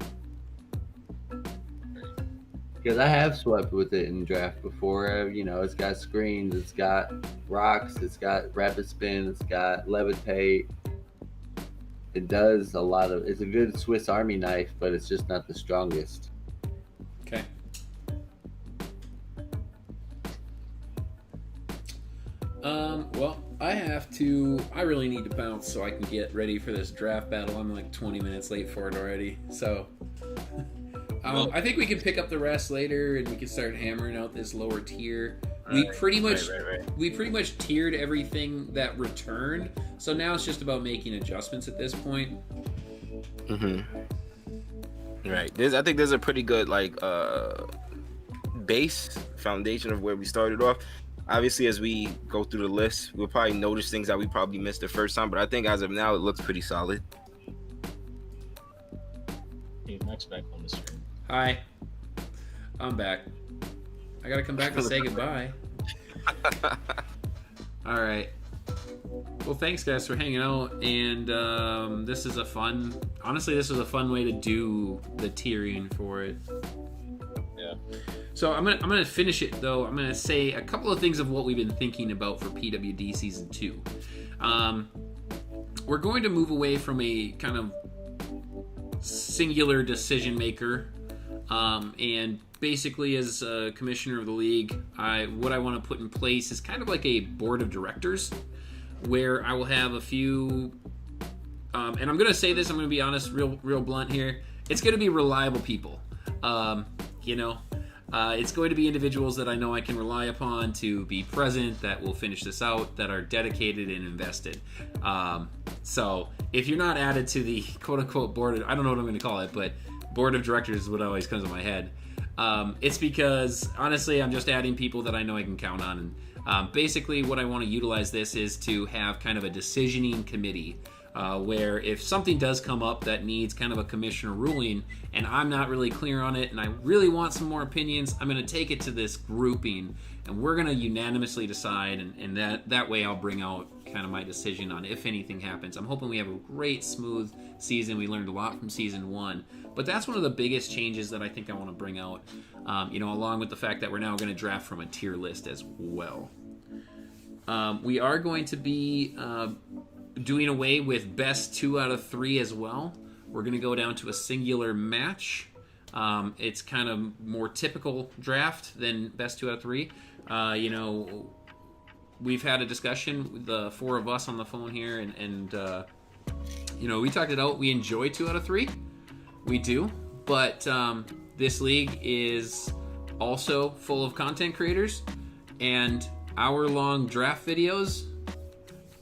Because I have swept with it in draft before. It's got screens, it's got rocks, it's got rapid spin, it's got levitate. It does a lot of. It's a good Swiss Army knife, but it's just not the strongest. Okay. Well, I really need to bounce so I can get ready for this draft battle. I'm like 20 minutes late for it already. So, I think we can pick up the rest later and we can start hammering out this lower tier. We pretty much tiered everything that returned. So now it's just about making adjustments at this point. Right. I think there's a pretty good base foundation of where we started off. Obviously, as we go through the list, we'll probably notice things that we probably missed the first time, but I think as of now, it looks pretty solid. Hey, Max back on the stream. Hi. I'm back. I gotta come back to say goodbye. All right. Well, thanks guys for hanging out, and this is a fun way to do the tiering for it. Yeah. So I'm gonna finish it though. I'm gonna say a couple of things of what we've been thinking about for PWD Season 2. We're going to move away from a kind of singular decision maker, and basically as a commissioner of the league, what I want to put in place is kind of like a board of directors, where I will have a few, and I'm gonna say this. I'm gonna be honest, real blunt here. It's gonna be reliable people. It's going to be individuals that I know I can rely upon to be present, that will finish this out, that are dedicated and invested. So if you're not added to the quote-unquote board, I don't know what I'm going to call it, but board of directors is what always comes to my head. It's because, honestly, I'm just adding people that I know I can count on. And basically what I want to utilize this is to have kind of a decisioning committee, where if something does come up that needs kind of a commissioner ruling and I'm not really clear on it and I really want some more opinions, I'm going to take it to this grouping and we're going to unanimously decide, and that way I'll bring out kind of my decision on if anything happens. I'm hoping we have a great smooth season. We learned a lot from season 1, but that's one of the biggest changes that I think I want to bring out, along with the fact that we're now going to draft from a tier list as well. We are going to be doing away with best 2 out of 3 as well. We're going to go down to a singular match. It's kind of more typical draft than best 2 out of 3. We've had a discussion with the 4 of us on the phone here, and we talked it out. We enjoy 2 out of 3. We do. But this league is also full of content creators, and hour-long draft videos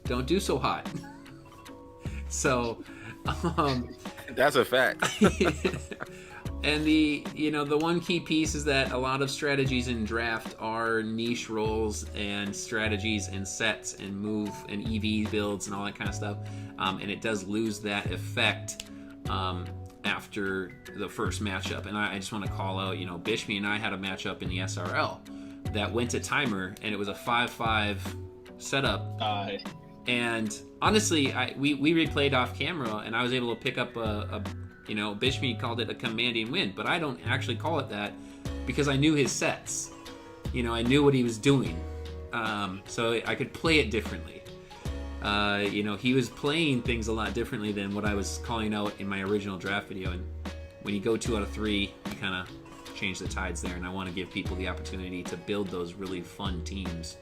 don't do so hot. So that's a fact. And the one key piece is that a lot of strategies in draft are niche roles and strategies and sets and move and EV builds and all that kind of stuff, and it does lose that effect after the first matchup. And I just want to call out, Bishmii and I had a matchup in the SRL that went to timer, and it was a 5-5 setup. And honestly, we replayed off camera, and I was able to pick up a Bishmii called it a commanding win, but I don't actually call it that because I knew his sets. I knew what he was doing, so I could play it differently. He was playing things a lot differently than what I was calling out in my original draft video. And when you go 2 out of 3, you kind of change the tides there. And I want to give people the opportunity to build those really fun teams,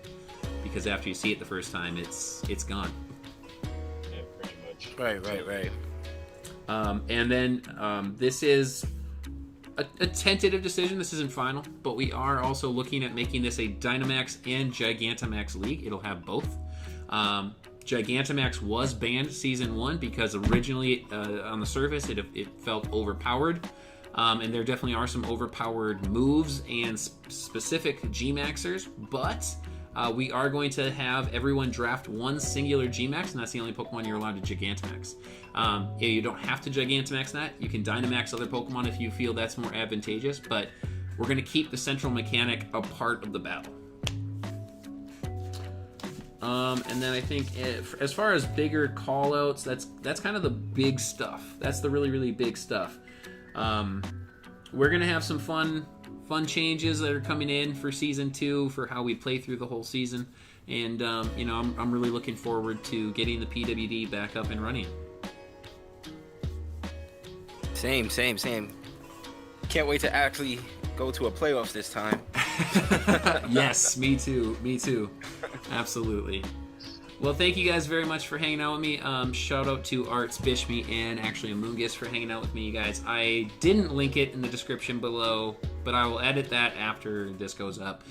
because after you see it the first time, it's gone. Yeah, pretty much. Right. And then this is a tentative decision. This isn't final, but we are also looking at making this a Dynamax and Gigantamax league. It'll have both. Gigantamax was banned season 1 because originally on the surface it felt overpowered. And there definitely are some overpowered moves and specific G-Maxers, but we are going to have everyone draft one singular G-Max, and that's the only Pokemon you're allowed to Gigantamax. You don't have to Gigantamax that. You can Dynamax other Pokemon if you feel that's more advantageous, but we're going to keep the central mechanic a part of the battle. And then I think as far as bigger call-outs, that's kind of the big stuff. That's the really, really big stuff. We're going to have some fun changes that are coming in for Season 2 for how we play through the whole season. And, I'm really looking forward to getting the PWD back up and running. Same. Can't wait to actually go to a playoffs this time. Yes, me too. Absolutely. Well, thank you guys very much for hanging out with me. Shout out to Arrtz, Bishmii, and Actually Amoonguss for hanging out with me, you guys. I didn't link it in the description below, but I will edit that after this goes up.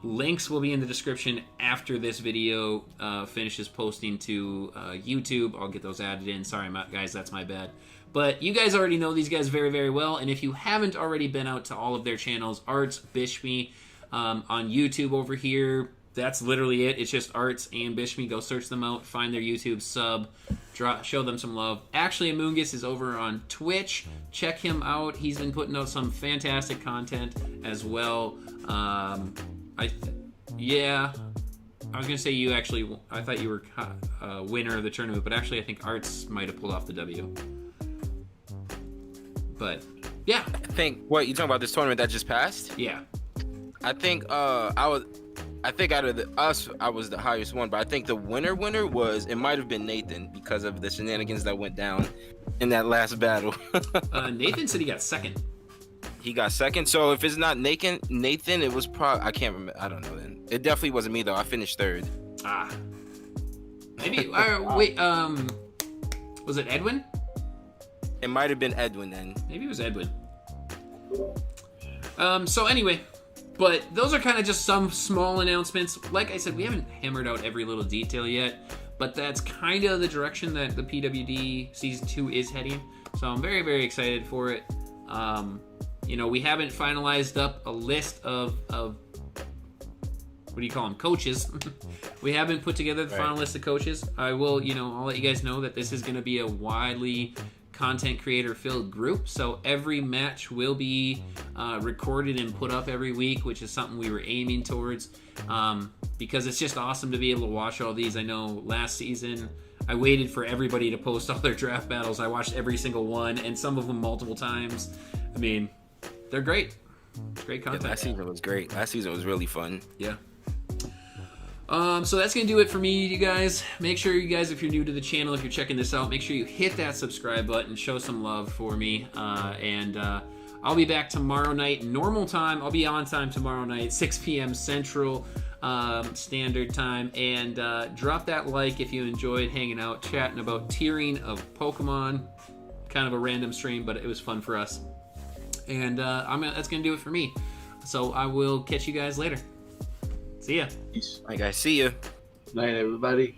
Links will be in the description after this video finishes posting to YouTube. I'll get those added in. Sorry, guys, that's my bad. But you guys already know these guys very, very well, and if you haven't already been out to all of their channels, Arrtz, Bishmii, on YouTube over here, that's literally it. It's just Arrtz and Bishmii. Go search them out, find their YouTube, sub, show them some love. Actually, Amoonguss is over on Twitch. Check him out. He's been putting out some fantastic content as well. I was gonna say I thought you were winner of the tournament, but actually I think Arrtz might have pulled off the W. But yeah, I think what you talking about this tournament that just passed? Yeah. I think I think out of us, I was the highest one, but I think the winner it might have been Nathan because of the shenanigans that went down in that last battle. Nathan said he got second. He got second, so if it's not Nathan, it was probably, I can't remember. I don't know then. It definitely wasn't me though. I finished third. Maybe. Wait. Was it Edwin? It might have been Edwin then. Maybe it was Edwin. So anyway, but those are kind of just some small announcements. Like I said, we haven't hammered out every little detail yet, but that's kind of the direction that the PWD Season 2 is heading. So I'm very, very excited for it. We haven't finalized up a list of what do you call them, coaches. We haven't put together the final list of coaches. I will, I'll let you guys know that this is going to be a widely content creator filled group, so every match will be recorded and put up every week, which is something we were aiming towards, because it's just awesome to be able to watch all these. I know last season I waited for everybody to post all their draft battles. I watched every single one, and some of them multiple times. I mean, they're great. It's great content. Yeah, last season was great. Last season was really fun. Yeah. So that's going to do it for me, you guys. Make sure you guys, if you're new to the channel, if you're checking this out, make sure you hit that subscribe button, show some love for me. And I'll be back tomorrow night, normal time. I'll be on time tomorrow night, 6 p.m. Central Standard Time. And drop that like if you enjoyed hanging out, chatting about tiering of Pokemon. Kind of a random stream, but it was fun for us. And that's going to do it for me. So I will catch you guys later. See ya. Peace. All right, guys. See ya. Night, everybody.